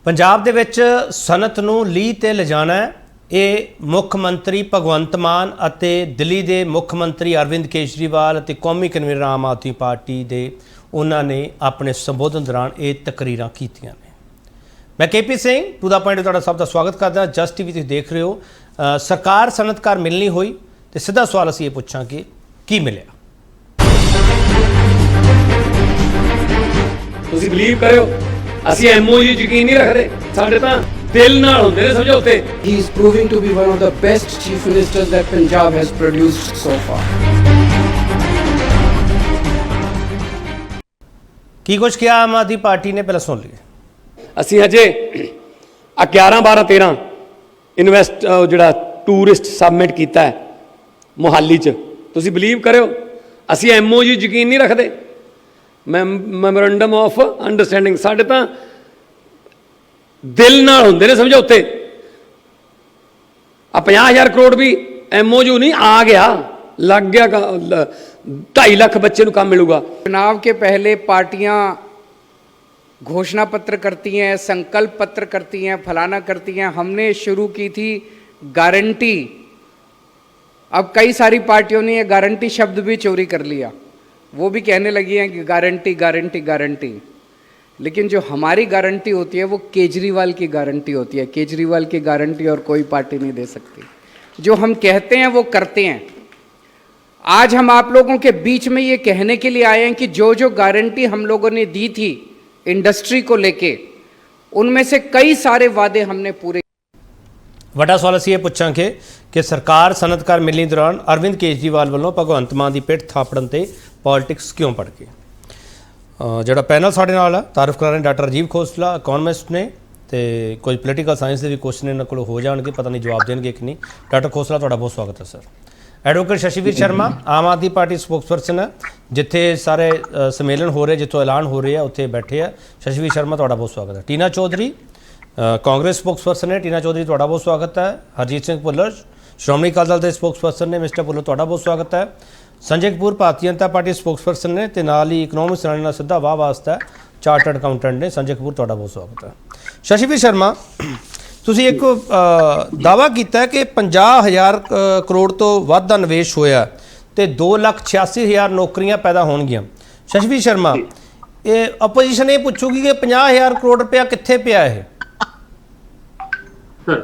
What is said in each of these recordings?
पंजाब दे विच सनत नूं लीह ते लिजाना है। ये मुख मंत्री भगवंत मान अते दिल्ली के मुख मंत्री अरविंद केजरीवाल अते कौमी कन्वीनर आम आदमी पार्टी के उन्होंने अपने संबोधन दौरान ये तकरीरां कीतियां ने। मैं KP Singh to the point तुहाडा सब का स्वागत करदा। जस्ट टीवी तुसीं देख रहे हो। सरकार सनतकार मिलनी हुई तो सीधा सवाल असीं ये पुछांगे की मिलिया। ਤੁਸੀਂ ਬਲੀਵ ਕਰਿਓ ਅਸੀਂ MOU ਯਕੀਨ ਨਹੀਂ ਰੱਖਦੇ, ਸਾਡੇ ਤਾਂ ਦਿਲ ਨਾਲ ਹੁੰਦੇ ਨੇ ਸਮਝੌਤੇ। He is proving to be one of the best chief ministers that Punjab has produced so far. की कुछ किया आम आदमी पार्टी ने, पहले सुन लिए। ਅਸੀਂ ਹਜੇ 11 12 13 ਇਨਵੈਸਟ ਜਿਹੜਾ ਟੂਰਿਸਟ ਸਬਮਿਟ ਕੀਤਾ ਹੈ ਮੁਹਾਲੀ 'ਚ, ਤੁਸੀਂ ਬਲੀਵ ਕਰਿਓ ਅਸੀਂ MOU ਯਕੀਨ ਨਹੀਂ ਰੱਖਦੇ। ਮੈਮੋਰੰਡਮ ਆਫ ਅੰਡਰਸਟੈਂਡਿੰਗ ਸਾਡੇ ਤਾਂ ਦਿਲ ਨਾਲ ਹੁੰਦੇ ਨੇ ਸਮਝੌਤੇ। ਆ 50,000 ਕਰੋੜ ਵੀ MOU नहीं आ गया, लग गया 2.5 लाख बच्चे को काम मिलूगा। चुनाव के पहले पार्टियां घोषणा पत्र करती हैं, संकल्प पत्र करती हैं, फलाना करती हैं। हमने शुरू की थी गारंटी। अब कई सारी पार्टियों ने ये गारंटी शब्द भी चोरी कर लिया। वो भी कहने लगी हैं कि गारंटी गारंटी गारंटी, लेकिन जो हमारी गारंटी होती है वो केजरीवाल की गारंटी होती है। केजरीवाल की गारंटी और कोई पार्टी नहीं दे सकती। जो हम कहते हैं वो करते हैं। आज हम आप लोगों के बीच में ये कहने के लिए आए हैं कि जो जो गारंटी हम लोगों ने दी थी इंडस्ट्री को लेके, उनमें से कई सारे वादे हमने पूरे। वड्डा सवाल असीं ये पुछांगे कि सरकार सनतकार मिलनी दौरान अरविंद केजरीवाल वालों भगवंत मान की पिठ थापड़न ते पॉलिटिक्स क्यों पड़ गई। जोड़ा पैनल साढ़े नाल तारीफ करा रहे डॉक्टर राजीव खोसला इकोनॉमिस्ट ने, तो कुछ पोलीटिकल साइंस के भी क्वेश्चन इन्होंने को हो जाएंगे, पता नहीं जवाब देंगे कि नहीं। डॉक्टर खोसला तुहाडा बहुत स्वागत है सर। एडवोकेट शशिवीर शर्मा आम आदमी पार्टी स्पोक्सपर्सन है, जिथे सारे सम्मेलन हो रहे, जितों ऐलान हो रहे हैं उत्थे बैठे है। शशिवीर शर्मा तुहाडा बहुत स्वागत है। टीना चौधरी कांग्रेस स्पोक्सपर्सन है, टीना चौधरी तुहाडा बहुत स्वागत है। हरजीत सिंह भुल्लर श्रोमणी अकाली दल के स्पोक्सपर्सन ने, मिस्टर भुल्लर तुहाडा बहुत स्वागत है। संजय कपूर भारतीय जनता पार्टी स्पोक्सपर्सन ने, तो नाल ही इकनॉमिक्स नाल सीधा वाह वास्ता चार्टर्ड अकाउंटेंट ने। संजय कपूर तुहाडा बहुत स्वागत है। शशिवीर शर्मा तुसीं एक दावा किया है कि 50,000 करोड़ तो वध दा निवेश होया तो 2,86,000 नौकरियां पैदा होणगियां। शशिवीर शर्मा ये अपोजिशन ये पुछूगी कि 50,000 करोड़ रुपया कित्थे पिया है। सर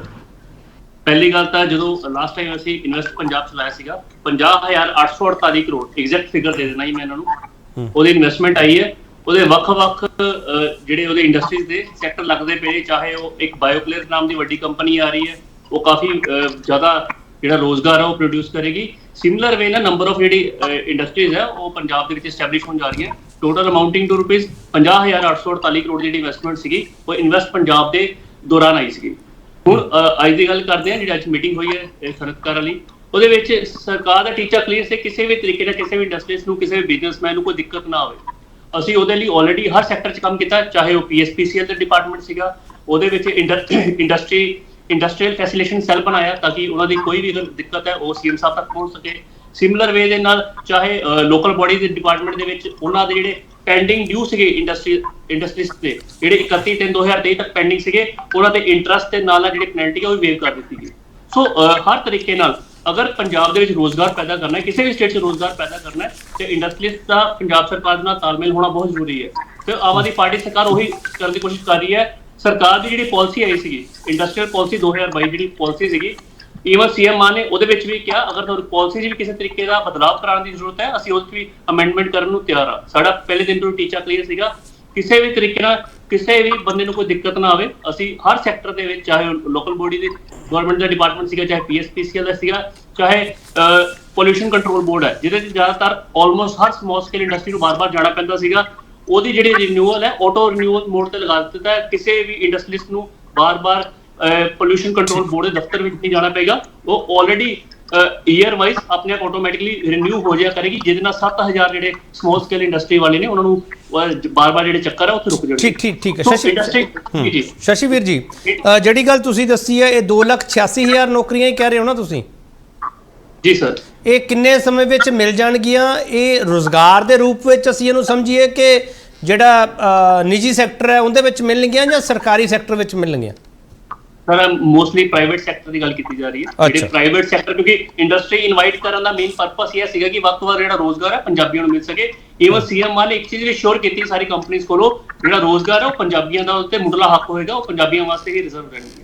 पहली गल तो जो लास्ट टाइम असीं इन्वेस्ट पंजाब चलाया सीगा 50,848 करोड़ एग्जैक्ट फिगर दे देना जी मैं इन्होंने, ਉਹਦੀ ਇਨਵੈਸਟਮੈਂਟ आई है। ਉਹਦੇ ਵੱਖ-ਵੱਖ ਜਿਹੜੇ ਉਹਦੇ ਇੰਡਸਟਰੀਜ਼ ਦੇ ਸੈਕਟਰ ਲੱਗਦੇ ਪਏ, ਚਾਹੇ ਉਹ ਇੱਕ ਬਾਇਓਕਲੇਰ ਨਾਮ ਦੀ ਵੱਡੀ ਕੰਪਨੀ ਆ ਰਹੀ ਹੈ, ਉਹ ਕਾਫੀ ਜ਼ਿਆਦਾ ਜਿਹੜਾ ਰੋਜ਼ਗਾਰ ਹੈ ਉਹ ਪ੍ਰੋਡਿਊਸ ਕਰੇਗੀ। ਸਿਮਿਲਰ ਵੇ ਨਾ ਨੰਬਰ ਆਫ ਜਿਹੜੀ ਇੰਡਸਟਰੀਜ਼ ਹੈ ਉਹ ਪੰਜਾਬ ਦੇ ਵਿੱਚ ਐਸਟੈਬਲਿਸ਼ ਹੋਣ ਜਾ ਰਹੀਆਂ। ਟੋਟਲ ਅਮਾਊਂਟਿੰਗ ਟੂ ਰੁਪੀਸ 50,848 ਕਰੋੜ ਜਿਹੜੀ ਇਨਵੈਸਟਮੈਂਟ ਸੀਗੀ ਉਹ ਇਨਵੈਸਟ ਪੰਜਾਬ ਦੇ ਦੌਰਾਨ ਆਈ ਸੀਗੀ। ਹੁਣ ਅੱਜ ਦੀ ਗੱਲ ਕਰਦੇ ਹਾਂ ਜਿਹੜੀ ਅੱਜ ਮੀਟਿੰਗ ਹੋਈ ਹੈ ਸਨਅਤਕਾਰ ਵਾਲੀ, ਉਹਦੇ ਵਿੱਚ ਸਰਕਾਰ ਦਾ ਟੀਚਾ ਕਲੀਅਰ ਸੀ ਕਿਸੇ ਵੀ ਤਰੀਕੇ ਨਾਲ ਕਿਸੇ ਵੀ ਇੰਡਸਟਰੀਜ਼ ਨੂੰ, ਕਿਸੇ ਵੀ ਬਿਜ਼ਨਸਮੈਨ ਨੂੰ ਕੋਈ ਦਿੱਕਤ ਨਾ ਆਵੇ। ਅਸੀਂ ਉਹਦੇ ਲਈ ਆਲਰੇਡੀ ਹਰ ਸੈਕਟਰ 'ਚ ਕੰਮ ਕੀਤਾ, ਚਾਹੇ ਉਹ PSPCL ਦਾ ਡਿਪਾਰਟਮੈਂਟ ਸੀਗਾ, ਉਹਦੇ ਵਿੱਚ ਇੰਡਸਟਰੀਅਲ ਫੈਸਿਲਿਟੇਸ਼ਨ ਸੈੱਲ ਬਣਾਇਆ ਤਾਂ ਕਿ ਉਹਨਾਂ ਦੀ ਕੋਈ ਵੀ ਦਿੱਕਤ ਹੈ ਉਹ CM ਸਾਹਿਬ ਤੱਕ ਪਹੁੰਚ ਸਕੇ। ਸਿਮਿਲਰ ਵੇ ਦੇ ਨਾਲ ਚਾਹੇ ਲੋਕਲ ਬੋਡੀ ਦੇ ਡਿਪਾਰਟਮੈਂਟ ਦੇ ਵਿੱਚ ਉਹਨਾਂ ਦੇ ਜਿਹੜੇ ਪੈਂਡਿੰਗ ਡਿਊ ਸੀਗੇ ਇੰਡਸਟਰੀਜ਼ ਦੇ ਜਿਹੜੇ 31/3/2023 ਤੱਕ ਪੈਂਡਿੰਗ ਸੀਗੇ, ਉਹਨਾਂ ਦੇ ਇੰਟਰਸਟ ਦੇ ਨਾਲ ਜਿਹੜੇ ਪੈਨਲਟੀ ਆ ਉਹ ਵੇਵ ਕਰ ਦਿੱਤੀ ਗਈ। ਸੋ ਹਰ ਤਰੀਕੇ ਨਾਲ अगर पंजाब ਦੇ ਵਿੱਚ ਰੋਜ਼ਗਾਰ ਪੈਦਾ ਕਰਨਾ ਹੈ, ਕਿਸੇ ਵੀ ਸਟੇਟ 'ਚ ਰੋਜ਼ਗਾਰ ਪੈਦਾ ਕਰਨਾ ਹੈ, ਤੇ ਇੰਡਸਟਰੀਜ਼ ਦਾ ਪੰਜਾਬ ਸਰਕਾਰ ਦੇ ਨਾਲ ਤਾਲਮੇਲ ਹੋਣਾ ਬਹੁਤ ਜ਼ਰੂਰੀ ਹੈ। ਤੇ ਆਮ ਆਦਮੀ ਪਾਰਟੀ ਸਰਕਾਰ ਉਹੀ ਕਰਨ ਦੀ ਕੋਸ਼ਿਸ਼ ਕਰ ਰਹੀ ਹੈ। ਸਰਕਾਰ ਦੀ ਜਿਹੜੀ ਪਾਲਿਸੀ ਆਈ ਸੀਗੀ ਇੰਡਸਟਰੀਅਲ ਪਾਲਿਸੀ 2022 ਜਿਹੜੀ ਪਾਲਿਸੀ ਸੀਗੀ, ਈਵਨ CM ਮਾਨ ਨੇ ਉਹਦੇ ਵਿੱਚ ਵੀ ਕਿਹਾ ਅਗਰ ਤੁਹਾਨੂੰ ਪਾਲਿਸੀ 'ਚ ਵੀ ਕਿਸੇ ਤਰੀਕੇ ਦਾ ਬਦਲਾਅ ਕਰਾਉਣ ਦੀ ਜ਼ਰੂਰਤ ਹੈ ਅਸੀਂ ਉਸ ਵੀ ਅਮੈਂਡਮੈਂਟ ਕਰਨ ਨੂੰ ਤਿਆਰ ਆ। ਸਾਡਾ ਪਹਿਲੇ ਦਿਨ ਤੋਂ ਟੀਚਾ ਕਲੀਅਰ ਸੀਗਾ, ਕਿਸੇ ਵੀ ਤਰੀਕੇ ਨਾਲ ਕਿਸੇ ਵੀ ਬੰਦੇ ਨੂੰ ਕੋਈ ਦਿੱਕਤ ਨਾ ਆਵੇ। ਅਸੀਂ ਹਰ ਸੈਕਟਰ ਦੇ ਵਿੱਚ, ਚਾਹੇ ਲੋਕਲ ਬੋਡੀ ਦੀ ਗਵਰਨਮੈਂਟ ਦਾ ਡਿਪਾਰਟਮੈਂਟ ਸੀਗਾ, ਚਾਹੇ PSPCL ਦਾ ਸੀਗਾ, ਚਾਹੇ ਪੋਲਿਊਸ਼ਨ ਕੰਟਰੋਲ ਬੋਰਡ ਹੈ ਜਿਹਦੇ 'ਚ ਜ਼ਿਆਦਾਤਰ ਆਲਮੋਸਟ ਹਰ ਸਮੌਲ ਸਕੇਲ ਇੰਡਸਟਰੀ ਨੂੰ ਬਾਰ-ਬਾਰ ਜਾਣਾ ਪੈਂਦਾ ਸੀਗਾ, ਉਹਦੀ ਜਿਹੜੀ ਰਿਨਿਊਅਲ ਹੈ ਆਟੋ ਰਿਨਿਊਅਲ ਮੋਡ ਤੇ ਲਗਾ ਦਿੱਤਾ ਹੈ। ਕਿਸੇ ਵੀ ਇੰਡਸਟਰੀਲਿਸਟ ਨੂੰ ਬਾਰ-ਬਾਰ ਪੋਲਿਊਸ਼ਨ ਕੰਟਰੋਲ ਬੋਰਡ ਦੇ ਦਫ਼ਤਰ ਵਿੱਚ ਨਹੀਂ ਜਾਣਾ ਪਏਗਾ। ਉਹ ਆਲਰੇਡੀ ईयर वाइज अपने आप ऑटोमैटिकली रिन्यू हो जाया करेगी, जिहदे नाल 7,000 ਜਿਹੜੇ स्मॉल स्केल इंडस्ट्री वाले ने ਉਹਨਾਂ ਨੂੰ ਬਾਰ-ਬਾਰ ਜਿਹੜੇ ਚੱਕਰ ਆ ਉੱਥੇ ਰੁਕ ਜਾਣਗੇ। ਠੀਕ ਹੈ ਸ਼ਸ਼ੀਵੀਰ ਜੀ, ਜਿਹੜੀ ਗੱਲ ਤੁਸੀਂ ਦੱਸੀ ਹੈ ਇਹ 2,86,000 ਨੌਕਰੀਆਂ ਹੀ ਕਹਿ ਰਹੇ ਹੋ ਨਾ ਤੁਸੀਂ? ਜੀ ਸਰ। ਇਹ ਕਿੰਨੇ ਸਮੇਂ ਵਿੱਚ ਮਿਲ ਜਾਣਗੀਆਂ? ਇਹ ਰੋਜ਼ਗਾਰ ਦੇ ਰੂਪ ਵਿੱਚ ਅਸੀਂ ਇਹਨੂੰ ਸਮਝੀਏ ਕਿ ਜਿਹੜਾ ਨਿੱਜੀ ਸੈਕਟਰ ਹੈ ਉਹਦੇ ਵਿੱਚ ਮਿਲਣਗੀਆਂ ਜਾਂ ਸਰਕਾਰੀ ਸੈਕਟਰ ਵਿੱਚ ਮਿਲਣਗੀਆਂ? ਸਰ ਮੋਸਟਲੀ ਪ੍ਰਾਈਵੇਟ ਸੈਕਟਰ ਦੀ ਗੱਲ ਕੀਤੀ ਜਾ ਰਹੀ ਹੈ। ਜਿਹੜੇ ਪ੍ਰਾਈਵੇਟ ਸੈਕਟਰ, ਕਿਉਂਕਿ ਇੰਡਸਟਰੀ ਇਨਵਾਈਟ ਕਰਨ ਦਾ ਮੇਨ ਪਰਪਸ ਇਹ ਸੀਗਾ ਕਿ ਵੱਧ ਤੋਂ ਵੱਧ ਜਿਹੜਾ ਰੋਜ਼ਗਾਰ ਹੈ ਪੰਜਾਬੀਆਂ ਨੂੰ ਮਿਲ ਸਕੇ। ਈਵਨ ਸੀਐਮ ਵਾਲੇ ਇੱਕ ਚੀਜ਼ ਵੀ ਸ਼ੋਰ ਕੀਤੀ ਸਾਰੀ ਕੰਪਨੀਆਂ ਕੋਲੋਂ, ਜਿਹੜਾ ਰੋਜ਼ਗਾਰ ਹੈ ਉਹ ਪੰਜਾਬੀਆਂ ਦਾ ਉੱਤੇ ਮੁੱਢਲਾ ਹੱਕ ਹੋਏਗਾ, ਉਹ ਪੰਜਾਬੀਆਂ ਵਾਸਤੇ ਹੀ ਰਿਜ਼ਰਵ ਰਹਿਣਗੇ।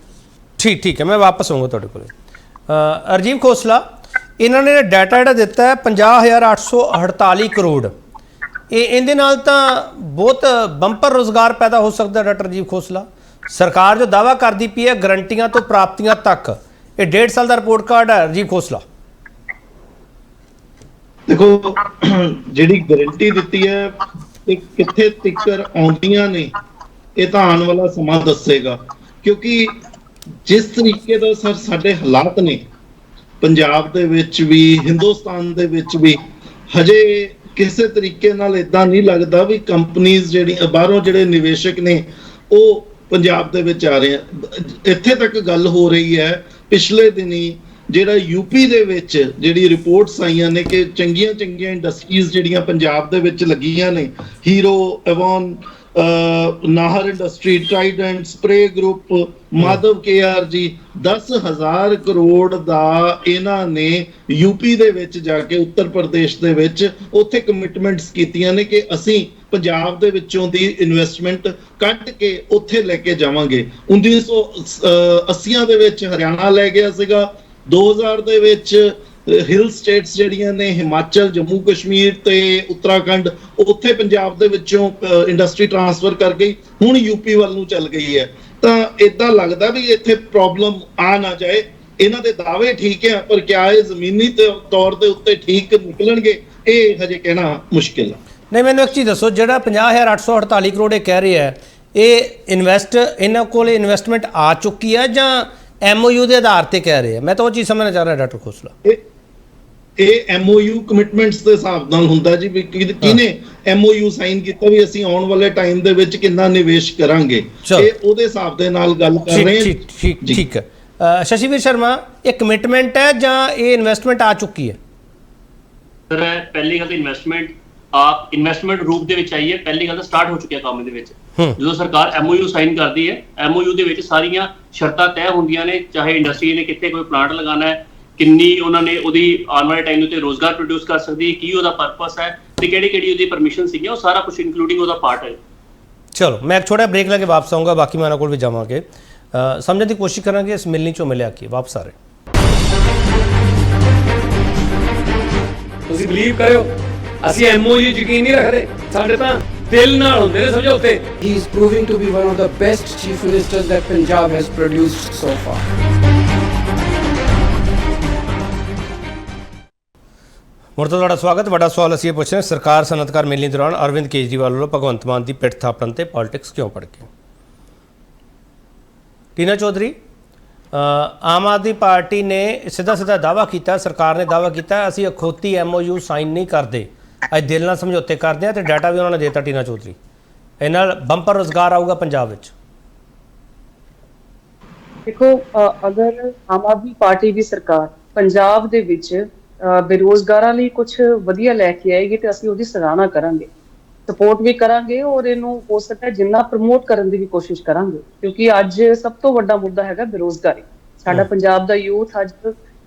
ਠੀਕ ਹੈ, ਮੈਂ ਵਾਪਸ ਆਊਂਗਾ ਤੁਹਾਡੇ ਕੋਲ। ਰਾਜੀਵ ਖੋਸਲਾ, ਇਹਨਾਂ ਨੇ ਡਾਟਾ ਜਿਹੜਾ ਦਿੱਤਾ ਹੈ 50,848 ਕਰੋੜ, ਇਹਦੇ ਨਾਲ ਤਾਂ ਬਹੁਤ ਬੰਪਰ ਰੋਜ਼ਗਾਰ ਪੈਦਾ ਹੋ ਸਕਦਾ। ਡਾਕਟਰ ਰਾਜੀਵ ਖੋਸਲਾ, ਸਰਕਾਰ ਜੋ ਦਾਅਵਾ ਕਰਦੀ ਪਈ ਹੈ ਗਰੰਟੀਆਂ ਤੋਂ ਪ੍ਰਾਪਤੀਆਂ ਤੱਕ, ਇਹ 1.5 ਸਾਲ ਦਾ ਰਿਪੋਰਟ ਕਾਰਡ ਹੈ। ਰਾਜੀਵ ਖੋਸਲਾ, ਦੇਖੋ ਜਿਹੜੀ ਗਾਰੰਟੀ ਦਿੱਤੀ ਹੈ ਤੇ ਕਿੱਥੇ ਤੱਕ ਆਉਂਦੀਆਂ ਨੇ ਇਹ ਤਾਂ ਆਉਣ ਵਾਲਾ ਸਮਾਂ ਦੱਸੇਗਾ, ਕਿਉਂਕਿ ਜਿਸ ਤਰੀਕੇ ਦਾ ਸਰ ਸਾਡੇ ਹਾਲਾਤ ਨੇ ਪੰਜਾਬ ਦੇ ਵਿੱਚ ਵੀ, ਹਿੰਦੁਸਤਾਨ ਦੇ ਵਿੱਚ ਵੀ, ਹਜੇ ਕਿਸੇ ਤਰੀਕੇ ਨਾਲ ਇਦਾਂ ਨਹੀਂ ਲੱਗਦਾ ਵੀ ਕੰਪਨੀਆਂ ਜਿਹੜੀ ਬਾਹਰੋਂ ਜਿਹੜੇ ਨਿਵੇਸ਼ਕ ਨੇ ਉਹ ਪੰਜਾਬ ਦੇ ਵਿੱਚ ਆ ਰਹੇ ਆ। ਇੱਥੇ ਤੱਕ ਗੱਲ ਹੋ ਰਹੀ ਹੈ ਪਿਛਲੇ ਦਿਨੀ ਜਿਹੜਾ ਯੂਪੀ ਦੇ ਵਿੱਚ ਜਿਹੜੀ ਰਿਪੋਰਟਸ ਆਈਆਂ ਨੇ ਕਿ ਚੰਗੀਆਂ ਇੰਡਸਟਰੀਜ਼ ਜਿਹੜੀਆਂ ਪੰਜਾਬ ਦੇ ਵਿੱਚ ਲੱਗੀਆਂ ਨੇ, Hero, Avon, Nahar industry, Trident, ਸਪਰੇ ਗਰੁੱਪ, ਮਾਧਵ KRG, 10,000 ਕਰੋੜ ਦਾ ਇਹਨਾਂ ਨੇ ਯੂਪੀ ਦੇ ਵਿੱਚ ਜਾ ਕੇ, ਉੱਤਰ ਪ੍ਰਦੇਸ਼ ਦੇ ਵਿੱਚ ਉੱਥੇ ਕਮਿਟਮੈਂਟਸ ਕੀਤੀਆਂ ਨੇ ਕਿ ਅਸੀਂ ਪੰਜਾਬ ਦੇ ਵਿੱਚੋਂ ਦੀ ਇਨਵੈਸਟਮੈਂਟ ਕੱਢ ਕੇ ਉੱਥੇ ਲੈ ਕੇ ਜਾਵਾਂਗੇ। 1980 ਦੇ ਵਿੱਚ ਹਰਿਆਣਾ ਲੈ ਗਿਆ ਸੀਗਾ, 2000 ਦੇ ਵਿੱਚ ਹਿਲ ਸਟੇਟਸ ਜਿਹੜੀਆਂ ਨੇ ਹਿਮਾਚਲ, ਜੰਮੂ ਕਸ਼ਮੀਰ ਤੇ ਉੱਤਰਾਖੰਡ, ਉੱਥੇ ਪੰਜਾਬ ਦੇ ਵਿੱਚੋਂ ਇੰਡਸਟਰੀ ਟ੍ਰਾਂਸਫਰ ਕਰ ਗਈ, ਹੁਣ ਯੂਪੀ ਵੱਲ ਨੂੰ ਚੱਲ ਗਈ ਹੈ। ਤਾਂ ਇਦਾਂ ਲੱਗਦਾ ਵੀ ਇੱਥੇ ਪ੍ਰੋਬਲਮ ਆ ਨਾ ਜਾਏ। ਇਹਨਾਂ ਦੇ ਦਾਅਵੇ ਠੀਕ ਹੈ, ਪਰ ਕਿਆ ਇਹ ਜ਼ਮੀਨੀ ਤੌਰ ਦੇ ਉੱਤੇ ਠੀਕ ਨਿਕਲਣਗੇ ਇਹ ਹਜੇ ਕਹਿਣਾ ਮੁਸ਼ਕਿਲ ਹੈ। ਨਹੀਂ, ਮੈਨੂੰ ਇੱਕ ਚੀਜ਼ ਦੱਸੋ, ਜਿਹੜਾ 50,848 ਕਰੋੜ ਇਹ ਕਹਿ ਰਿਹਾ ਹੈ, ਇਹ ਇਹਨਾਂ ਕੋਲ ਇਨਵੈਸਟਮੈਂਟ ਆ ਚੁੱਕੀ ਹੈ ਜਾਂ MOU ਦੇ ਆਧਾਰ ਤੇ ਕਹਿ ਰਹੇ ਆ? ਮੈਂ ਤਾਂ ਉਹ ਚੀਜ਼ ਸਮਝਣਾ ਚਾਹ ਰਿਹਾ ਡਾਕਟਰ ਖੋਸਲਾ। ਇਹ MOU ਕਮਿਟਮੈਂਟਸ ਦੇ ਹਿਸਾਬ ਨਾਲ ਹੁੰਦਾ ਜੀ, ਵੀ ਕਿਹਨੇ MOU ਸਾਈਨ ਕੀਤਾ ਵੀ ਅਸੀਂ ਆਉਣ ਵਾਲੇ ਟਾਈਮ ਦੇ ਵਿੱਚ ਕਿੰਨਾ ਨਿਵੇਸ਼ ਕਰਾਂਗੇ, ਇਹ ਉਹਦੇ ਹਿਸਾਬ ਦੇ ਨਾਲ ਗੱਲ ਕਰ ਰਹੇ ਹਾਂ। ਠੀਕ ਹੈ। ਸ਼ਸ਼ੀਵੀਰ ਸ਼ਰਮਾ, ਇਹ ਕਮਿਟਮੈਂਟ ਹੈ ਜਾਂ ਇਹ ਇਨਵੈਸਟਮੈਂਟ ਆ ਚੁੱਕੀ ਹੈ? ਸਰ ਪਹਿਲੀ ਗੱਲ ਤਾਂ ਇਨਵੈਸਟਮੈਂਟ ਰੂਪ ਦੇ ਵਿੱਚ ਆਈ ਹੈ। ਪਹਿਲੀ ਗੱਲ ਤਾਂ ਸਟਾਰਟ ਹੋ ਚੁੱਕਿਆ ਕੰਮ ਦੇ ਵਿੱਚ। ਜਦੋਂ ਸਰਕਾਰ MOU ਸਾਈਨ ਕਰਦੀ ਹੈ, MOU ਦੇ ਵਿੱਚ ਸਾਰੀਆਂ ਸ਼ਰਤਾਂ ਤੈਅ ਹੁੰਦੀਆਂ ਨੇ, ਚਾਹੇ ਇੰਡਸਟਰੀ ਨੇ ਕਿੱਥੇ ਕੋਈ ਪਲਾਂਟ ਲਗਾਉਣਾ ਹੈ, ਕਿੰਨੀ ਉਹਨਾਂ ਨੇ ਉਹਦੀ ਆਉਣ ਵਾਲੇ ਟਾਈਮ ਉੱਤੇ ਰੋਜ਼ਗਾਰ ਪ੍ਰੋਡਿਊਸ ਕਰ ਸਕਦੀ ਹੈ, ਕੀ ਉਹਦਾ ਪਰਪਸ ਹੈ ਤੇ ਕਿਹੜੀ ਉਹਦੀ ਪਰਮਿਸ਼ਨ ਸੀਗੀ, ਉਹ ਸਾਰਾ ਕੁਝ ਇਨਕਲੂਡਿੰਗ ਉਹਦਾ ਪਾਰਟ ਹੈ। ਚਲੋ, ਮੈਂ ਇੱਕ ਛੋਟਾ ਬ੍ਰੇਕ ਲੈ ਕੇ ਵਾਪਸ ਆਊਂਗਾ, ਬਾਕੀ ਮੈਂ ਉਹਨਾਂ ਕੋਲ ਵੀ ਜਾਵਾਂਗੇ, ਸਮਝਣ ਦੀ ਕੋਸ਼ਿਸ਼ ਕਰਾਂਗੇ ਇਸ ਮਿਲਣੀ ਚੋਂ ਮਿਲਿਆ ਕੀ। ਵਾਪਸ ਆ ਰਹੇ। ਤੁਸੀਂ ਬਲੀਵ ਕਰਿਓ, ਅਸੀਂ MOU ਯਕੀਨ ਨਹੀਂ ਰੱਖਦੇ, ਸਾਡੇ ਤਾਂ ਦਿਲ ਨਾਲ ਹੁੰਦੇ ਨੇ ਸਮਝੌਤੇ। He is proving to be one of the best chief ministers that Punjab has produced so far. ਮੁੜ ਤੋਂ ਤੁਹਾਡਾ ਸਵਾਗਤ। ਵੱਡਾ ਸਵਾਲ ਅਸੀਂ ਇਹ ਪੁੱਛ ਰਹੇ, ਸਰਕਾਰ ਸਨਅਤਕਾਰ ਮੇਲੇ ਦੌਰਾਨ ਅਰਵਿੰਦ ਕੇਜਰੀਵਾਲ ਵੱਲੋਂ ਭਗਵੰਤ ਮਾਨ ਦੀ ਪਿੱਠ ਥਾਪਣ ਤੇ ਪੋਲਿਟਿਕਸ ਕਿਉਂ ਭੜਕੀ? ਟੀਨਾ ਚੌਧਰੀ, ਆਮ ਆਦਮੀ ਪਾਰਟੀ ਨੇ ਸਿੱਧਾ ਦਾਅਵਾ ਕੀਤਾ, ਸਰਕਾਰ ਨੇ ਦਾਅਵਾ ਕੀਤਾ ਅਸੀਂ ਅਖੌਤੀ MOU ਸਾਈਨ ਨਹੀਂ ਕਰਦੇ, ਅੱਜ ਦਿਲ ਨਾਲ ਸਮਝੌਤੇ ਕਰਦੇ ਆ, ਤੇ ਡਾਟਾ ਵੀ ਉਹਨਾਂ ਨੇ ਦਿੱਤਾ। ਟੀਨਾ ਚੌਧਰੀ, ਇਹ ਨਾਲ ਬੰਪਰ ਰੋਜ਼ਗਾਰ ਆਊਗਾ ਪੰਜਾਬ ਵਿੱਚ। ਦੇਖੋ, ਅਗਰ ਆਮ ਆਦਮੀ ਪਾਰਟੀ ਦੀ ਸਰਕਾਰ ਪੰਜਾਬ ਦੇ ਵਿੱਚ ਬੇਰੋਜ਼ਗਾਰਾਂ ਲਈ ਕੁਝ ਵਧੀਆ ਲੈ ਕੇ ਆਏਗੀ ਤੇ ਅਸੀਂ ਉਹਦੀ ਸਰਾਹਨਾ ਕਰਾਂਗੇ, ਸਪੋਰਟ ਵੀ ਕਰਾਂਗੇ, ਔਰ ਇਹਨੂੰ ਹੋ ਸਕਦਾ ਜਿੰਨਾ ਪ੍ਰਮੋਟ ਕਰਨ ਦੀ ਵੀ ਕੋਸ਼ਿਸ਼ ਕਰਾਂਗੇ, ਕਿਉਂਕਿ ਅੱਜ ਸਭ ਤੋਂ ਵੱਡਾ ਮੁੱਦਾ ਹੈਗਾ ਬੇਰੋਜ਼ਗਾਰੀ। ਸਾਡਾ ਪੰਜਾਬ ਦਾ ਯੂਥ ਅੱਜ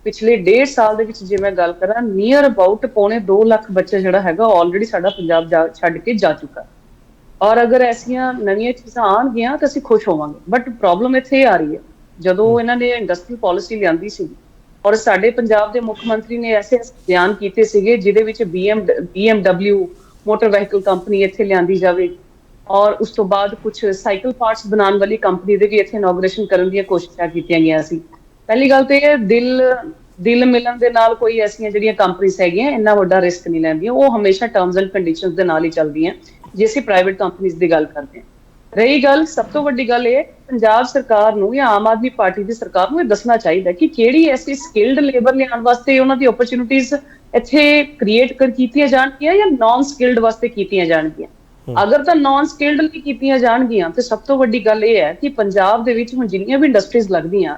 ਪਿਛਲੇ 1.5 ਸਾਲ ਦੇ ਵਿੱਚ ਜੇ ਮੈਂ ਗੱਲ ਕਰਾਂ, ਨੀਅਰ ਅਬਾਊਟ 2.25 ਲੱਖ ਬੱਚਾ ਜਿਹੜਾ ਹੈਗਾ ਆਲਰੇਡੀ ਸਾਡਾ ਪੰਜਾਬ ਛੱਡ ਕੇ ਜਾ ਚੁੱਕਾ। ਔਰ ਅਗਰ ਐਸੀਆਂ ਨਵੀਆਂ ਚੀਜ਼ਾਂ ਆਉਣਗੀਆਂ ਤਾਂ ਅਸੀਂ ਖੁਸ਼ ਹੋਵਾਂਗੇ। ਬਟ ਪ੍ਰੋਬਲਮ ਇੱਥੇ ਆ ਰਹੀ ਹੈ, ਜਦੋਂ ਇਹਨਾਂ ਨੇ ਇੰਡਸਟਰੀਅਲ ਪਾਲਿਸੀ ਲਿਆਂਦੀ ਸੀ ਔਰ ਸਾਡੇ ਪੰਜਾਬ ਦੇ ਮੁੱਖ ਮੰਤਰੀ ਨੇ ਐਸੇ ਬਿਆਨ ਕੀਤੇ ਸੀਗੇ ਜਿਹਦੇ ਵਿੱਚ BMW ਮੋਟਰ ਵਹੀਕਲ ਕੰਪਨੀ ਇੱਥੇ ਲਿਆਂਦੀ ਜਾਵੇ, ਔਰ ਉਸ ਤੋਂ ਬਾਅਦ ਕੁਝ ਸਾਈਕਲ ਪਾਰਟਸ ਬਣਾਉਣ ਵਾਲੀ ਕੰਪਨੀ ਦੇ ਵੀ ਇੱਥੇ ਇਨੋਗ੍ਰੇਸ਼ਨ ਕਰਨ ਦੀਆਂ ਕੋਸ਼ਿਸ਼ਾਂ ਕੀਤੀਆਂ ਗਈਆਂ ਸੀ। ਪਹਿਲੀ ਗੱਲ ਤੇ ਇਹ ਦਿਲ ਮਿਲਣ ਦੇ ਨਾਲ ਕੋਈ ਐਸੀਆਂ ਜਿਹੜੀਆਂ ਕੰਪਨੀਆਂ ਹੈਗੀਆਂ ਇੰਨਾ ਵੱਡਾ ਰਿਸਕ ਨਹੀਂ ਲੈਂਦੀਆਂ, ਉਹ ਹਮੇਸ਼ਾ ਟਰਮਸ ਐਂਡ ਕੰਡੀਸ਼ਨਸ ਦੇ ਨਾਲ ਹੀ ਚੱਲਦੀਆਂ ਜੇ ਅਸੀਂ ਪ੍ਰਾਈਵੇਟ ਕੰਪਨੀਆਂ ਦੀ ਗੱਲ ਕਰਦੇ ਹਾਂ। ਰਹੀ ਗੱਲ, ਸਭ ਤੋਂ ਵੱਡੀ ਗੱਲ ਇਹ ਪੰਜਾਬ ਸਰਕਾਰ ਨੂੰ ਜਾਂ ਆਮ ਆਦਮੀ ਪਾਰਟੀ ਦੀ ਸਰਕਾਰ ਨੂੰ ਇਹ ਦੱਸਣਾ ਚਾਹੀਦਾ ਕਿ ਕਿਹੜੀ ਐਸੀ ਸਕਿਲਡ ਲੇਬਰ ਲਿਆਉਣ ਵਾਸਤੇ ਉਹਨਾਂ ਦੀ ਓਪਰਚੁਨਿਟੀਜ਼ ਇੱਥੇ ਕ੍ਰੀਏਟ ਕੀਤੀਆਂ ਜਾਣਗੀਆਂ ਜਾਂ ਨਾਨ ਸਕਿਲਡ ਵਾਸਤੇ ਕੀਤੀਆਂ ਜਾਣਗੀਆਂ। ਅਗਰ ਤਾਂ ਨਾਨ ਸਕਿਲਡ ਲਈ ਕੀਤੀਆਂ ਜਾਣਗੀਆਂ ਤੇ ਸਭ ਤੋਂ ਵੱਡੀ ਗੱਲ ਇਹ ਹੈ ਕਿ ਪੰਜਾਬ ਦੇ ਵਿੱਚ ਹੁਣ ਜਿੰਨੀਆਂ ਵੀ ਇੰਡਸਟਰੀਜ਼ ਲੱਗਦੀਆਂ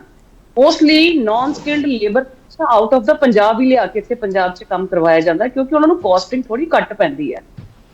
mostly non skilled labour out of ਦਾ ਪੰਜਾਬ ਹੀ ਲਿਆ ਕੇ ਇੱਥੇ ਪੰਜਾਬ 'ਚ ਕੰਮ ਕਰਵਾਇਆ ਜਾਂਦਾ, ਕਿਉਂਕਿ ਉਹਨਾਂ ਨੂੰ ਕਾਸਟਿੰਗ ਥੋੜੀ ਘੱਟ ਪੈਂਦੀ ਹੈ।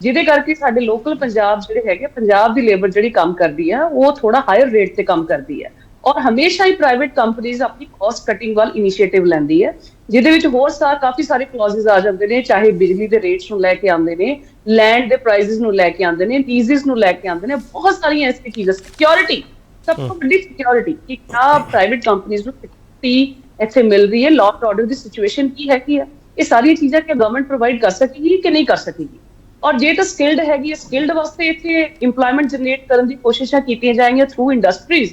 ਜਿਹਦੇ ਕਰਕੇ ਸਾਡੇ ਲੋਕਲ ਪੰਜਾਬ ਜਿਹੜੇ ਹੈਗੇ, ਪੰਜਾਬ ਦੀ ਲੇਬਰ ਜਿਹੜੀ ਕੰਮ ਕਰਦੀ ਹੈ ਉਹ ਥੋੜਾ ਹਾਇਰ ਰੇਟ ਤੇ ਕੰਮ ਕਰਦੀ ਹੈ, ਔਰ ਹਮੇਸ਼ਾ ਹੀ ਪ੍ਰਾਈਵੇਟ ਕੰਪਨੀਆਂ ਆਪਣੀ ਕਾਸਟ ਕਟਿੰਗ ਵੱਲ ਇਨੀਸ਼ੀਏਟਿਵ ਲੈਂਦੀ ਹੈ, ਜਿਹਦੇ ਵਿੱਚ ਹੋਰ ਕਾਫੀ ਸਾਰੇ ਕਲੌਜ਼ਸ ਆ ਜਾਂਦੇ ਨੇ, ਚਾਹੇ ਬਿਜਲੀ ਦੇ ਰੇਟਸ ਨੂੰ ਲੈ ਕੇ ਆਉਂਦੇ ਨੇ, ਲੈਂਡ ਦੇ ਪ੍ਰਾਈਸਿਸ ਨੂੰ ਲੈ ਕੇ ਆਉਂਦੇ ਨੇ, ਲੀਜ਼ਸ ਨੂੰ ਲੈ ਕੇ ਆਉਂਦੇ ਨੇ, ਬਹੁਤ ਸਾਰੀਆਂ ਐਸੀ ਚੀਜ਼ਾਂ, ਸਿਕਿਉਰਿਟੀ ਸਭ ਤੋਂ ਵੱਡੀ ਸਿਕਿਉਰਿਟੀ ਕਿ ਕਿਆ ਪ੍ਰਾਈਵੇਟ ਕੰਪਨੀਆਂ ਨੂੰ ਸਿਕਿਉਰਿਟੀ ਇੱਥੇ ਮਿਲ ਰਹੀ ਹੈ, law and order the situation ਕੀ ਹੈਗੀ ਹੈ, ਇਹ ਸਾਰੀਆਂ ਚੀਜ਼ਾਂ ਕਿ ਗਵਰਨਮੈਂਟ ਪ੍ਰੋਵਾਈਡ ਕਰ ਸਕੇਗੀ ਕਿ ਨਹੀਂ ਕਰ ਸਕੇਗੀ। ਔਰ ਜੇ ਤਾਂ ਸਕਿਲਡ ਹੈਗੀ ਹੈ, ਸਕਿਲਡ ਵਾਸਤੇ ਇੱਥੇ ਇੰਪਲੋਇਮੈਂਟ ਜਨਰੇਟ ਕਰਨ ਦੀ ਕੋਸ਼ਿਸ਼ਾਂ ਕੀਤੀਆਂ ਜਾਏਗੀਆਂ ਥਰੂ ਇੰਡਸਟਰੀਜ਼,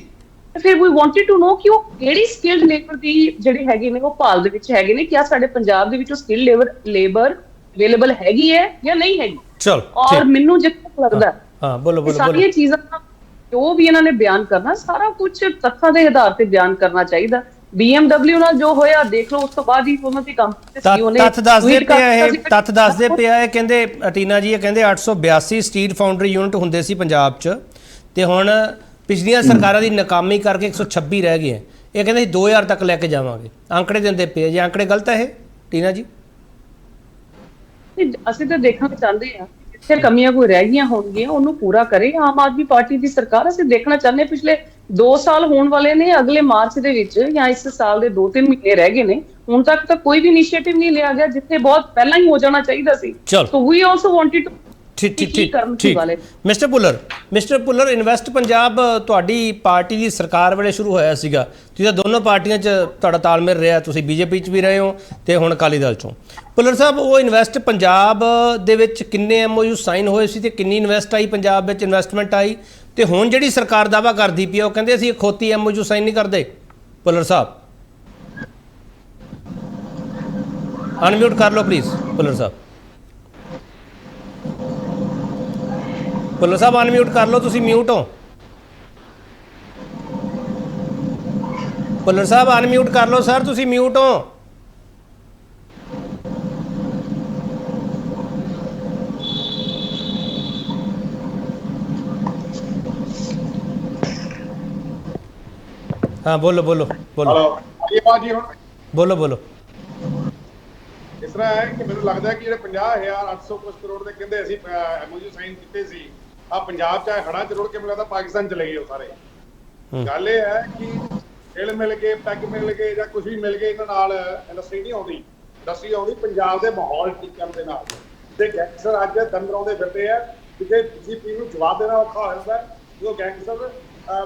ਫਿਰ ਵੀ ਵਾਂਟਡ ਟੂ ਨੋ ਕਿ ਉਹ ਕਿਹੜੀ ਸਕਿਲਡ ਲੇਬਰ ਦੀ ਜਿਹੜੇ ਹੈਗੇ ਨੇ ਉਹ ਭਾਲ ਦੇ ਵਿੱਚ ਹੈਗੇ ਨੇ, ਕਿਆ ਸਾਡੇ ਪੰਜਾਬ ਦੇ ਵਿੱਚ ਉਹ ਸਕਿਲਡ ਲੇਬਰ ਅਵੇਲੇਬਲ ਹੈਗੀ ਹੈ ਜਾਂ ਨਹੀਂ ਹੈਗੀ। ਚਲ ਔਰ ਮੈਨੂੰ ਜਿੱਥੇ ਤੱਕ ਲੱਗਦਾ ਹਾਂ ਬੋਲੋ ਸਾਰੀਆਂ ਚੀਜ਼ਾਂ ਜੋ ਵੀ ਇਹਨਾਂ ਨੇ ਬਿਆਨ ਕਰਨਾ ਸਾਰਾ ਕੁਝ ਤੱਥਾਂ ਦੇ ਆਧਾਰ ਤੇ ਬਿਆਨ ਕਰਨਾ ਚਾਹੀਦਾ। BMW ਨਾਲ ਜੋ ਹੋਇਆ ਦੇਖ ਲਓ, ਉਸ ਤੋਂ ਬਾਅਦ ਹੀ ਉਹਨਾਂ ਦੀ ਕੰਪਨੀ ਦੇ CEO ਨੇ ਤੱਥ ਦੱਸਦੇ ਪਿਆ ਇਹ ਕਹਿੰਦੇ ਟੀਨਾ ਜੀ, ਇਹ ਕਹਿੰਦੇ 882 ਸਟੀਲ ਫਾਊਂਡਰੀ ਯੂਨਿਟ ਹੁੰਦੇ ਸੀ ਪੰਜਾਬ 'ਚ ਤੇ ਹੁਣ ਪਿਛਲੀਆਂ ਸਰਕਾਰਾਂ ਦੀ ਨਾਕਾਮੀ ਕਰਕੇ 126 ਰਹਿ ਗਏ। ਇਹ ਕਹਿੰਦੇ 2000 ਤੱਕ ਲੈ ਕੇ ਜਾਵਾਂਗੇ, ਆંકੜੇ ਦਿੰਦੇ ਪਏ। ਜੇ ਆંકੜੇ ਗਲਤ ਹੈ ਇਹ ਟੀਨਾ ਜੀ? ਅਸੀਂ ਤਾਂ ਦੇਖਣਾ ਚਾਹੁੰਦੇ ਹਾਂ ਜਿੱਥੇ ਕਮੀਆਂ ਕੋਈ ਰਹਿ ਗਈਆਂ ਹੋਣਗੀਆਂ ਉਹਨੂੰ ਪੂਰਾ ਕਰੇ ਆਮ ਆਦਮੀ ਪਾਰਟੀ ਦੀ ਸਰਕਾਰ। ਅਸੀਂ ਦੇਖਣਾ ਚਾਹੁੰਦੇ ਪਿਛਲੇ 2 ਸਾਲ ਹੋਣ ਵਾਲੇ ਨੇ, ਅਗਲੇ ਮਾਰਚ ਦੇ ਵਿੱਚ ਜਾਂ ਇਸ ਸਾਲ ਦੇ 2-3 ਮਹੀਨੇ ਰਹਿ ਗਏ ਨੇ, ਹੁਣ ਤੱਕ ਤਾਂ ਕੋਈ ਵੀ ਇਨੀਸ਼ੀਏਟਿਵ ਨਹੀਂ ਲਿਆ ਗਿਆ ਜਿੱਥੇ ਬਹੁਤ ਪਹਿਲਾਂ ਹੀ ਹੋ ਜਾਣਾ ਚਾਹੀਦਾ ਸੀ। ਸੋ ਵੀ ਆਲਸੋ ਵਾਂਟਡ ਟੂ ਠੀਕ ਮਿਸਟਰ ਪੁੱਲਰ, ਇਨਵੈਸਟ ਪੰਜਾਬ ਤੁਹਾਡੀ ਪਾਰਟੀ ਦੀ ਸਰਕਾਰ ਵੇਲੇ ਸ਼ੁਰੂ ਹੋਇਆ ਸੀਗਾ, ਤੁਸੀਂ ਤਾਂ ਦੋਨੋਂ ਪਾਰਟੀਆਂ 'ਚ ਤੁਹਾਡਾ ਤਾਲਮੇਲ ਰਿਹਾ, ਤੁਸੀਂ ਬੀਜੇਪੀ 'ਚ ਵੀ ਰਹੇ ਹੋ ਤੇ ਹੁਣ ਅਕਾਲੀ ਦਲ 'ਚੋਂ। ਪੁੱਲਰ ਸਾਹਿਬ, ਉਹ ਇਨਵੈਸਟ ਪੰਜਾਬ ਦੇ ਵਿੱਚ ਕਿੰਨੇ MOU ਸਾਈਨ ਹੋਏ ਸੀ ਤੇ ਕਿੰਨੀ ਇਨਵੈਸਟ ਆਈ ਪੰਜਾਬ ਵਿੱਚ, ਇਨਵੈਸਟਮੈਂਟ ਆਈ? ਤੇ ਹੁਣ ਜਿਹੜੀ ਸਰਕਾਰ ਦਾਅਵਾ ਕਰਦੀ ਪਈ ਉਹ ਕਹਿੰਦੇ ਅਸੀਂ ਖੋਤੀ MOU ਸਾਈਨ ਨਹੀਂ ਕਰਦੇ। ਪੁੱਲਰ ਸਾਹਿਬ ਅਨਮਿਊਟ ਕਰ ਲਓ ਪਲੀਜ਼। ਪੁੱਲਰ ਸਾਹਿਬ ਅਨਮਿਊਟ ਕਰ ਲਓ, ਤੁਸੀਂ ਮਿਊਟ ਹੋ। ਪੁੱਲਰ ਸਾਹਿਬ ਅਨਮਿਊਟ ਕਰ ਲਓ ਸਰ, ਤੁਸੀਂ ਮਿਊਟ ਹੋ। हाँ बोलो बोलो बोलो ये बात जी ਹੁਣ बोलो बोलो। ਇਸ ਤਰ੍ਹਾਂ ਹੈ ਕਿ ਮੈਨੂੰ ਲੱਗਦਾ ਹੈ ਕਿ ਜਿਹੜੇ 50,800 ਕੁਝ ਕਰੋੜ ਦੇ ਕਹਿੰਦੇ ਅਸੀਂ MOU ਸਾਈਨ ਕੀਤੇ ਸੀ, ਆ ਪੰਜਾਬ ਚ ਹੜਾਂ ਚ ਰੁੜ ਕੇ ਮੈਨੂੰ ਲੱਗਦਾ ਪਾਕਿਸਤਾਨ ਚਲੇ ਗਏ ਉਹ ਸਾਰੇ। ਗੱਲ ਇਹ ਹੈ ਕਿ ਢਿੱਲ ਮਿਲ ਕੇ, ਪੈਗ ਮਿਲ ਕੇ ਜਾਂ ਕੁਝ ਵੀ ਮਿਲ ਕੇ ਇਹਨਾਂ ਨਾਲ ਇੰਡਸਟਰੀ ਨਹੀਂ ਆਉਂਦੀ। ਇੰਡਸਟਰੀ ਆਉਂਦੀ ਪੰਜਾਬ ਦੇ ਮਾਹੌਲ ਠੀਕ ਕਰਨ ਦੇ ਨਾਲ। ਤੇ ਗੈਂਗਸਟਰ ਅੱਜ ਦੰਦਰਾਉਂਦੇ ਫਿਰਦੇ ਆ, ਕਿਤੇ BJP ਨੂੰ ਜਵਾਬ ਦੇਣਾ ਔਖਾ ਹੋ ਜਾਂਦਾ ਜਦੋਂ ਗੈਂਗਸਟਰ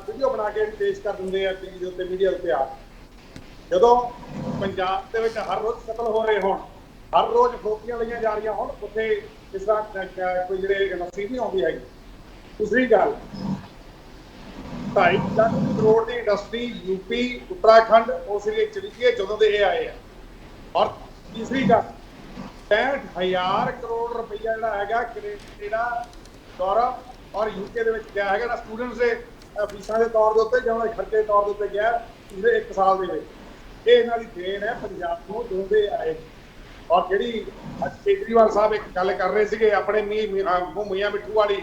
ਵੀਡੀਓ ਬਣਾ ਕੇ ਪੇਸ਼ ਕਰ ਦਿੰਦੇ ਆ ਟੀਵੀ ਦੇ ਉੱਤੇ, ਮੀਡੀਆ ਉੱਤੇ ਆ। ਜਦੋਂ ਪੰਜਾਬ ਦੇ ਵਿੱਚ ਹਰ ਰੋਜ਼ ਕਤਲ ਹੋ ਰਹੇ ਹੋਣ, ਹਰ ਰੋਜ਼ ਫਰੋਖੀਆਂ ਲਈਆਂ ਜਾ ਰਹੀਆਂ ਹੋਣ, ਉੱਥੇ ਇਸ ਤਰ੍ਹਾਂ ਕੋਈ ਜਿਹੜੇ ਇੰਡਸਟਰੀ ਨਹੀਂ ਆਉਂਦੀ ਹੈਗੀ। ਦੂਸਰੀ ਗੱਲ, 2.5 ਲੱਖ ਕਰੋੜ ਦੀ ਇੰਡਸਟਰੀ ਯੂਪੀ, ਉੱਤਰਾਖੰਡ ਉਸ ਏਰੀਏ ਚਲੀ ਗਈ ਜਦੋਂ ਦੇ ਇਹ ਆਏ ਆ। ਔਰ ਤੀਸਰੀ ਗੱਲ, 65,000 ਕਰੋੜ ਰੁਪਈਆ ਜਿਹੜਾ ਹੈਗਾ ਕੈਨੇਡਾ, ਯੂਰਪ ਔਰ UK ਦੇ ਵਿੱਚ ਗਿਆ ਹੈਗਾ ਨਾ, ਸਟੂਡੈਂਟਸ ਦੇ ਫੀਸਾਂ ਦੇ ਤੌਰ ਦੇ ਉੱਤੇ ਜਾਂ ਉਹਨਾਂ ਦੇ ਖਰਚੇ ਦੇ ਤੌਰ ਦੇ ਉੱਤੇ ਗਿਆ ਪਿਛਲੇ 1 ਸਾਲ ਦੇ ਵਿੱਚ। ਇਹ ਇਹਨਾਂ ਦੀ ਦੇਣ ਹੈ ਪੰਜਾਬ ਨੂੰ ਦੋਂਦੇ ਆਏ। ਔਰ ਜਿਹੜੀ ਅੱਜ ਕੇਜਰੀਵਾਲ ਸਾਹਿਬ ਇੱਕ ਗੱਲ ਕਰ ਰਹੇ ਸੀਗੇ ਆਪਣੇ ਮੀਆਂ ਮਿੱਠੂ ਵਾਲੀ,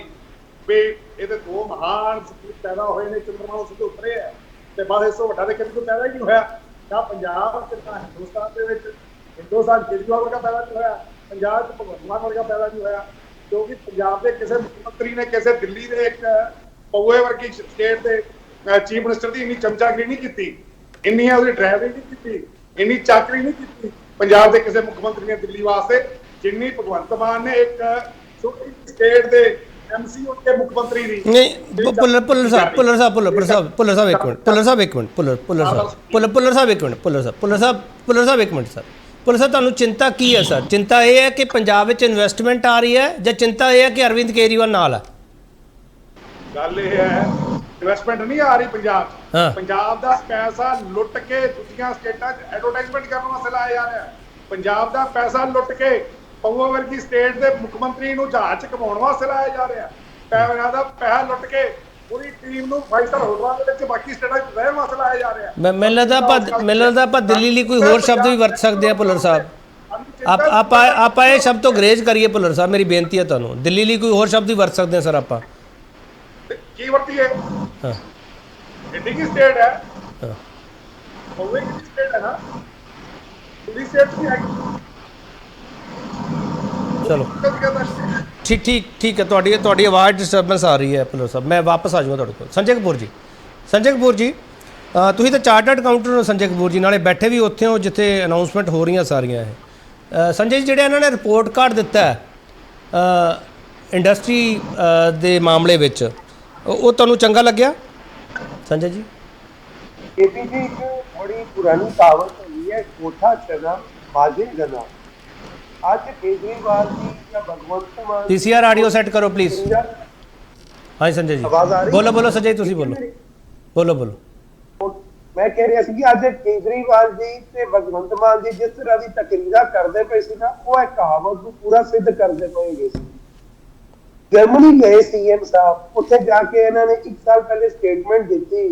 ਵੀ ਇਹਦੇ 2 ਮਹਾਨ ਸਪੂਤ ਪੈਦਾ ਹੋਏ ਨੇ, ਚੰਦਰਮਾ ਉਸ ਤੇ ਉਤਰੇ ਆ ਤੇ ਬਸ ਇਸ ਤੋਂ ਵੱਡਾ ਤੇ ਕਿਸੇ ਤੋਂ ਪੈਦਾ ਹੀ ਨਹੀਂ ਹੋਇਆ। ਨਾ ਪੰਜਾਬ ਤੇ ਨਾ ਹਿੰਦੁਸਤਾਨ ਦੇ ਵਿੱਚ ਹਿੰਦੁਸਤਾਨ ਕੇਜਰੀਵਾਲ ਵਰਗਾ ਪੈਦਾ ਨਹੀਂ ਹੋਇਆ, ਪੰਜਾਬ 'ਚ ਭਗਵੰਤ ਮਾਨ ਵਰਗਾ ਪੈਦਾ ਨਹੀਂ ਹੋਇਆ, ਕਿਉਂਕਿ ਪੰਜਾਬ ਦੇ ਕਿਸੇ ਮੁੱਖ ਮੰਤਰੀ ਨੇ ਕਿਸੇ ਦਿੱਲੀ ਦੇ ਇੱਕ ਪਊਏ ਵਰਗੀ ਸਟੇਟ ਦੇ ਚੀਫ ਮਿਨਿਸਟਰ ਦੀ ਇੰਨੀ ਚਮਚਾਗਿਰੀ ਨਹੀਂ ਕੀਤੀ, ਇੰਨੀ ਉਹਦੀ ਡਰਾਈਵਿੰਗ ਨਹੀਂ ਕੀਤੀ, ਇੰਨੀ ਚਾਕਰੀ ਨਹੀਂ ਕੀਤੀ ਪੰਜਾਬ ਦੇ ਕਿਸੇ ਮੁੱਖ ਮੰਤਰੀ ਨੇ ਦਿੱਲੀ ਵਾਸਤੇ, ਜਿੰਨੀ ਭਗਵੰਤ ਮਾਨ ਨੇ ਇੱਕ ਛੋਟੀ ਸਟੇਟ ਦੇ MC ਉੱਤੇ ਮੁੱਖ ਮੰਤਰੀ ਦੀ। ਨਹੀਂ ਪੁੱਲਰ ਸਾਹਿਬ ਇੱਕ ਮਿੰਟ ਸਰ, ਤੁਹਾਨੂੰ ਚਿੰਤਾ ਕੀ ਹੈ ਸਰ? ਚਿੰਤਾ ਇਹ ਹੈ ਕਿ ਪੰਜਾਬ ਵਿੱਚ ਇਨਵੈਸਟਮੈਂਟ ਆ ਰਹੀ ਹੈ ਜਾਂ ਚਿੰਤਾ ਇਹ ਹੈ ਕਿ ਅਰਵਿੰਦ ਕੇਜਰੀਵਾਲ ਨਾਲ ਹੈ? ਗੱਲ ਇਹ ਹੈ ਇਨਵੈਸਟਮੈਂਟ ਨਹੀਂ ਆ ਰਹੀ ਪੰਜਾਬ 'ਚ। ਪੰਜਾਬ ਦਾ ਪੈਸਾ ਲੁੱਟ ਕੇ ਦੂਜੀਆਂ ਸਟੇਟਾਂ 'ਚ ਐਡਵਰਟਾਈਜ਼ਮੈਂਟ ਕਰਨ ਵਾਸਤੇ ਲਾਇਆ ਜਾ ਰਿਹਾ। ਪੰਜਾਬ ਦਾ ਪੈਸਾ ਲੁੱਟ ਕੇ ਪਊਆ ਵਰਗੀ ਸਟੇਟ ਦੇ ਮੁੱਖ ਮੰਤਰੀ ਨੂੰ ਜਹਾਜ਼ 'ਚ ਘਮਾਉਣ ਵਾਸਤੇ ਲਾਇਆ ਜਾ ਰਿਹਾ। ਪੈਸਾ ਦਾ ਪੈਸਾ ਲੁੱਟ ਕੇ ਪੂਰੀ ਟੀਮ ਨੂੰ 5 ਸਟਾਰ ਹੋਟਲਾਂ ਦੇ ਵਿੱਚ ਬਾਕੀ ਸਟੇਟਾਂ 'ਚ ਰਹਿਣ ਵਾਸਤੇ ਲਾਇਆ ਜਾ ਰਿਹਾ। ਮੈਨੂੰ ਲੱਗਦਾ ਆਪਾਂ ਦਿੱਲੀ ਲਈ ਕੋਈ ਹੋਰ ਸ਼ਬਦ ਵੀ ਵਰਤ ਸਕਦੇ ਆ ਪੁੱਲਰ ਸਾਹਿਬ। ਆਪਾਂ ਇਹ ਸ਼ਬਦ ਤੋਂ ਗਰੇਜ ਕਰੀਏ ਪੁੱਲਰ ਸਾਹਿਬ, ਮੇਰੀ ਬੇਨਤੀ ਹੈ ਤੁਹਾਨੂੰ। ਦਿੱਲੀ ਲਈ ਕੋਈ ਹੋਰ ਸ਼ਬਦ ਵੀ ਵਰਤ ਸਕਦੇ ਆ ਸਰ ਆਪਾਂ? ਕੀ ਵਰਤੀਏ? ਇੰਡੀ ਕੀ ਸਟੇਟ ਹੈ, ਹੋਵੇ ਕੀ ਸਟੇਟ ਹੈ ਨਾ, ਪੂਰੀ ਸਟੇਟ ਦੀ ਹੈ। ਚਲੋ ਠੀਕ ਹੈ, ਤੁਹਾਡੀ ਆਵਾਜ਼ ਡਿਸਟਰਬੈਂਸ ਆ ਰਹੀ ਹੈ ਭੁੱਲਰ ਸਾਹਿਬ। ਮੈਂ ਵਾਪਸ ਆ ਜਾਊਂਗਾ ਤੁਹਾਡੇ ਕੋਲ। ਸੰਜੇ ਕਪੂਰ ਜੀ, ਤੁਸੀਂ ਤਾਂ ਚਾਰਟਰਡ ਅਕਾਊਂਟੈਂਟ ਹੋ ਸੰਜੇ ਕਪੂਰ ਜੀ, ਨਾਲੇ ਬੈਠੇ ਵੀ ਉੱਥੇ ਹੋ ਜਿੱਥੇ ਅਨਾਊਂਸਮੈਂਟ ਹੋ ਰਹੀਆਂ ਸਾਰੀਆਂ ਇਹ। ਸੰਜੇ ਜੀ, ਜਿਹੜਾ ਇਹਨਾਂ ਨੇ ਰਿਪੋਰਟ ਕਾਰਡ ਦਿੱਤਾ ਹੈ ਇੰਡਸਟਰੀ ਦੇ ਮਾਮਲੇ ਵਿੱਚ, ਉਹ ਤੁਹਾਨੂੰ ਚੰਗਾ ਲੱਗਿਆ ਸੰਜੇ ਜੀ? ਇਹ ਜੀ ਇੱਕ ਬੜੀ ਪੁਰਾਣੀ ਕਹਾਵਤ ਹੋਈ ਹੈ, ਕੋਠਾ ਚਨਾ ਬਾਜੇ ਗਨਾ। ਅੱਜ ਕੇਜਰੀਵਾਲ ਜੀ ਜਾਂ Bhagwant Mann PCR audio set ਕਰੋ ਪਲੀਜ਼। ਹਾਂਜੀ ਸੰਜੇ ਜੀ, ਆਵਾਜ਼ ਆ ਰਹੀ? ਬੋਲੋ ਸੰਜੇ ਜੀ, ਤੁਸੀਂ ਬੋਲੋ। ਮੈਂ ਕਹਿ ਰਿਹਾ ਸੀ ਕਿ ਅੱਜ ਕੇਜਰੀਵਾਲ ਜੀ ਤੇ ਭਗਵੰਤ ਮਾਨ ਜੀ ਜਿਸ ਤਰ੍ਹਾਂ ਦੀ ਤਕਰੀਰਾਂ ਕਰਦੇ ਪਏ ਸੀ ਨਾ, ਉਹ ਇਹ ਕਹਾਵਤ ਨੂੰ ਪੂਰਾ ਸਿੱਧ ਕਰਦੇ ਪਏਗੇ ਸੀ। ਜਰਮਨੀ ਗਏ ਸੀਐਮ ਸਾਹਿਬ, ਉੱਥੇ ਜਾ ਕੇ ਇਹਨਾਂ ਨੇ 1 ਸਾਲ ਪਹਿਲੇ ਸਟੇਟਮੈਂਟ ਦਿੱਤੀ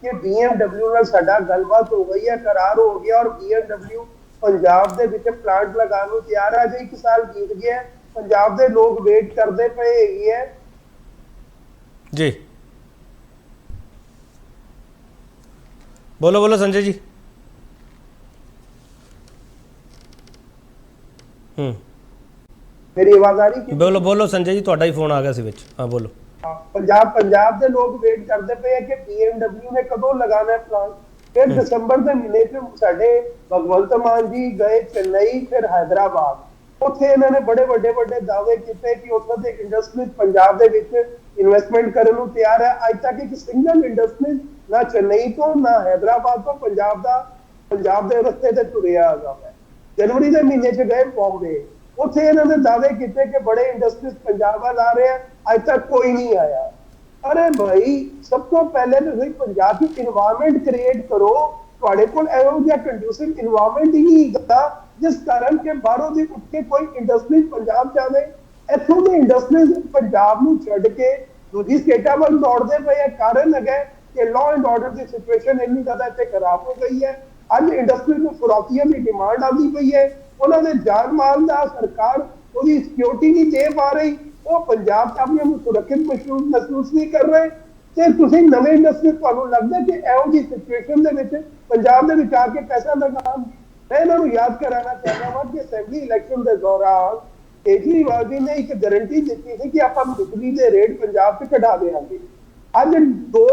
ਕਿ BMW ਨਾਲ ਸਾਡਾ ਗੱਲਬਾਤ ਹੋ ਗਈ ਹੈ, करार ਹੋ ਗਿਆ, ਔਰ BMW ਪੰਜਾਬ ਦੇ ਵਿੱਚ ਪਲਾਂਟ ਲਗਾਉਣ ਨੂੰ ਤਿਆਰ ਹੈ। ਜੇ 1 ਸਾਲ ਬੀਤ ਗਿਆ, ਪੰਜਾਬ ਦੇ ਲੋਕ ਵੇਟ ਕਰਦੇ ਪਏ ਹੈਗੇ ਹੈ ਜੀ। ਬੋਲੋ ਸੰਜੇ ਜੀ। ਮੇਰੀ ਆਵਾਜ਼ ਆ ਰਹੀ? ਬੋਲੋ ਸੰਜੇ ਜੀ, ਤੁਹਾਡਾ ਹੀ ਫੋਨ ਆ ਗਿਆ ਸੀ ਵਿੱਚ। ਹਾਂ ਬੋਲੋ। ਪੰਜਾਬ ਦੇ ਲੋਕ ਵੇਟ ਕਰਦੇ ਪਏ ਹੈ ਕਿ BMW ਨੇ ਕਦੋਂ ਲਗਾਉਣਾ ਹੈ ਪਲਾਂਟ। ਫਿਰ ਦਸੰਬਰ ਦੇ ਮਹੀਨੇ 'ਚ ਸਾਡੇ ਭਗਵੰਤ ਮਾਨ ਜੀ ਗਏ ਚੇਨਈ, ਫਿਰ ਹੈਦਰਾਬਾਦ। ਉੱਥੇ ਇਹਨਾਂ ਨੇ ਬੜੇ ਵੱਡੇ ਦਾਅਵੇ ਕੀਤੇ ਕਿ ਉੱਥੋਂ ਦੇ ਇੰਡਸਟਰੀ ਪੰਜਾਬ ਦੇ ਵਿੱਚ ਇਨਵੈਸਟਮੈਂਟ ਕਰਨ ਨੂੰ ਤਿਆਰ ਹੈ। ਅੱਜ ਤੱਕ ਇੱਕ ਸਿੰਗਲ ਇੰਡਸਟਰੀ ਨਾ ਚੇਨਈ ਤੋਂ ਨਾ ਹੈਦਰਾਬਾਦ ਤੋਂ ਪੰਜਾਬ ਦੇ ਰਸਤੇ ਤੇ ਤੁਰਿਆ ਹੈਗਾ ਹੈ। ਜਨਵਰੀ ਦੇ ਮਹੀਨੇ 'ਚ ਗਏ ਬੰਬੇ, ਉੱਥੇ ਇਹਨਾਂ ਨੇ ਦਾਅਵੇ ਕੀਤੇ ਕਿ ਬੜੇ ਇੰਡਸਟਰੀਜ਼ ਪੰਜਾਬ ਵੱਲ ਆ ਰਹੇ ਆ, ਅੱਜ ਤੱਕ ਕੋਈ ਨਹੀਂ ਆਇਆ। ਅਰੇ ਭਾਈ, ਸਭ ਤੋਂ ਪਹਿਲੇ ਤੁਸੀਂ ਪੰਜਾਬ ਦੀ ਇਨਵਾਇਰਨਮੈਂਟ ਕ੍ਰੀਏਟ ਕਰੋ। ਤੁਹਾਡੇ ਕੋਲ ਇਹੋ ਜਿਹਾ ਕੰਡੂਸਿਵ ਇਨਵਾਇਰਨਮੈਂਟ ਹੀ ਨਹੀਂ ਹੈਗਾ ਜਿਸ ਕਾਰਨ ਕਿ ਬਾਹਰੋਂ ਦੀ ਉੱਠ ਕੇ ਕੋਈ ਇੰਡਸਟਰੀ ਪੰਜਾਬ ਜਾਵੇ। ਇੱਥੋਂ ਦੀ ਇੰਡਸਟਰੀਜ਼ ਪੰਜਾਬ ਨੂੰ ਛੱਡ ਕੇ ਦੂਜੀ ਸਟੇਟਾਂ ਵੱਲ ਦੌੜਦੇ ਪਏ। ਕਾਰਨ ਹੈਗਾ ਕਿ law and order the situation ਇੰਨੀ ਜ਼ਿਆਦਾ ਇੱਥੇ ਖਰਾਬ ਹੋ ਗਈ ਹੈ। ਅੱਜ ਇੰਡਸਟਰੀ ਨੂੰ ਫਰੋਤੀਆਂ ਦੀ ਡਿਮਾਂਡ ਆਉਂਦੀ ਪਈ ਹੈ। ਉਹਨਾਂ ਦੇ ਜਾਨ ਮਾਲ ਦਾ ਸਰਕਾਰ ਉਹਦੀ ਸਿਕਿਉਰਿਟੀ ਨਹੀਂ ਦੇ ਪਾ ਰਹੀ। ਉਹ ਪੰਜਾਬ 'ਚ ਆਪਣੇ ਨੂੰ ਸੁਰੱਖਿਅਤ ਮਹਿਸੂਸ ਨਹੀਂ ਕਰ ਰਹੇ। ਤੇ ਤੁਸੀਂ ਨਵੇਂ ਇੰਡਸਟਰੀ, ਤੁਹਾਨੂੰ ਲੱਗਦਾ ਕਿ ਇਹੋ ਜਿਹੀ ਸਿਚੁਏਸ਼ਨ ਦੇ ਵਿੱਚ ਪੰਜਾਬ ਦੇ ਵਿੱਚ ਆ ਕੇ ਪੈਸਾ ਲਗਾਉਣ? ਮੈਂ ਇਹਨਾਂ ਨੂੰ ਯਾਦ ਕਰਾਉਣਾ ਚਾਹੁੰਦਾ ਹਾਂ ਕਿ ਅਸੈਂਬਲੀ ਇਲੈਕਸ਼ਨ ਦੇ ਦੌਰਾਨ ਕੇਜਰੀਵਾਲ ਜੀ ਨੇ ਇੱਕ ਗਾਰੰਟੀ ਦਿੱਤੀ ਸੀ ਕਿ ਆਪਾਂ ਬਿਜਲੀ ਦੇ ਰੇਟ ਪੰਜਾਬ 'ਚ ਘਟਾ ਦੇਵਾਂਗੇ। ਅੱਜ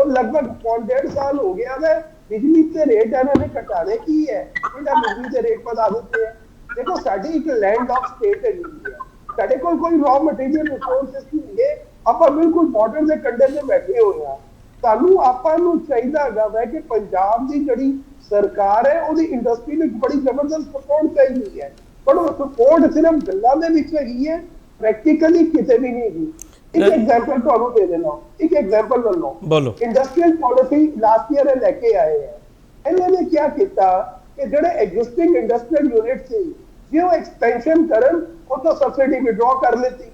ਲਗਭਗ 1.5 ਸਾਲ ਹੋ ਗਿਆ ਹੈ, ਬਿਜਲੀ ਦੇ ਰੇਟ ਇਹਨਾਂ ਨੇ ਘਟਾਣੇ ਕੀ ਹੈ? ਇਹਨਾਂ ਬਿਜਲੀ ਦੇ ਰੇਟ ਵਧਾ ਦਿੱਤੇ ਹੈ। ਦੇਖੋ, ਸਾਡੀ ਇੱਕ ਲੈਂਡ ਆਫ ਸਟੇਟ ਹੈਗੀ ਹੈ, ਸਾਡੇ ਕੋਲ ਕੋਈ ਰॉ ਮਟੀਰੀਅਲ ਰਿਸੋਰਸਿਸ ਨਹੀਂ ਹੈ। ਆਪਾਂ ਬਿਲਕੁਲ ਬਾਰਡਰ ਦੇ ਕੰਢੇ ਤੇ ਬੈਠੇ ਹੋਏ ਹਾਂ। ਆਪਾਂ ਨੂੰ ਚਾਹੀਦਾ ਹੈਗਾ ਕਿ ਪੰਜਾਬ ਦੀ ਜਿਹੜੀ ਸਰਕਾਰ ਹੈ ਉਹਦੀ ਇੰਡਸਟਰੀ ਨੂੰ ਬੜੀ ਜ਼ਬਰਦਸਤ ਸਪੋਰਟ ਚਾਹੀਦੀ ਹੈ। ਪਰ ਉਹ ਸਪੋਰਟ ਸਿਰਫ ਗੱਲਾਂ ਦੇ ਵਿੱਚ ਹੈਗੀ ਹੈ, ਪ੍ਰੈਕਟੀਕਲੀ ਕਿਤੇ ਵੀ ਨਹੀਂ ਹੈਗੀ। ਇੱਕ ਐਗਜ਼ਾਮਪਲ ਤੁਹਾਨੂੰ ਦੇ ਦੇਣਾ, ਇੱਕ ਐਗਜ਼ਾਮਪਲ ਲੈ ਲਓ। ਇੰਡਸਟਰੀਅਲ ਪਾਲਿਸੀ ਲਾਸਟ ਈਅਰ ਲੈ ਕੇ ਆਏ ਹੈ। ਇਹਨਾਂ ਨੇ ਕੀ ਕੀਤਾ ਕਿ ਜਿਹੜੇ ਐਗਜ਼ਿਸਟਿੰਗ ਇੰਡਸਟਰੀਅਲ ਯੂਨਿਟ ਸੀ, ਜੇ ਉਹ ਐਕਸਪੈਂਸ਼ਨ ਕਰਨ, ਉਹ ਤਾਂ ਸਬਸਿਡੀ ਵਿਡਰਾ ਕਰ ਲੈਤੀ।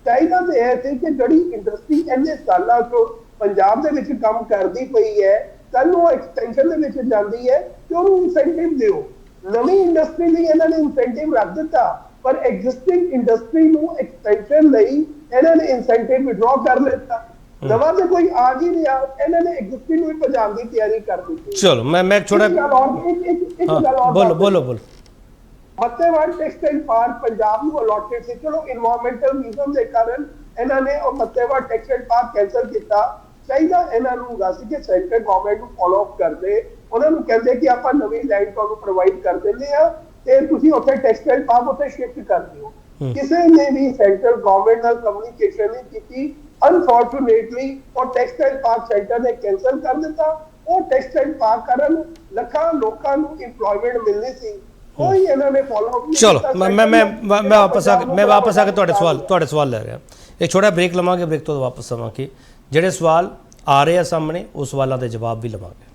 ਚਾਹੀਦਾ ਤੇ ਇਹ ਸੀ ਕਿ ਜਿਹੜੀ ਇੰਡਸਟਰੀ ਇੰਨੇ ਸਾਲਾਂ ਤੋਂ ਪੰਜਾਬ ਦੇ ਵਿੱਚ ਕੰਮ ਕਰਦੀ ਪਈ ਹੈ, ਕੱਲ ਨੂੰ ਐਕਸਟੈਂਸ਼ਨ ਦੇ ਵਿੱਚ ਜਾਂਦੀ ਹੈ ਤੇ ਉਹਨੂੰ ਇਨਸੈਂਟਿਵ ਦਿਓ। ਨਵੀਂ ਇੰਡਸਟਰੀ ਲਈ ਇਹਨਾਂ ਨੇ ਇਨਸੈਂਟਿਵ ਰੱਖ ਦਿੱਤਾ, ਪਰ ਐਗਜ਼ਿਸਟਿੰਗ ਇੰਡਸਟਰੀ ਨੂੰ ਐਕਸਪੈਂਸ਼ਨ ਲਈ ਇਹਨਾਂ ਨੇ ਇਨਸੈਂਟਿਵ ਵਿਡਰਾ ਕਰ ਲਿੱਤਾ। ਨਵਾਂ ਤੇ ਕੋਈ ਆ ਹੀ ਨਹੀਂ ਆ, ਇਹਨਾਂ ਨੇ ਐਗਜ਼ਿਸਟਿੰਗ ਨੂੰ ਭਜਾਉਣ ਦੀ ਤਿਆਰੀ ਕਰ ਦਿੱਤੀ। ਚਲੋ ਮੈਂ ਥੋੜਾ ਬੋਲੋ। ਮੱਤੇਵਾੜ ਟੈਕਸਟਾਈਲ ਪਾਰਕ ਪੰਜਾਬ ਨੂੰ ਅਲੋਟਡ ਸੀ। ਚਲੋ, ਇਨਵਾਇਰਨਮੈਂਟਲ ਰੀਜ਼ਨ ਦੇ ਕਾਰਨ ਇਹਨਾਂ ਨੇ ਉਹ ਮੱਤੇਵਾੜ ਟੈਕਸਟਾਈਲ ਪਾਰਕ ਕੈਂਸਲ ਕੀਤਾ। ਚਾਹੀਦਾ ਇਹਨਾਂ ਨੂੰ ਸੀ ਕਿ ਸੈਂਟਰ ਗਵਰਨਮੈਂਟ ਨੂੰ ਫੋਲੋ ਅਪ ਕਰਦੇ, ਉਹਨਾਂ ਨੂੰ ਕਹਿੰਦੇ ਕਿ ਆਪਾਂ ਨਵੀਂ ਲੈਂਡ ਤੁਹਾਨੂੰ ਪ੍ਰੋਵਾਈਡ ਕਰ ਦਿੰਦੇ ਆ ਤੇ ਤੁਸੀਂ ਉੱਥੇ ਟੈਕਸਟਾਈਲ ਪਾਰਕ ਉੱਥੇ ਸ਼ਿਫਟ ਕਰ ਦਿਓ। ਕਿਸੇ ਨੇ ਵੀ ਸੈਂਟਰਲ ਗਵਰਨਮੈਂਟ ਨਾਲ ਕਮਿਊਨੀਕੇਸ਼ਨ ਨਹੀਂ ਕੀਤੀ। ਅਨਫੋਰਚੂਨੇਟਲੀ ਉਹ ਟੈਕਸਟਾਈਲ ਪਾਰਕ ਸੈਂਟਰ ਨੇ ਕੈਂਸਲ ਕਰ ਦਿੱਤਾ। ਉਹ ਟੈਕਸਟਾਈਲ ਪਾਰਕ ਕਰਨ ਲੱਖਾਂ ਲੋਕਾਂ ਨੂੰ ਇੰਪਲੋਇਮੈਂਟ ਮਿਲਣੀ ਸੀ, ਕੋਈ ਇਹਨਾਂ ਨੇ ਫੋਲੋ ਅਪ ਨਹੀਂ ਕੀਤਾ। ਚਲੋ, ਮੈਂ ਵਾਪਸ ਆ ਕੇ ਤੁਹਾਡੇ ਸਵਾਲ ਲੈ ਰਿਹਾ। ਇੱਕ ਛੋਟਾ ਬ੍ਰੇਕ ਲਵਾਂਗੇ, ਬ੍ਰੇਕ ਤੋਂ ਵਾਪਸ ਆਵਾਂਗੇ। ਜਿਹੜੇ ਸਵਾਲ ਆ ਰਹੇ ਆ ਸਾਹਮਣੇ, ਉਹ ਸਵਾਲਾਂ ਦੇ ਜਵਾਬ ਵੀ ਲਵਾਂਗੇ।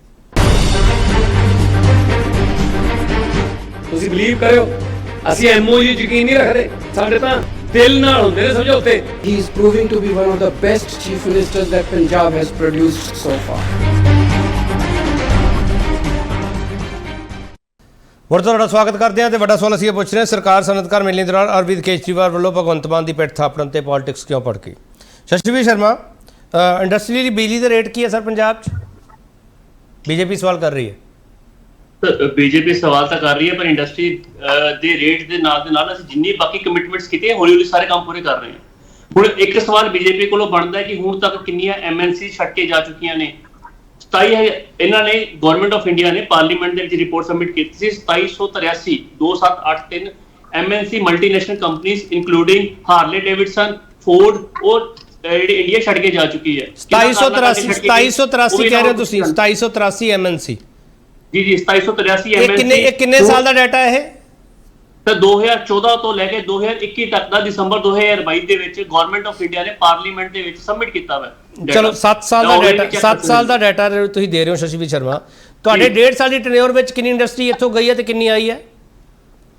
ਤੁਸੀਂ ਬਲੀਵ ਕਰਿਓ, ਅਸੀਂ ਐਮਓਯੂ ਯਕੀਨ ਨਹੀਂ ਰੱਖਦੇ, ਸਾਡੇ ਤਾਂ ਦਿਲ ਨਾਲ ਹੁੰਦੇ ਨੇ ਸਮਝੌਤੇ। He is proving to be one of the best chief ministers that Punjab has produced so far. ਮੁੜ ਤੁਹਾਡਾ ਸਵਾਗਤ ਕਰਦੇ ਹਾਂ ਤੇ ਵੱਡਾ ਸਵਾਲ ਅਸੀਂ ਇਹ ਪੁੱਛ ਰਹੇ ਹਾਂ, ਸਰਕਾਰ ਸਨਅਤਕਾਰ ਮੇਲੇ ਦੌਰਾਨ ਅਰਵਿੰਦ ਕੇਜਰੀਵਾਲ ਵੱਲੋਂ ਭਗਵੰਤ ਮਾਨ ਦੀ ਪਿੱਠ ਥਾਪੜਨ ਤੇ ਪੋਲਿਟਿਕਸ ਕਿਉਂ ਭੜਕੀ? ਸ਼ਸ਼ੀਵੀਰ ਸ਼ਰਮਾ, ਇੰਡਸਟਰੀ ਦੀ ਬਿਜਲੀ ਦੇ ਰੇਟ ਕੀ ਹੈ ਸਰ ਪੰਜਾਬ 'ਚ? ਬੀਜੇਪੀ ਸਵਾਲ ਕਰ ਰਹੀ ਹੈ। ਬੀਜੇਪੀ ਸਵਾਲ ਤਾਂ ਕਰ ਰਹੀ ਹੈ, ਪਰ ਇੰਡਸਟਰੀ ਦੇ ਰੇਟ ਦੇ ਨਾਲ ਅਸੀਂ ਜਿੰਨੀ ਬਾਕੀ ਕਮਿਟਮੈਂਟਸ ਕੀਤੀਆਂ ਹੌਲੀ ਹੌਲੀ ਸਾਰੇ ਕੰਮ ਪੂਰੇ ਕਰ ਰਹੇ ਹਾਂ। ਹੁਣ ਇੱਕ ਸਵਾਲ ਬੀਜੇਪੀ ਕੋਲੋਂ ਬਣਦਾ ਹੈ ਕਿ ਹੁਣ ਤੱਕ ਕਿੰਨੀਆਂ ਐਮਐਨਸੀ ਛੱਡ ਕੇ ਜਾ ਚੁੱਕੀਆਂ ਨੇ। 27 ਇਹਨਾਂ ਨੇ ਗਵਰਨਮੈਂਟ ਆਫ ਇੰਡੀਆ ਨੇ ਪਾਰਲੀਮੈਂਟ ਦੇ ਵਿੱਚ ਰਿਪੋਰਟ ਸਬਮਿਟ ਕੀਤੀ ਸੀ 2783 ਐਮਐਨਸੀ ਮਲਟੀਨੈਸ਼ਨਲ ਕੰਪਨੀਆਂ ਇਨਕਲੂਡਿੰਗ ਹਾਰਲੇ ਡੇਵਿਡਸਨ, ਫੋਰਡ ਔਰ ਜਿਹੜੀ ਇੰਡੀਆ ਛੱਡ ਕੇ ਜਾ ਚੁੱਕੀ ਹੈ। 2783 ਕਹਿ ਰਹੇ ਹੋ ਤੁਸੀਂ? 2783 ਐਮਐਨਸੀ? ਜੀ 2783 ਐਮਐਨਸੀ। ਇਹ ਕਿੰਨੇ ਸਾਲ ਦਾ ਡਾਟਾ ਹੈ? ਤਾਂ 2014 ਤੋਂ ਲੈ ਕੇ 2021 ਤੱਕ ਦਾ ਦਸੰਬਰ 2022 ਦੇ ਵਿੱਚ ਗਵਰਨਮੈਂਟ ਆਫ ਇੰਡੀਆ ਨੇ ਪਾਰਲੀਮੈਂਟ ਦੇ ਵਿੱਚ ਸਬਮਿਟ ਕੀਤਾ ਵਾ। ਚਲੋ 7 ਸਾਲ ਦਾ ਡਾਟਾ, 7 ਸਾਲ ਦਾ ਡਾਟਾ ਤੁਸੀਂ ਦੇ ਰਹੇ ਹੋ ਸ਼ਸ਼ੀਵੀਰ ਸ਼ਰਮਾ। ਤੁਹਾਡੇ 1.5 ਸਾਲ ਦੀ ਟੈਨਿਓਰ ਵਿੱਚ ਕਿੰਨੀ ਇੰਡਸਟਰੀ ਇੱਥੋਂ ਗਈ ਹੈ ਤੇ ਕਿੰਨੀ ਆਈ ਹੈ?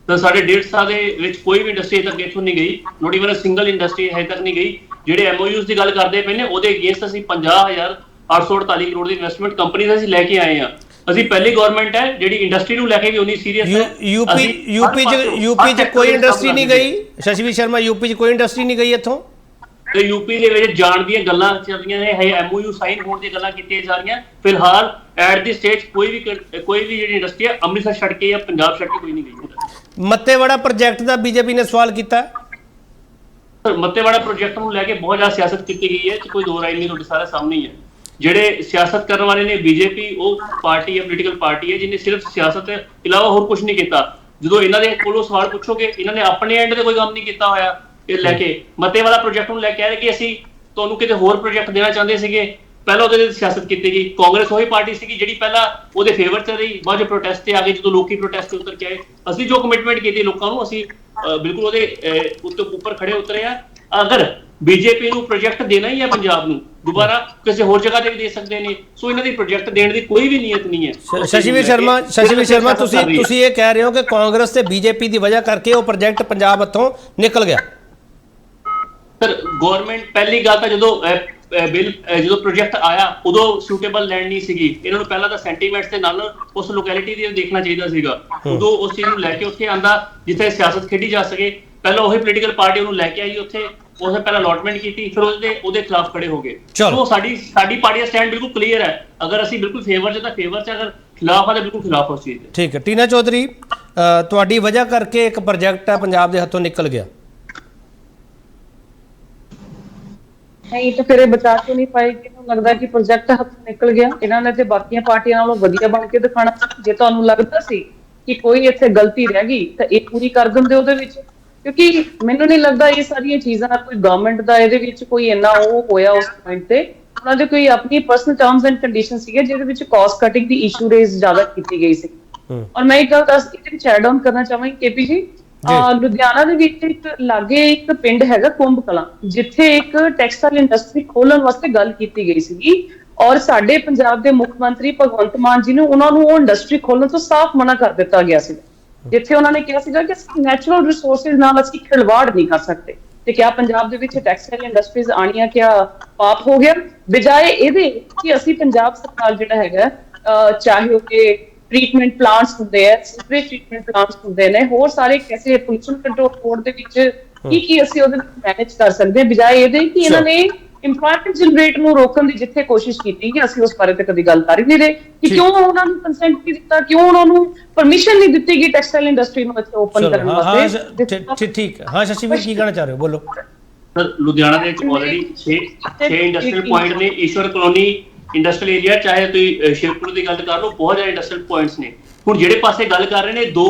ਤਾਂ ਸਾਡੇ 1.5 ਸਾਲ ਦੇ ਵਿੱਚ ਕੋਈ ਵੀ ਇੰਡਸਟਰੀ ਤੱਕ ਇੱਥੋਂ ਨਹੀਂ ਗਈ, not even a single industry ਹਜੇ ਤੱਕ ਨਹੀਂ ਗਈ। ਜਿਹੜੇ ਐਮਓਯੂਜ਼ ਦੀ ਗੱਲ ਕਰਦੇ ਪਏ ਨੇ ਉਹਦੇ ਅਗੇਂਸਟ ਅਸੀਂ 50,848 ਕਰੋੜ ਦੀ ਇਨਵੈਸਟਮੈਂਟ ਕੰਪਨੀਆਂ ਅਸੀਂ ਲੈ ਕੇ ਆਏ ਆ। ਅਸੀਂ ਪਹਿਲੀ ਗਵਰਨਮੈਂਟ ਹੈ ਜਿਹੜੀ ਇੰਡਸਟਰੀ ਨੂੰ ਲੈ ਕੇ ਵੀ ਉਨੀ ਸੀਰੀਅਸ ਹੈ। ਯੂਪੀ 'ਚ ਕੋਈ ਇੰਡਸਟਰੀ ਨਹੀਂ ਗਈ ਸ਼ਸ਼ੀਵੀਰ ਸ਼ਰਮਾ? ਯੂਪੀ 'ਚ ਕੋਈ ਇੰਡਸਟਰੀ ਨਹੀਂ ਗਈ ਇੱਥੋਂ? ਤੇ ਯੂਪੀ ਦੇ ਵਿੱਚ ਜਾਣ ਦੀਆਂ ਗੱਲਾਂ ਚੱਲ ਰਹੀਆਂ ਨੇ, ਹਜੇ ਐਮਓਯੂ ਸਾਈਨ ਹੋਣ ਦੀਆਂ ਗੱਲਾਂ ਕੀਤੀਆਂ ਜਾ ਰਹੀਆਂ। ਫਿਲਹਾਲ ਐਟ ਦੀ ਸਟੇਜ ਕੋਈ ਵੀ ਜਿਹੜੀ ਇੰਡਸਟਰੀ ਹੈ ਅੰਮ੍ਰਿਤਸਰ ਛੱਡ ਕੇ ਜਾਂ ਪੰਜਾਬ ਛੱਡ ਕੇ ਕੋਈ ਨਹੀਂ ਗਈ। ਮੱਤੇਵਾੜਾ ਪ੍ਰੋਜੈਕਟ ਦਾ ਬੀਜੇਪੀ ਨੇ ਸਵਾਲ ਕੀਤਾ। ਮੱਤੇਵਾੜਾ ਪ੍ਰੋਜੈਕਟ ਨੂੰ ਲੈ ਕੇ ਬਹੁਤ ਜ਼ਿਆਦਾ ਸਿਆਸਤ ਕੀਤੀ ਗਈ ਹੈ, ਕੋਈ ਦੋ ਰਾਏ ਨਹੀਂ, ਤੁਹਾਡੇ ਸਾਰੇ ਸਾਹਮਣੇ ਹੀ ਹੈ। ਜਿਹੜੇ ਸਿਆਸਤ ਕਰਨ ਵਾਲੇ ਨੇ ਬੀਜੇਪੀ, ਉਹ ਪਾਰਟੀ ਹੈ, ਪੋਲੀਟੀਕਲ ਪਾਰਟੀ ਹੈ ਜਿਹਨੇ ਸਿਰਫ ਸਿਆਸਤ ਤੋਂ ਇਲਾਵਾ ਹੋਰ ਕੁਝ ਨਹੀਂ ਕੀਤਾ। ਜਦੋਂ ਇਹਨਾਂ ਦੇ ਕੋਲੋਂ ਸਵਾਲ ਪੁੱਛੋਗੇ, ਇਹਨਾਂ ਨੇ ਆਪਣੇ ਐਂਡ ਤੇ ਕੋਈ ਕੰਮ ਨਹੀਂ ਕੀਤਾ ਹੋਇਆ। ਇਹ ਲੈ ਕੇ ਮੱਤੇਵਾੜਾ ਪ੍ਰੋਜੈਕਟ ਨੂੰ ਲੈ ਕੇ ਆਏ ਕਿ ਅਸੀਂ ਤੁਹਾਨੂੰ ਕਿਤੇ ਹੋਰ ਪ੍ਰੋਜੈਕਟ ਦੇਣਾ ਚਾਹੁੰਦੇ ਸੀਗੇ। ਪਹਿਲਾਂ ਉਹਦੇ ਤੇ ਸਿਆਸਤ ਕੀਤੀ ਗਈ। ਕਾਂਗਰਸ ਉਹੀ ਪਾਰਟੀ ਸੀਗੀ ਜਿਹੜੀ ਪਹਿਲਾਂ ਉਹਦੇ ਫੇਵਰ ਚ ਰਹੀ, ਬਾਅਦ ਚ ਪ੍ਰੋਟੈਸਟ ਤੇ ਆ ਗਈ। ਜਦੋਂ ਲੋਕੀ ਪ੍ਰੋਟੈਸਟ ਤੇ ਉਤਰ ਕੇ ਆਏ, ਅਸੀਂ ਜੋ ਕਮਿਟਮੈਂਟ ਕੀਤੀ ਲੋਕਾਂ ਨੂੰ, ਅਸੀਂ ਬਿਲਕੁਲ ਉਹਦੇ ਉੱਪਰ ਖੜੇ ਉਤਰੇ ਆ। ਅਗਰ ਬੀਜੇਪੀ ਨੂੰ ਪ੍ਰੋਜੈਕਟ ਦੇਣਾ ਹੀ ਹੈ ਪੰਜਾਬ ਨੂੰ, ਦੁਬਾਰਾ ਕਿਸੇ ਹੋਰ ਜਗ੍ਹਾ ਤੇ ਵੀ ਦੇ ਸਕਦੇ ਨੇ। ਸੋ ਇਹਨਾਂ ਦੀ ਪ੍ਰੋਜੈਕਟ ਦੇਣ ਦੀ ਕੋਈ ਵੀ ਨੀਅਤ ਨਹੀਂ ਹੈ। ਸ਼ਸ਼ੀਵੀਰ ਸ਼ਰਮਾ ਤੁਸੀਂ ਇਹ ਕਹਿ ਰਹੇ ਹੋ ਕਿ ਕਾਂਗਰਸ ਤੇ ਬੀਜੇਪੀ ਦੀ ਵਜ੍ਹਾ ਕਰਕੇ ਉਹ ਪ੍ਰੋਜੈਕਟ ਪੰਜਾਬ ਹੱਥੋਂ ਨਿਕਲ ਗਿਆ? ਸਰ ਗਵਰਨਮੈਂਟ ਪਹਿਲੀ ਗੱਲ ਤਾਂ ਜਦੋਂ ਪ੍ਰੋਜੈਕਟ ਆਇਆ ਉਦੋਂ ਸੂਟੇਬਲ ਲੈਂਡ ਨਹੀਂ ਸੀਗੀ। ਇਹਨਾਂ ਨੂੰ ਪਹਿਲਾਂ ਤਾਂ ਸੈਂਟੀਮੈਂਟਸ ਦੇ ਨਾਲ ਉਸ ਲੋਕੈਲਿਟੀ ਦੀ ਦੇਖਣਾ ਚਾਹੀਦਾ ਸੀਗਾ। ਉਦੋਂ ਉਸ ਚੀਜ਼ ਨੂੰ ਲੈ ਕੇ ਉੱਥੇ ਆਂਦਾ ਜਿੱਥੇ ਸਿਆਸਤ ਖੇਡੀ ਜਾ ਸਕੇ। ਪਹਿਲਾਂ ਉਹੀ ਪੋਲੀਟੀਕਲ ਪਾਰਟੀ ਉਹਨੂੰ ਲੈ ਕੇ ਆਈ, ਉੱਥੇ ਉਹਨੇ ਪਹਿਲਾਂ ਅਲਾਟਮੈਂਟ ਕੀਤੀ, ਫਿਰ ਉਹਦੇ ਖਿਲਾਫ ਖੜੇ ਹੋ ਗਏ। ਸੋ ਸਾਡੀ ਪਾਰਟੀ ਦਾ ਸਟੈਂਡ ਬਿਲਕੁਲ ਕਲੀਅਰ ਹੈ। ਅਗਰ ਅਸੀਂ ਬਿਲਕੁਲ ਫੇਵਰ 'ਚ ਤਾਂ ਫੇਵਰ 'ਚ, ਅਗਰ ਖਿਲਾਫ ਆ ਤਾਂ ਬਿਲਕੁਲ ਖਿਲਾਫ ਉਸ ਚੀਜ਼ ਦੇ। ਠੀਕ ਹੈ। ਟੀਨਾ ਚੌਧਰੀ, ਤੁਹਾਡੀ ਵਜ੍ਹਾ ਕਰਕੇ ਇੱਕ ਪ੍ਰੋਜੈਕਟ ਹੈ ਪੰਜਾਬ ਦੇ ਹੱਥੋਂ ਨਿਕਲ ਗਿਆ। ਨਹੀਂ ਤਾਂ ਫਿਰ ਇਹ ਬਚਾ ਕਿਉਂ ਨਹੀਂ ਪਾਏਗੀ? ਮੈਨੂੰ ਲੱਗਦਾ ਕਿ ਪ੍ਰੋਜੈਕਟ ਹੱਥੋਂ ਨਿਕਲ ਗਿਆ। ਇਹਨਾਂ ਨੇ ਤੇ ਬਾਕੀਆਂ ਪਾਰਟੀਆਂ ਨਾਲੋਂ ਵਧੀਆ ਬਣ ਕੇ ਦਿਖਾਣਾ। ਜੇ ਤੁਹਾਨੂੰ ਲੱਗਦਾ ਸੀ ਕਿ ਕੋਈ ਇੱਥੇ ਗਲਤੀ ਰਹਿ ਗਈ ਤਾਂ ਇਹ ਪੂਰੀ ਕਰ ਦਿੰਦੇ ਉਹਦੇ ਵਿੱਚ, ਕਿਉਂਕਿ ਮੈਨੂੰ ਨਹੀਂ ਲੱਗਦਾ ਇਹ ਸਾਰੀਆਂ ਚੀਜ਼ਾਂ ਕੋਈ ਗਵਰਨਮੈਂਟ ਦਾ ਇਹਦੇ ਵਿੱਚ ਕੋਈ ਇੰਨਾ ਉਹ ਹੋਇਆ ਉਸ ਪੁਆਇੰਟ ਤੇ। ਉਹਨਾਂ ਦੇ ਕੋਈ ਆਪਣੀ ਪਰਸਨਲ ਟਰਮਸ ਐਂਡ ਕੰਡੀਸ਼ਨ ਸੀਗੇ ਜਿਹਦੇ ਵਿੱਚ ਕਾਸਟ ਕਟਿੰਗ ਦੀ ਇਸ਼ੂ ਰੇਜ਼ ਜ਼ਿਆਦਾ ਕੀਤੀ ਗਈ ਸੀ। ਔਰ ਮੈਂ ਇੱਕ ਗੱਲ ਇਹਦੇ ਵਿੱਚ ਐਡ ਆਨ ਕਰਨਾ ਚਾਹਾਂਗੀ ਕੇਪੀ ਜੀ, ਲੁਧਿਆਣਾ ਦੇ ਵਿੱਚ ਇੱਕ ਲਾਗੇ ਇੱਕ ਪਿੰਡ ਹੈਗਾ ਕੁੰਭ ਕਲਾਂ, ਜਿੱਥੇ ਇੱਕ ਟੈਕਸਟਾਈਲ ਇੰਡਸਟਰੀ ਖੋਲਣ ਵਾਸਤੇ ਗੱਲ ਕੀਤੀ ਗਈ ਸੀਗੀ। ਔਰ ਸਾਡੇ ਪੰਜਾਬ ਦੇ ਮੁੱਖ ਮੰਤਰੀ ਭਗਵੰਤ ਮਾਨ ਜੀ ਨੂੰ ਉਹਨਾਂ ਨੂੰ ਉਹ ਇੰਡਸਟਰੀ ਖੋਲਣ ਤੋਂ ਸਾਫ਼ ਮਨਾ ਕਰ ਦਿੱਤਾ ਗਿਆ ਸੀ, ਜਿੱਥੇ ਉਹਨਾਂ ਨੇ ਕਿਹਾ ਸੀਗਾ ਕਿ ਨੈਚੁਰਲ ਰਿਸੋਰਸਿਸ ਨਾਲ ਅਸੀਂ ਖਿਲਵਾੜ ਨਹੀਂ ਕਰ ਸਕਦੇ। ਤੇ ਕਿਆ ਪੰਜਾਬ ਦੇ ਵਿੱਚ ਟੈਕਸਟਾਈਲ ਇੰਡਸਟਰੀਜ਼ ਆਣੀਆਂ ਕਿਆ ਪਾਪ ਹੋ ਗਿਆ? ਬਜਾਏ ਇਹਦੇ ਕਿ ਅਸੀਂ ਪੰਜਾਬ ਸਰਕਾਰ ਜਿਹੜਾ ਹੈਗਾ ਚਾਹੇ ਉਹ ਕਿ ਟ੍ਰੀਟਮੈਂਟ ਪਲਾਂਟਸ ਹੁੰਦੇ ਆ, ਸੀਵਰੇਜ ਟ੍ਰੀਟਮੈਂਟ ਪਲਾਂਟਸ ਹੁੰਦੇ ਨੇ, ਹੋਰ ਸਾਰੇ ਕਿਸੇ ਪੋਲੂਸ਼ਨ ਕੰਟਰੋਲ ਬੋਰਡ ਦੇ ਵਿੱਚ ਕੀ ਅਸੀਂ ਉਹਦੇ ਵਿੱਚ ਮੈਨੇਜ ਕਰ ਸਕਦੇ ਹਾਂ, ਬਜਾਏ ਇਹਦੇ ਕਿ ਇਹਨਾਂ ਨੇ ਇੰਪਲੋਇਮੈਂਟ ਜਨਰੇਟ ਨੂੰ ਰੋਕਣ ਦੀ ਜਿੱਥੇ ਕੋਸ਼ਿਸ਼ ਕੀਤੀ ਕਿ ਅਸੀਂ ਉਸ ਬਾਰੇ ਤੇ ਕਦੀ ਗੱਲ ਕਰ ਹੀ ਨਹੀਂ ਰਹੇ ਕਿ ਕਿਉਂ ਉਹਨਾਂ ਨੂੰ ਕੰਸੈਂਟ ਨਹੀਂ ਦਿੱਤਾ, ਕਿਉਂ ਉਹਨਾਂ ਨੂੰ ਪਰਮਿਸ਼ਨ ਨਹੀਂ ਦਿੱਤੀ ਕਿ ਟੈਕਸਟਾਈਲ ਇੰਡਸਟਰੀ ਨੂੰ ਇੱਥੇ ਓਪਨ ਕਰਨ ਵਾਸਤੇ। ਠੀਕ ਹੈ। ਹਾਂ ਸ਼ਸ਼ੀਵੀਰ, ਕੀ ਕਹਿਣਾ ਚਾਹ ਰਹੇ ਹੋ? ਬੋਲੋ। ਸਰ ਲੁਧਿਆਣਾ ਦੇ ਵਿੱਚ ਆਲਰੇਡੀ 6 ਇੰਡਸਟਰੀਅਲ ਪੁਆਇੰਟ ਨੇ। ਈਸ਼ਵਰ ਕਲੋਨੀ ਇੰਡਸਟਰੀਅਲ ਏਰੀਆ, ਚਾਹੇ ਤੁਸੀਂ ਸ਼ਿਵਪੁਰ ਦੀ ਗੱਲ ਕਰ ਲਓ, ਬਹੁਤ ਜ਼ਿਆਦਾ ਇੰਡਸਟਰੀਅਲ ਪੁਆਇੰਟਸ ਨੇ। ਹੁਣ ਜਿਹੜੇ ਪਾਸੇ ਗੱਲ ਕਰ ਰਹੇ ਨੇ ਦੋ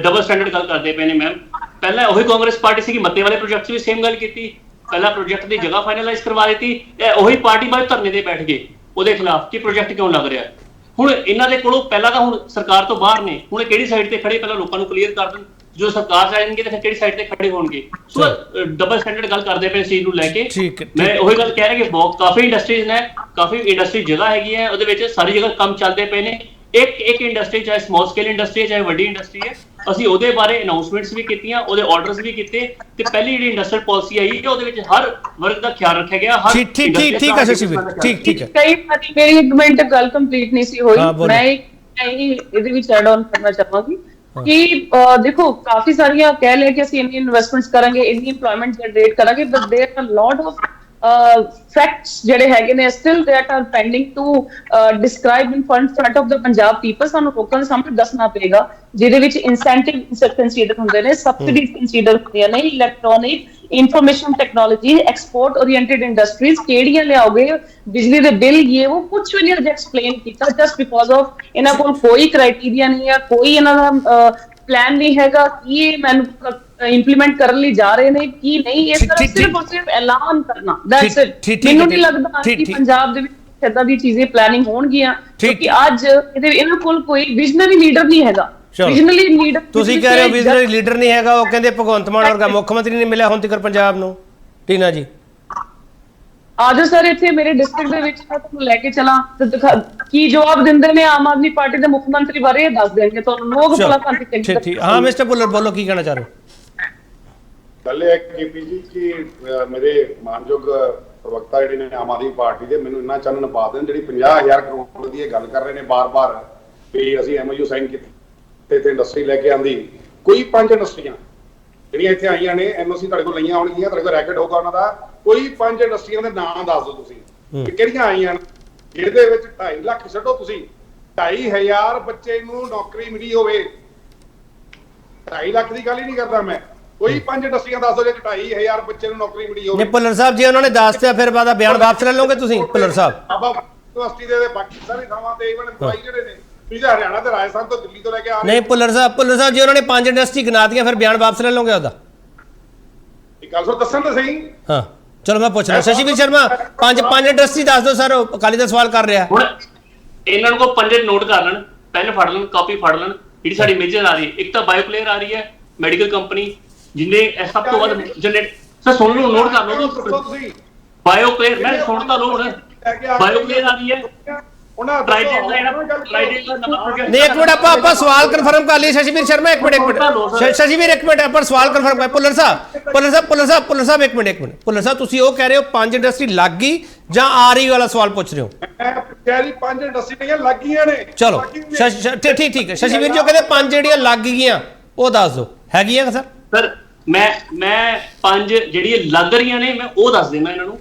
ਡਬਲ ਸਟੈਂਡਰਡ ਗੱਲ ਕਰਦੇ ਪਏ ਨੇ ਮੈਮ। ਪਹਿਲਾਂ ਉਹੀ ਕਾਂਗਰਸ ਪਾਰਟੀ ਸੀਗੀ, ਮੱਤੇ ਵਾਲੇ ਪ੍ਰੋਜੈਕਟ 'ਚ ਵੀ ਸੇਮ ਗੱਲ ਕੀਤੀ। ਪਹਿਲਾਂ ਪ੍ਰੋਜੈਕਟ ਦੀ ਜਗ੍ਹਾ ਫਾਈਨਲਾਈਜ਼ ਕਰਵਾ ਦਿੱਤੀ, ਉਹੀ ਪਾਰਟੀ ਬਾਅਦ ਧਰਨੇ ਤੇ ਬੈਠ ਗਏ ਉਹਦੇ ਖਿਲਾਫ ਕਿ ਪ੍ਰੋਜੈਕਟ ਕਿਉਂ ਲੱਗ ਰਿਹਾ। ਹੁਣ ਇਹਨਾਂ ਦੇ ਕੋਲੋਂ ਪਹਿਲਾਂ ਤਾਂ ਹੁਣ ਸਰਕਾਰ ਤੋਂ ਬਾਹਰ ਨੇ, ਹੁਣ ਕਿਹੜੀ ਸਾਈਡ ਤੇ ਖੜੇ ਪਹਿਲਾਂ ਲੋਕਾਂ ਨੂੰ ਕਲੀਅਰ ਕਰ ਦੇਣ। ਜੋ ਸਰਕਾਰ ਚਾਹਣਗੇ ਤਾਂ ਫਿਰ ਕਿਹੜੀ ਸਾਈਡ ਤੇ ਖੜੇ ਹੋਣਗੇ। ਸੋ ਡਬਲ ਸਟੈਂਡਰਡ ਗੱਲ ਕਰਦੇ ਪਏ ਚੀਜ਼ ਨੂੰ ਲੈ ਕੇ। ਮੈਂ ਉਹੀ ਗੱਲ ਕਹਿ ਰਿਹਾ ਕਿ ਕਾਫੀ ਇੰਡਸਟਰੀਜ਼ ਨੇ, ਕਾਫੀ ਇੰਡਸਟਰੀ ਜਗ੍ਹਾ ਹੈਗੀ ਹੈ, ਉਹਦੇ ਵਿੱਚ ਸਾਰੀ ਜਗ੍ਹਾ ਕੰਮ ਚੱਲਦੇ ਪਏ ਨੇ। ਇੱਕ ਇੰਡਸਟਰੀ ਚਾਹੇ ਸਮਾਲ ਸਕੇਲ ਇੰਡਸਟਰੀ ਹੈ ਚਾਹੇ ਵੱਡੀ ਇੰਡਸਟਰੀ ਹੈ, ਅਸੀਂ ਉਹਦੇ ਬਾਰੇ ਅਨਾਉਂਸਮੈਂਟਸ ਵੀ ਕੀਤੀਆਂ, ਉਹਦੇ ਆਰਡਰਸ ਵੀ ਕੀਤੇ ਤੇ ਪਹਿਲੀ ਜਿਹੜੀ ਇੰਡਸਟਰੀਅਲ ਪਾਲਿਸੀ ਆਈ ਹੈ ਉਹਦੇ ਵਿੱਚ ਹਰ ਵਰਗ ਦਾ ਖਿਆਲ ਰੱਖਿਆ ਗਿਆ। ਠੀਕ ਹੈ ਸ਼ਸ਼ੀਵੀਰ, ਠੀਕ ਹੈ। ਕਈ ਵਾਰੀ ਮੇਰੀ ਇੱਕ ਮਿੰਟ ਗੱਲ ਕੰਪਲੀਟ ਨਹੀਂ ਸੀ ਹੋਈ, ਮੈਂ ਇਹਦੇ ਵਿੱਚ ਐਡ ਆਨ ਕਰਨਾ ਚਾਹਾਂਗੀ ਕਿ ਦੇਖੋ ਕਾਫੀ ਸਾਰੀਆਂ ਕਹਿ ਲਿਆ ਕਿ ਅਸੀਂ ਇੰਨੀ ਇਨਵੈਸਟਮੈਂਟਸ ਕਰਾਂਗੇ, ਇੰਨੀ ਇੰਪਲੋਇਮੈਂਟ ਜਨਰੇਟ ਕਰਾਂਗੇ, but there are lot of facts ਜਿਹੜੇ ਹੈਗੇ ਨੇ still that are pending to describe in front of the Punjab people, ਸਾਨੂੰ ਲੋਕਾਂ ਦੇ ਸਾਹਮਣੇ ਦੱਸਣਾ ਪਏਗਾ, ਜਿਹਦੇ ਵਿੱਚ ਇਨਸੈਂਟਿਵ ਕੰਸੀਡਰ ਹੁੰਦੇ ਨੇ, ਸਬਸਿਡੀਜ਼ ਕੰਸੀਡਰ ਹੁੰਦੀਆਂ ਨੇ, electronic information technology, export oriented industries ਕਿਹੜੀਆਂ ਲਿਆਓਗੇ, ਬਿਜਲੀ ਦੇ ਬਿੱਲ, ਇਹ ਉਹ ਕੁਝ ਵੀ ਨਹੀਂ ਐਕਸਪਲੇਨ ਕੀਤਾ, ਜਸਟ ਬਿਕੋਜ਼ ਆਫ ਇਹਨਾਂ ਕੋਲ ਕੋਈ ਕ੍ਰਾਈਟੇਰੀਆ ਨਹੀਂ ਹੈ, ਕੋਈ ਇਹਨਾਂ ਦਾ ਪਲਾਨ ਨਹੀਂ ਹੈਗਾ ਕਿ ਇਹ ਮੈਨੂੰ ਇੰਪਲੀਮੈਂਟ ਕਰਨ ਲਈ ਜਾ ਰਹੇ ਨੇ ਕਿ ਨਹੀਂ। ਇਸ ਤਰ੍ਹਾਂ ਸਿਰਫ ਔਰ ਸਿਰਫ ਐਲਾਨ ਕਰਨਾ, ਦੈਟਸ ਇਟ। ਮੈਨੂੰ ਨਹੀਂ ਲੱਗਦਾ ਕਿ ਪੰਜਾਬ ਦੇ ਵਿੱਚ ਇਦਾਂ ਦੀ ਚੀਜ਼ਾਂ ਪਲੈਨਿੰਗ ਹੋਣਗੀਆਂ, ਕਿਉਂਕਿ ਅੱਜ ਇਹਨਾਂ ਕੋਲ ਕੋਈ ਵਿਜ਼ਨਰੀ ਲੀਡਰ ਨਹੀਂ ਹੈਗਾ। ਵਿਜ਼ਨਰੀ ਲੀਡਰ ਤੁਸੀਂ ਕਹਿ ਰਹੇ ਹੋ ਵਿਜ਼ਨਰੀ ਲੀਡਰ ਨਹੀਂ ਹੈਗਾ, ਉਹ ਕਹਿੰਦੇ ਭਗਵੰਤ ਮਾਨ ਵਰਗਾ ਮੁੱਖ ਮੰਤਰੀ ਨਹੀਂ ਮਿਲਿਆ ਹੁਣ ਤੱਕ ਪੰਜਾਬ ਨੂੰ। ਟੀਨਾ ਜੀ ਆਜੋ ਸਰ, ਇੱਥੇ ਮੇਰੇ ਡਿਸਟ੍ਰਿਕਟ ਦੇ ਵਿੱਚ ਮੈਂ ਤੁਹਾਨੂੰ ਲੈ ਕੇ ਚਲਾਂ ਤੇ ਕੀ ਜਵਾਬ ਦਿੰਦੇ ਨੇ ਆਮ ਆਦਮੀ ਪਾਰਟੀ ਦੇ ਮੁੱਖ ਮੰਤਰੀ ਬਾਰੇ, ਦੱਸ ਦੇਣਗੇ ਤੁਹਾਨੂੰ ਲੋਕ। ਠੀਕ, ਹਾਂ ਮਿਸਟਰ ਭੁੱਲਰ ਬੋਲੋ, ਕੀ ਕਹਿਣਾ ਚਾਹ ਰਹੇ ਹੋ? ਗੱਲ ਇਹ ਕੇਪੀ ਜੀ ਕਿ ਮੇਰੇ ਮਾਨਯੋਗ ਪ੍ਰਵਕਤਾ ਜਿਹੜੇ ਨੇ ਆਮ ਆਦਮੀ ਪਾਰਟੀ ਦੇ, ਮੈਨੂੰ ਇੰਨਾ ਚਾਨਣ ਪਾ ਦੇਣ, ਜਿਹੜੀ 50,000 ਕਰੋੜ ਦੀ ਇਹ ਗੱਲ ਕਰ ਰਹੇ ਨੇ ਬਾਰ-ਬਾਰ ਵੀ ਅਸੀਂ MOU ਸਾਈਨ ਕੀਤੇ ਤੇ ਇੰਡਸਟਰੀ ਲੈ ਕੇ ਆਂਦੀ। ਕੋਈ 5 ਇੰਡਸਟਰੀਆਂ ਜਿਹੜੀਆਂ ਇੱਥੇ ਆਈਆਂ ਨੇ NOC ਤੁਹਾਡੇ ਕੋਲ ਲਈਆਂ ਹੋਣਗੀਆਂ, ਤੁਹਾਡੇ ਕੋਲ ਰੈਕਟ ਹੋਊਗਾ ਉਹਨਾਂ ਦਾ, ਕੋਈ 5 ਇੰਡਸਟਰੀਆਂ ਦੇ ਨਾਮ ਦੱਸ ਦਿਓ ਤੁਸੀਂ ਕਿ ਕਿਹੜੀਆਂ ਆਈਆਂ, ਜਿਹਦੇ ਵਿੱਚ 2.5 ਲੱਖ ਛੱਡੋ ਤੁਸੀਂ 2.5,000 ਬੱਚੇ ਨੂੰ ਨੌਕਰੀ ਮਿਲੀ ਹੋਵੇ। 2.5 ਲੱਖ ਦੀ ਗੱਲ ਹੀ ਨਹੀਂ ਕਰਦਾ ਮੈਂ, ਕੋਈ 5 ਇੰਡਸਟਰੀਆਂ ਦੱਸ ਦਿਓ ਜੇ 2.5,000 ਬੱਚੇ ਨੂੰ ਨੌਕਰੀ ਮਿਲੀ ਹੋਵੇ। ਨਹੀਂ ਭੁੱਲਰ ਸਾਹਿਬ ਜੀ, ਉਹਨਾਂ ਨੇ ਦੱਸਤਾ, ਫਿਰ ਬਾਅਦ ਬਿਆਨ ਵਾਪਸ ਲੈ ਲਓਗੇ ਤੁਸੀਂ ਭੁੱਲਰ ਸਾਹਿਬ? ਯੂਨੀਵਰਸਿਟੀ ਦੇ ਬਾਕੀ ਸਾਰੇ ਥਾਵਾਂ ਤੇ ਇਵਨ ਦਵਾਈ ਜਿਹੜੇ ਨੇ ਤੁਸੀਂ ਹਰਿਆਣਾ ਤੇ ਰਾਜਸਥਾਨ ਤੋਂ ਦਿੱਲੀ ਤੋਂ ਲੈ ਕੇ ਆ ਰਹੇ। ਨਹੀਂ ਭੁੱਲਰ ਸਾਹਿਬ ਜੀ, ਉਹਨਾਂ ਨੇ 5 ਇੰਡਸਟਰੀ ਗਿਣਾਤੀਆਂ, ਫਿਰ ਬਿਆਨ ਵਾਪਸ ਲੈ ਲਓਗੇ ਉਹਦਾ? ਇੱਕ ਗੱਲ ਸਰ ਦੱਸਣ ਤਾਂ ਸਹੀ। ਹਾਂ ਚਲੋ ਮੈਂ ਪੁੱਛ ਰਿਹਾ। ਸ਼ਸ਼ੀਵੀਰ ਸ਼ਰਮਾ, 5 ਇੰਡਸਟਰੀ ਦੱਸ ਦਿਓ ਸਰ, ਅਕਾਲੀ ਦਾ ਸਵਾਲ ਕਰ ਰਿਹਾ। ਹੁਣ ਇਹਨਾਂ ਨੂੰ ਕੋ 5 ਨੋਟ ਕਰ ਲੈਣ, ਪੈਨ ਫੜ ਲੈਣ, ਕਾਪੀ ਫੜ ਲੈਣ। ਜਿਹੜੀ ਸਾਡੀ ਮੇਜਰ ਆ ਰਹੀ ਹੈ, ਇੱਕ ਤਾਂ ਬਾਇਓਕਲੇਅਰ ਆ ਰਹੀ ਹੈ ਮੈਡੀਕਲ ਕੰਪਨੀ, ਜਿੰਨੇ ਸਭ ਤੋਂ ਵੱਧ ਜਨਰੇਟ, ਸਰ ਸੁਣ ਲਓ, ਨੋਟ ਕਰ ਲਓ ਤੁਸੀਂ। ਬਾਇਓਕਲੇਅਰ ਮੈਂ ਸੁਣ ਤਾਂ ਲਓ ਹੁਣ, ਬਾਇਓਕਲੇਅਰ ਆ ਰਹੀ ਹੈ, ਉਹਨਾਂ ਟ੍ਰਾਈਡੈਂਟ ਦਾ ਨਹੀਂ ਇੱਕ ਮਿੰਟ ਆਪਾਂ ਸਵਾਲ ਕਨਫਰਮ ਕਰ ਲਈ। ਸ਼ਸ਼ੀਵੀਰ ਸ਼ਰਮਾ ਇੱਕ ਮਿੰਟ, ਸ਼ਸ਼ੀਵੀਰ ਇੱਕ ਮਿੰਟ, ਆਪਾਂ ਸਵਾਲ ਕਨਫਰਮ ਕਰ। ਭੁੱਲਰ ਸਾਹਿਬ ਇੱਕ ਮਿੰਟ। ਭੁੱਲਰ ਸਾਹਿਬ, ਤੁਸੀਂ ਉਹ ਕਹਿ ਰਹੇ ਹੋ 5 ਇੰਡਸਟਰੀ ਲੱਗ ਗਈ ਜਾਂ ਆ ਰਹੀ ਵਾਲਾ ਸਵਾਲ ਪੁੱਛ ਰਹੇ ਹੋ? ਮੈਂ ਕਹਿ ਰਹੀ 5 ਇੰਡਸਟਰੀਆਂ ਲੱਗ ਗਈਆਂ ਨੇ। ਚਲੋ ਠੀਕ ਹੈ। ਸ਼ਸ਼ੀਵੀਰ ਜੀ ਉਹ ਕਹਿੰਦੇ 5 ਜਿਹੜੀਆਂ ਲੱਗ ਗਈਆਂ ਉਹ ਦੱਸ ਦਿਓ, ਹੈਗੀਆਂ ਸਰ? ਸਰ ਮੈਂ 5 ਜਿਹੜੀਆਂ ਲੱਗ ਰਹੀਆਂ ਨੇ ਮੈਂ ਉਹ ਦੱਸ ਦੇਣਾ ਇਹਨਾਂ ਨੂੰ,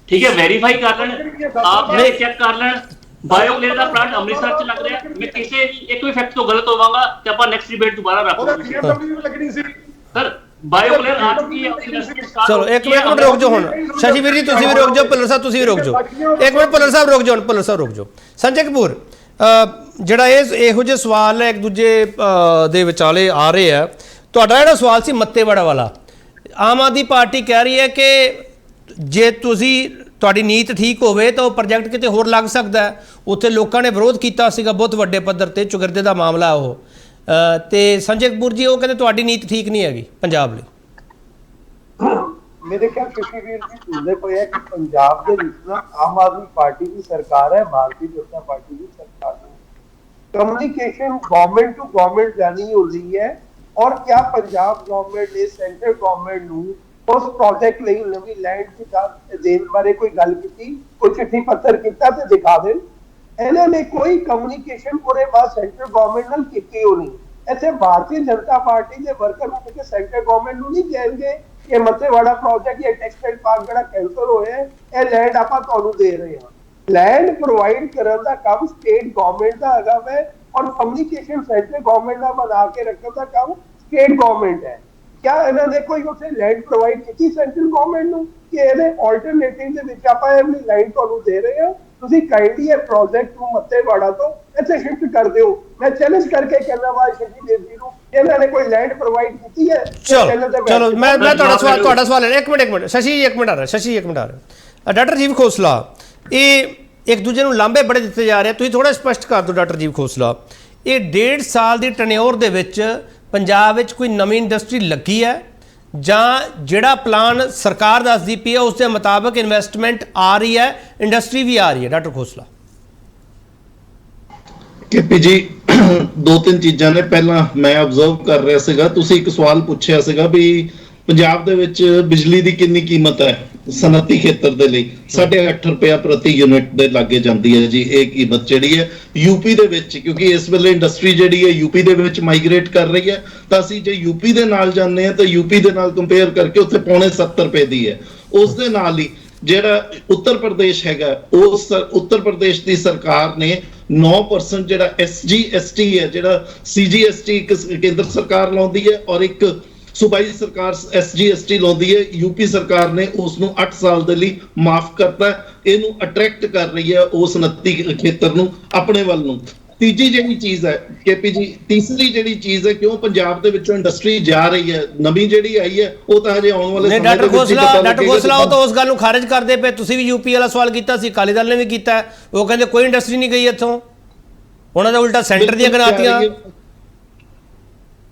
ਠੀਕ ਹੈ? ਵੈਰੀਫਾਈ ਕਰ ਲੈਣ, ਆਪ ਜਿਹੜੇ ਚੈੱਕ ਕਰ ਲੈਣ। ਬਾਇਓਕਲੇਅਰ ਦਾ ਪਲਾਂਟ ਅੰਮ੍ਰਿਤਸਰ ਚ ਲੱਗ ਰਿਹਾ, ਮੈਂ ਕਿਸੇ ਵੀ ਇੱਕ ਵੀ ਫੈਕਟ ਤੋਂ ਗਲਤ ਹੋਵਾਂਗਾ ਤੇ ਆਪਾਂ ਨੈਕਸਟ ਡਿਬੇਟ ਦੁਬਾਰਾ ਰੱਖਾਂਗੇ। ਲੱਗਣੀ ਸੀ ਸਰ ਬਾਇਓਕਲੇਅਰ ਆ ਚੁੱਕੀ ਹੈ। ਚਲੋ ਇੱਕ ਮਿੰਟ ਰੁਕ ਜਾਓ ਹੁਣ। ਸ਼ਸ਼ੀਵੀਰ ਜੀ ਤੁਸੀਂ ਵੀ ਰੁਕ ਜਾਓ, ਭੁੱਲਰ ਸਾਹਿਬ ਤੁਸੀਂ ਵੀ ਰੁਕ ਜਾਓ, ਇੱਕ ਮਿੰਟ ਭੁੱਲਰ ਸਾਹਿਬ ਰੁਕ ਜਾਓ। ਸੰਜੇ ਕਪੂਰ, ਜਿਹੜਾ ਇਹੋ ਜਿਹੇ ਸਵਾਲ ਹੈ ਇੱਕ ਦੂਜੇ ਦੇ ਵਿਚਾਲੇ ਆ ਰਹੇ ਆ, ਤੁਹਾਡਾ ਜਿਹੜਾ ਸਵਾਲ ਸੀ ਮੱਤੇਵਾੜਾ ਵਾਲਾ, ਆਮ ਆਦਮੀ ਪਾਰਟੀ ਕਹਿ ਰਹੀ ਹੈ ਕਿ ਜੇ ਤੁਹਾਡੀ ਨੀਤ ਠੀਕ ਹੋਵੇ ਤਾਂ ਉਹ ਪ੍ਰੋਜੈਕਟ ਕਿਤੇ ਹੋਰ ਲੱਗ ਸਕਦਾ ਹੈ। ਉੱਥੇ ਲੋਕਾਂ ਨੇ ਵਿਰੋਧ ਕੀਤਾ ਸੀਗਾ ਬਹੁਤ ਵੱਡੇ ਪੱਧਰ ਤੇ, ਚੁਗਰਦੇ ਦਾ ਮਾਮਲਾ ਉਹ, ਤੇ ਸੰਜੇ ਕਪੂਰ ਜੀ ਉਹ ਕਹਿੰਦੇ ਤੁਹਾਡੀ ਨੀਤ ਠੀਕ ਨਹੀਂ ਹੈਗੀ ਪੰਜਾਬ ਲਈ। ਮੇਰੇ ਖਿਆਲ ਸ਼ਸ਼ੀਵੀਰ ਜੀ ਭੁੱਲਦੇ ਪਏ ਹੈ ਕਿ ਪੰਜਾਬ ਦੇ ਵਿੱਚ ਨਾ ਆਮ ਆਦਮੀ ਪਾਰਟੀ ਦੀ ਸਰਕਾਰ ਹੈ, ਭਾਰਤੀ ਜਨਤਾ ਪਾਰਟੀ ਦੀ ਸਰਕਾਰ ਹੈ। कम्युनिकेशन गवर्नमेंट टू गवर्नमेंट जानी हो रही है और क्या पंजाब गवर्नमेंट ने सेंट्रल गवर्नमेंट ਨੂੰ ਉਸ ਪ੍ਰੋਜੈਕਟ ਲਈ ਨਵੀਂ ਲੈਂਡ ਦੇਣ ਬਾਰੇ ਕੋਈ ਗੱਲ ਕੀਤੀ, ਕੋਈ ਚਿੱਠੀ ਪੱਤਰ ਕੀਤਾ ਤੇ ਦਿਖਾ ਦੇਣ। ਇਹਨਾਂ ਨੇ ਕੋਈ ਕਮਿਊਨੀਕੇਸ਼ਨ ਪੂਰੇ ਬਾਅਦ ਸੈਂਟਰਲ ਗਵਰਨਮੈਂਟ ਨਾਲ ਕੀਤੀ ਹੋ ਨਹੀਂ। ਇੱਥੇ ਭਾਰਤੀ ਜਨਤਾ ਪਾਰਟੀ ਦੇ ਵਰਕਰ ਹੋ ਕੇ ਸੈਂਟਰਲ ਗਵਰਨਮੈਂਟ ਨੂੰ ਨਹੀਂ ਕਹਿਣਗੇ ਕਿ ਮੱਤੇਵਾੜਾ ਪ੍ਰੋਜੈਕਟ ਜਾਂ ਟੈਕਸਟਾਈਲ ਪਾਰਕ ਜਿਹੜਾ ਕੈਂਸਲ ਹੋਇਆ ਇਹ ਲੈਂਡ ਆਪਾਂ ਤੁਹਾਨੂੰ ਦੇ ਰਹੇ ਹਾਂ। लैंड प्रोवाइड करने का काम स्टेट गवर्नमेंट का हैगा है और कम्युनिकेशन सेंट्रल गवर्नमेंट का बना के रखने का काम स्टेट गवर्नमेंट है। क्या इन्होंने कोई उसे लैंड प्रोवाइड की सेंट्रल गवर्नमेंट ਨੂੰ ਕਿ ਇਹਦੇ ਆਲਟਰਨੇਟਿਵ ਦੇ ਵਿੱਚ ਆਪਾਂ ਇਹ ਆਪਣੀ ਲਾਈਨ ਤੁਹਾਨੂੰ ਦੇ ਰਹੇ ਹਾਂ, ਤੁਸੀਂ ਕਾਈਂਡਲੀ ਇਹ ਪ੍ਰੋਜੈਕਟ ਨੂੰ ਮੱਤੇਵਾੜਾ ਤੋਂ ਇੱਥੇ ਸ਼ਿਫਟ ਕਰ ਦਿਓ। ਮੈਂ ਚੈਲੰਜ ਕਰਕੇ ਕਹਿੰਦਾ ਵਾ ਸ਼ਸ਼ੀ ਦੇਵ ਜੀ ਨੂੰ, ਇਹਨਾਂ ਨੇ ਕੋਈ ਲੈਂਡ ਪ੍ਰੋਵਾਈਡ ਕੀਤੀ ਹੈ? ਚਲੋ ਮੈਂ ਤੁਹਾਡਾ ਸਵਾਲ ਹੈ। ਇੱਕ ਮਿੰਟ ਸ਼ਸ਼ੀ ਇੱਕ ਮਿੰਟ ਆ ਰਿਹਾ। ਡਾਕਟਰ ਜੀਵ ਖੋਸਲਾ, ਇਹ ਇੱਕ ਦੂਜੇ ਨੂੰ ਲਾਂਭੇ ਬੜੇ ਦਿੱਤੇ ਜਾ ਰਹੇ, ਤੁਸੀਂ ਥੋੜਾ ਸਪਸ਼ਟ ਕਰ ਦਿਓ ਡਾਕਟਰ ਜੀਵ ਖੋਸਲਾ, ਇਹ 1.5 ਸਾਲ ਦੀ ਟਨਿਓਰ ਦੇ ਵਿੱਚ ਪੰਜਾਬ ਵਿੱਚ ਕੋਈ ਨਵੀਂ ਇੰਡਸਟਰੀ ਲੱਗੀ ਹੈ ਜਾਂ ਜਿਹੜਾ ਪਲਾਨ ਸਰਕਾਰ ਦੱਸਦੀ ਪਈ ਹੈ ਉਸ ਦੇ ਮੁਤਾਬਕ ਇਨਵੈਸਟਮੈਂਟ ਆ ਰਹੀ ਹੈ, ਇੰਡਸਟਰੀ ਵੀ ਆ ਰਹੀ ਹੈ? ਡਾਕਟਰ ਖੋਸਲਾ। ਕੇਪੀ ਜੀ, 2-3 ਚੀਜ਼ਾਂ ਨੇ। ਪਹਿਲਾਂ ਮੈਂ ਆਬਜ਼ਰਵ ਕਰ ਰਿਹਾ ਸੀਗਾ, ਤੁਸੀਂ ਇੱਕ ਸਵਾਲ ਪੁੱਛਿਆ ਸੀਗਾ ਵੀ ਪੰਜਾਬ ਦੇ ਵਿੱਚ ਬਿਜਲੀ ਦੀ ਕਿੰਨੀ ਕੀਮਤ ਹੈ ਸਨਅਤੀ ਖੇਤਰ ਦੇ ਲਈ। 8.5 ਰੁਪਏ ਪ੍ਰਤੀ ਯੂਨਿਟ ਦੇ ਲਾਗੇ ਜਾਂਦੀ ਹੈ ਜੀ ਇਹ ਕੀਮਤ ਜਿਹੜੀ ਹੈ ਯੂਪੀ ਦੇ ਵਿੱਚ, ਕਿਉਂਕਿ ਇਸ ਵੇਲੇ ਇੰਡਸਟਰੀ ਜਿਹੜੀ ਹੈ ਯੂਪੀ ਦੇ ਵਿੱਚ ਮਾਈਗ੍ਰੇਟ ਕਰ ਰਹੀ ਹੈ, ਤਾਂ ਅਸੀਂ ਜੇ ਯੂਪੀ ਦੇ ਨਾਲ ਜਾਂਦੇ ਹਾਂ ਤਾਂ ਯੂਪੀ ਦੇ ਨਾਲ ਕੰਪੇਅਰ ਕਰਕੇ ਉੱਥੇ 6.25 ਰੁਪਏ ਦੀ ਹੈ। ਉਸ ਦੇ ਨਾਲ ਹੀ ਜਿਹੜਾ ਉੱਤਰ ਪ੍ਰਦੇਸ਼ ਹੈਗਾ, ਉਸ ਉੱਤਰ ਪ੍ਰਦੇਸ਼ ਦੀ ਸਰਕਾਰ ਨੇ 9% ਜਿਹੜਾ SGST ਹੈ, ਜਿਹੜਾ CGST ਇੱਕ ਕੇਂਦਰ ਸਰਕਾਰ ਲਾਉਂਦੀ ਹੈ ਔਰ ਇੱਕ ਸੂਬਾਈ ਸਰਕਾਰ SGST ਲਾਉਂਦੀ ਹੈ, ਯੂਪੀ ਸਰਕਾਰ ਨੇ ਉਸ ਨੂੰ 8 ਸਾਲ ਦੇ ਲਈ ਮਾਫ ਕਰਤਾ। ਇਹਨੂੰ ਅਟਰੈਕਟ ਕਰ ਰਹੀ ਹੈ ਉਸ 29 ਖੇਤਰ ਨੂੰ ਆਪਣੇ ਵੱਲ ਨੂੰ। ਤੀਜੀ ਜਿਹੜੀ ਚੀਜ਼ ਹੈ KP ਜੀ, ਤੀਸਰੀ ਜਿਹੜੀ ਚੀਜ਼ ਹੈ, ਕਿਉਂ ਪੰਜਾਬ ਦੇ ਵਿੱਚੋਂ ਇੰਡਸਟਰੀ ਜਾ ਰਹੀ ਹੈ, ਨਵੀਂ ਜਿਹੜੀ ਆਈ ਹੈ ਉਹ ਤਾਂ ਹਜੇ ਆਉਣ ਵਾਲੇ ਸਮੇਂ ਦੇ ਵਿੱਚ ਹੀ ਪਤਾ ਲੱਗੇਗਾ। ਡਾਕਟਰ ਖੋਸਲਾ ਉਹ ਤਾਂ ਉਸ ਗੱਲ ਨੂੰ ਖਾਰਜ ਕਰਦੇ ਪਏ। ਤੁਸੀਂ ਵੀ ਯੂਪੀ ਵਾਲਾ ਸਵਾਲ ਕੀਤਾ ਸੀ, ਅਕਾਲੀ ਦਲ ਨੇ ਵੀ ਕੀਤਾ। ਉਹ ਕਹਿੰਦੇ ਕੋਈ ਇੰਡਸਟਰੀ ਨਹੀਂ ਗਈ ਇੱਥੋਂ, ਉਹਨਾਂ ਦਾ ਉਲਟਾ ਸੈਂਟਰ ਦੀਆਂ ਗਨਾਤੀਆਂ।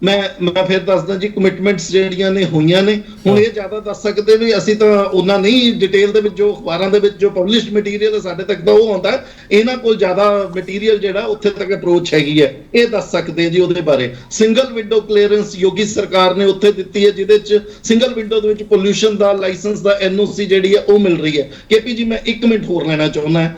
ਮੈਂ ਫਿਰ ਦੱਸਦਾ ਜੀ, ਕਮਿਟਮੈਂਟਸ ਜਿਹੜੀਆਂ ਨੇ ਹੋਈਆਂ ਨੇ। ਹੁਣ ਇਹ ਜ਼ਿਆਦਾ ਦੱਸ ਸਕਦੇ ਨੇ, ਅਸੀਂ ਤਾਂ ਉਹਨਾਂ ਨਹੀਂ ਡਿਟੇਲ ਦੇ ਵਿੱਚ, ਜੋ ਅਖਬਾਰਾਂ ਦੇ ਵਿੱਚ ਜੋ ਪਬਲਿਸ਼ਡ ਮਟੀਰੀਅਲ ਹੈ ਸਾਡੇ ਤੱਕ ਤਾਂ ਉਹ ਆਉਂਦਾ। ਇਹਨਾਂ ਕੋਲ ਜ਼ਿਆਦਾ ਮਟੀਰੀਅਲ ਜਿਹੜਾ ਉੱਥੇ ਤੱਕ ਅਪਰੋਚ ਹੈਗੀ ਹੈ, ਇਹ ਦੱਸ ਸਕਦੇ ਜੀ ਉਹਦੇ ਬਾਰੇ। ਸਿੰਗਲ ਵਿੰਡੋ ਕਲੀਅਰੈਂਸ ਯੋਗੀ ਸਰਕਾਰ ਨੇ ਉੱਥੇ ਦਿੱਤੀ ਹੈ, ਜਿਹਦੇ ਚ ਸਿੰਗਲ ਵਿੰਡੋ ਦੇ ਵਿੱਚ ਪੋਲਿਊਸ਼ਨ ਦਾ ਲਾਇਸੈਂਸ ਦਾ NOC ਜਿਹੜੀ ਹੈ ਉਹ ਮਿਲ ਰਹੀ ਹੈ। KP ਜੀ ਮੈਂ 1 ਮਿੰਟ ਹੋਰ ਲੈਣਾ ਚਾਹੁੰਦਾ।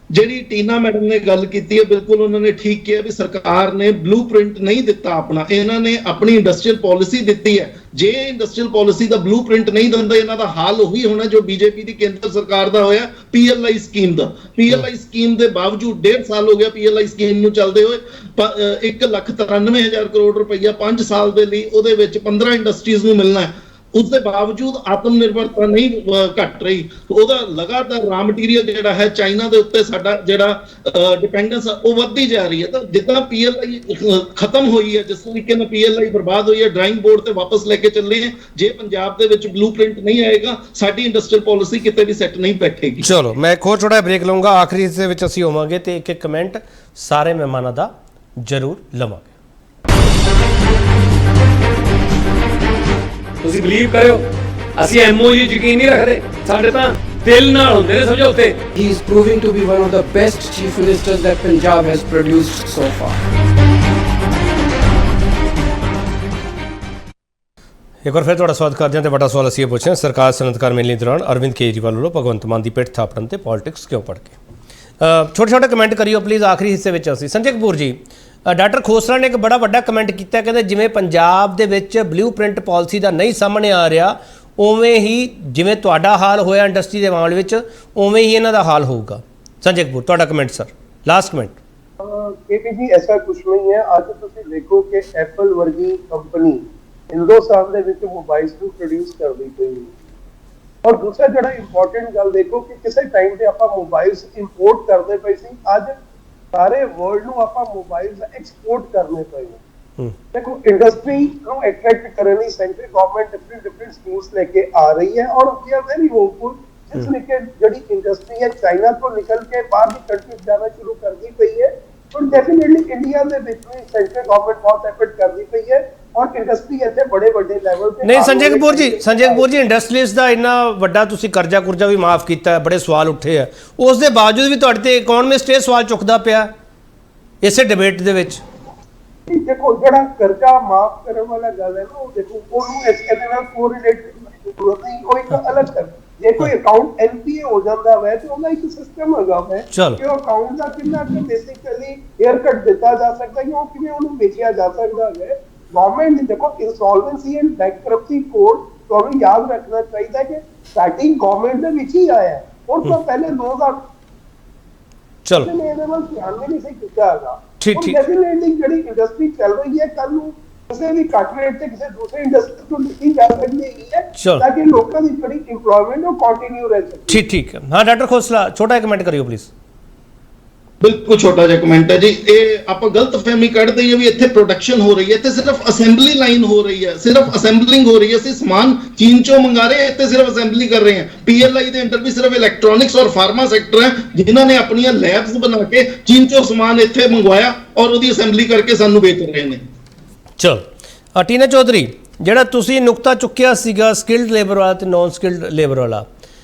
ਜਿਹੜੀ ਟੀਨਾ ਮੈਡਮ ਨੇ ਗੱਲ ਕੀਤੀ ਹੈ, ਬਿਲਕੁਲ ਉਹਨਾਂ ਨੇ ਠੀਕ ਕਿਹਾ ਵੀ ਸਰਕਾਰ ਨੇ ਬਲੂਪ੍ਰਿੰਟ ਨਹੀਂ ਦਿੱਤਾ ਆਪਣਾ, ਇਹਨਾਂ ਨੇ ਆਪਣੀ ਇੰਡਸਟਰੀਅਲ ਪਾਲਿਸੀ ਦਿੱਤੀ ਹੈ। ਜੇ ਇੰਡਸਟਰੀਅਲ ਪਾਲਿਸੀ ਦਾ ਬਲੂਪ੍ਰਿੰਟ ਨਹੀਂ ਦਿੰਦਾ, ਇਹਨਾਂ ਦਾ ਹਾਲ ਉਹੀ ਹੋਣਾ ਜੋ BJP ਦੀ ਕੇਂਦਰ ਸਰਕਾਰ ਦਾ ਹੋਇਆ PLI ਸਕੀਮ ਦਾ। PLI ਸਕੀਮ ਦੇ ਬਾਵਜੂਦ 1.5 ਸਾਲ ਹੋ ਗਿਆ PLI ਸਕੀਮ ਨੂੰ ਚੱਲਦੇ ਹੋਏ, 1,93,000 ਕਰੋੜ ਰੁਪਈਆ 5 ਸਾਲ ਦੇ ਲਈ ਉਹਦੇ ਵਿੱਚ 15 ਇੰਡਸਟਰੀਜ਼ ਨੂੰ ਮਿਲਣਾ ਹੈ। ਉਸ ਦੇ ਬਾਵਜੂਦ ਆਤਮ ਨਿਰਭਰਤਾ ਨਹੀਂ ਘਟ ਰਹੀ, ਉਹਦਾ ਲਗਾਤਾਰ ਰਾ ਮਟੀਰੀਅਲ ਜਿਹੜਾ ਹੈ ਚਾਈਨਾ ਦੇ ਉੱਤੇ ਸਾਡਾ ਜਿਹੜਾ ਡਿਪੈਂਡੈਂਸ ਉਹ ਵੱਧਦੀ ਜਾ ਰਹੀ ਹੈ। ਤਾਂ ਜਿੱਦਾਂ PLI ਖਤਮ ਹੋਈ ਹੈ, ਜਿਸ ਤਰੀਕੇ ਨਾਲ PLI ਬਰਬਾਦ ਹੋਈ ਹੈ, ਡਰਾਇੰਗ ਬੋਰਡ ਤੇ ਵਾਪਸ ਲੈ ਕੇ ਚੱਲੇ ਹੈ। ਜੇ ਪੰਜਾਬ ਦੇ ਵਿੱਚ ਬਲੂਪ੍ਰਿੰਟ ਨਹੀਂ ਆਏਗਾ, ਸਾਡੀ ਇੰਡਸਟਰੀਅਲ ਪਾਲਿਸੀ ਕਿਤੇ ਵੀ ਸੈੱਟ ਨਹੀਂ ਬੈਠੇਗੀ। ਚਲੋ ਮੈਂ ਇੱਕ ਹੋਰ ਛੋਟਾ ਬ੍ਰੇਕ ਲਵਾਂਗਾ, ਆਖਰੀ ਹਿੱਸੇ ਵਿੱਚ ਅਸੀਂ ਹੋਵਾਂਗੇ ਤੇ ਇੱਕ ਕਮੈਂਟ ਸਾਰੇ ਮਹਿਮਾਨਾਂ ਦਾ ਜ਼ਰੂਰ ਲਵਾਂਗੇ। ਤੁਸੀਂ ਬਲੀਵ ਕਰਿਓ, ਅਸੀਂ MOU ਯਕੀਨ ਨਹੀਂ ਰੱਖਦੇ, ਸਾਡੇ ਤਾਂ ਦਿਲ ਨਾਲ ਹੁੰਦੇ ਨੇ ਸਮਝੌਤੇ। He is proving to be one of the best chief ministers that Punjab has produced so far. ਇੱਕ ਵਾਰ ਫਿਰ ਤੁਹਾਡਾ ਸਵਾਗਤ ਕਰਦੇ ਹਾਂ ਤੇ ਵੱਡਾ ਸਵਾਲ ਅਸੀਂ ਇਹ ਪੁੱਛਿਆ, ਸਰਕਾਰ ਸਨਅਤਕਾਰ ਮੇਲੇ ਦੌਰਾਨ ਅਰਵਿੰਦ ਕੇਜਰੀਵਾਲ ਵੱਲੋਂ ਭਗਵੰਤ ਮਾਨ ਦੀ ਪਿੱਠ ਥਾਪੜਨ ਤੇ ਪੋਲਿਟਿਕਸ ਕਿਉਂ ਭੜਕੇ। ਛੋਟੇ ਕਮੈਂਟ ਕਰਿਓ ਪਲੀਜ਼, ਆਖਰੀ ਹਿੱਸੇ ਵਿੱਚ ਅਸੀਂ। ਸੰਜੇ ਕਪੂਰ ਜੀ, ਡਾਕਟਰ ਖੋਸਲਾ ਨੇ ਇੱਕ ਬੜਾ ਵੱਡਾ ਕਮੈਂਟ ਕੀਤਾ, ਕਹਿੰਦੇ ਜਿਵੇਂ ਪੰਜਾਬ ਦੇ ਵਿੱਚ ਬਲੂਪ੍ਰਿੰਟ ਪਾਲਿਸੀ ਦਾ ਨਹੀਂ ਸਾਹਮਣੇ ਆ ਰਿਹਾ, ਉਵੇਂ ਹੀ ਜਿਵੇਂ ਤੁਹਾਡਾ ਹਾਲ ਹੋਇਆ ਇੰਡਸਟਰੀ ਦੇ ਮਾਮਲੇ ਵਿੱਚ, ਉਵੇਂ ਹੀ ਇਹਨਾਂ ਦਾ ਹਾਲ ਹੋਊਗਾ। ਸੰਜੇ ਕਪੂਰ, ਤੁਹਾਡਾ comment sir, last comment. KP ਜੀ ਐਸਾ ਕੁਝ ਨਹੀਂ ਹੈ। ਅੱਜ ਤੁਸੀਂ ਦੇਖੋ ਕਿ ਐਪਲ ਵਰਗੀ ਕੰਪਨੀ ਹਿੰਦੁਸਤਾਨ ਦੇ ਵਿੱਚ ਮੋਬਾਈਲਸ ਨੂੰ ਪ੍ਰੋਡਿਊਸ ਕਰਦੀ ਪਈ ਹੈ। ਔਰ ਦੂਸਰਾ ਜਿਹੜਾ ਇੰਪੋਰਟੈਂਟ ਗੱਲ ਦੇਖੋ ਕਿ ਕਿਸੇ ਟਾਈਮ ਤੇ ਆਪਾਂ ਮੋਬਾਈਲਸ ਇੰਪੋਰਟ ਕਰਦੇ ਪਏ ਸੀ, ਅੱਜ ਸਾਰੇ ਵਰਲਡ ਨੂੰ ਆਪਾਂ ਮੋਬਾਈਲਸ ਐਕਸਪੋਰਟ ਕਰਨੇ ਪਏ ਨੇ। ਦੇਖੋ ਇੰਡਸਟਰੀ ਨੂੰ ਅਟਰੈਕਟ ਕਰਨ ਲਈ ਸੈਂਟਰਲ ਗਵਰਨਮੈਂਟ ਡਿਫਰੈਂਟ ਸਕੀਮਸ ਲੈ ਕੇ ਆ ਰਹੀ ਹੈ ਔਰ ਵੀ ਆਰ ਵੈਰੀ ਹੋਪਫੁਲ। ਜਿਸ ਤਰੀਕੇ ਜਿਹੜੀ ਇੰਡਸਟਰੀ ਹੈ ਚਾਈਨਾ ਤੋਂ ਨਿਕਲ ਕੇ ਬਾਹਰ ਦੀ ਕੰਟਰੀਜ਼ ਜਾਣਾ ਸ਼ੁਰੂ ਕਰਦੀ ਪਈ ਹੈ, ਪਰ ਡੈਫੀਨਿਟਲੀ ਇੰਡੀਆ ਦੇ ਵਿੱਚ ਵੀ ਸੈਂਟਰਲ ਗਵਰਨਮੈਂਟ ਬਹੁਤ ਐਫਰਟ ਕਰਦੀ ਪਈ ਹੈ ਔਰ ਇੰਡਸਟਰੀ ਇੱਥੇ ਬੜੇ ਵੱਡੇ ਲੈਵਲ ਤੇ। ਨਹੀਂ ਸੰਜੇ ਕਪੂਰ ਜੀ, ਇੰਡਸਟਰੀਜ਼ ਦਾ ਇੰਨਾ ਵੱਡਾ ਤੁਸੀਂ ਕਰਜ਼ਾ ਵੀ ਮਾਫ ਕੀਤਾ ਹੈ, ਬੜੇ ਸਵਾਲ ਉੱਠੇ ਹੈ, ਉਸ ਦੇ ਬਾਵਜੂਦ ਵੀ ਤੁਹਾਡੇ ਤੇ ਇਕਨੋਮਿਸਟ ਇਹ ਸਵਾਲ ਚੁੱਕਦਾ ਪਿਆ ਇਸੇ ਡਿਬੇਟ ਦੇ ਵਿੱਚ। ਦੇਖੋ ਜਿਹੜਾ ਕਰਜ਼ਾ ਮਾਫ ਕਰਨ ਵਾਲਾ ਗੱਲ ਹੈ ਨਾ, ਉਹ ਦੇਖੋ ਉਹਨੂੰ ਇਹਦੇ ਨਾਲ ਕੋਰਿਲੇਟ ਕੋਈ ਇੱਕ ਅਲੱਗ ਕਰ। ਜੇ ਕੋਈ ਅਕਾਊਂਟ NPA ਹੋ ਜਾਂਦਾ ਹੈ ਤੇ ਉਹਦਾ ਇੱਕ ਸਿਸਟਮ ਹੈਗਾ ਹੈ ਕਿ ਉਹ ਅਕਾਊਂਟ ਦਾ ਕਿੰਨਾ ਕੁ ਬੇਸਿਕਲੀ ਏਅਰ ਕੱਟ ਦਿੱਤਾ ਜਾ ਸਕਦਾ ਹੈ, ਉਹ ਕਿਵੇਂ ਉਹਨੂੰ ਵੇਚਿਆ ਜਾ ਸਕਦਾ ਹੈ। ਗਵਰਨਮੈਂਟ ਨੇ ਦੇਖੋ ਇੰਸੋਲਵੇਂਸੀ ਐਂਡ ਬੈਂਕਰਪਸੀ ਕੋਡ ਤੁਹਾਨੂੰ ਯਾਦ ਰੱਖਣਾ ਚਾਹੀਦਾ ਕਿ ਸਾਡੀ ਗਵਰਨਮੈਂਟ ਦੇ ਵਿੱਚ ਹੀ ਆਇਆ ਔਰ ਤੋਂ ਪਹਿਲੇ 2000 ਨੇ ਇਹਦੇ ਵੱਲ ਧਿਆਨ ਨਹੀਂ ਸੀ ਕੀਤਾ ਹੈਗਾ। ਠੀਕ ਡੈਫੀਨਿਟਲੀ ਜਿਹੜੀ ਇੰਡਸਟਰੀ ਚੱਲ ਰਹੀ ਹੈ, ਕੱਲ ਨੂੰ ਕਿਸੇ ਵੀ ਘੱਟ ਰੇਟ ਤੇ ਕਿਸੇ ਦੂਸਰੇ ਇੰਡਸਟਰੀ ਤੋਂ ਲਿੱਤੀ ਜਾ ਸਕਦੀ ਹੈ ਤਾਂ ਕਿ ਲੋਕਾਂ ਦੀ ਜਿਹੜੀ ਇੰਪਲੋਇਮੈਂਟ ਉਹ ਕੰਟੀਨਿਊ ਰਹੇ। ਠੀਕ ਹੈ। ਹਾਂ ਡਾਕਟਰ ਖੋਸਲਾ, ਛੋਟਾ ਕਮੈਂਟ ਕਰਿਓ ਪਲੀਜ਼। ਬਿਲਕੁਲ ਛੋਟਾ ਜਿਹਾ ਕਮੈਂਟ ਹੈ ਜੀ। ਇਹ ਆਪਾਂ ਗਲਤਫਹਿਮੀ ਕੱਢਦੇ ਹਾਂ ਵੀ ਇੱਥੇ ਪ੍ਰੋਡਕਸ਼ਨ ਹੋ ਰਹੀ ਹੈ, ਇੱਥੇ ਸਿਰਫ ਅਸੈਂਬਲੀ ਲਾਈਨ ਹੋ ਰਹੀ ਹੈ, ਸਿਰਫ ਅਸੈਂਬਲਿੰਗ ਹੋ ਰਹੀ ਹੈ। ਅਸੀਂ ਸਮਾਨ ਚੀਨ ਚੋਂ ਮੰਗਾ ਰਹੇ ਹਾਂ, ਇੱਥੇ ਸਿਰਫ ਅਸੈਂਬਲੀ ਕਰ ਰਹੇ ਹਾਂ। PLI ਦੇ ਅੰਡਰ ਵੀ ਸਿਰਫ ਇਲੈਕਟ੍ਰੋਨਿਕਸ ਔਰ ਫਾਰਮਾ ਸੈਕਟਰ ਹੈ ਜਿਨ੍ਹਾਂ ਨੇ ਆਪਣੀਆਂ ਲੈਬਸ ਬਣਾ ਕੇ ਚੀਨ ਚੋਂ ਸਮਾਨ ਇੱਥੇ ਮੰਗਵਾਇਆ ਔਰ ਉਹਦੀ ਅਸੈਂਬਲੀ ਕਰਕੇ ਸਾਨੂੰ ਵੇਚ ਰਹੇ ਨੇ। ਚਲੋ ਟੀਨਾ ਚੌਧਰੀ, ਜਿਹੜਾ ਤੁਸੀਂ ਨੁਕਤਾ ਚੁੱਕਿਆ ਸੀਗਾ ਸਕਿਲਡ ਲੇਬਰ ਵਾਲਾ ਤੇ ਨਾਨ ਸਕਿਲਡ ਲੇਬਰ ਵਾਲਾ,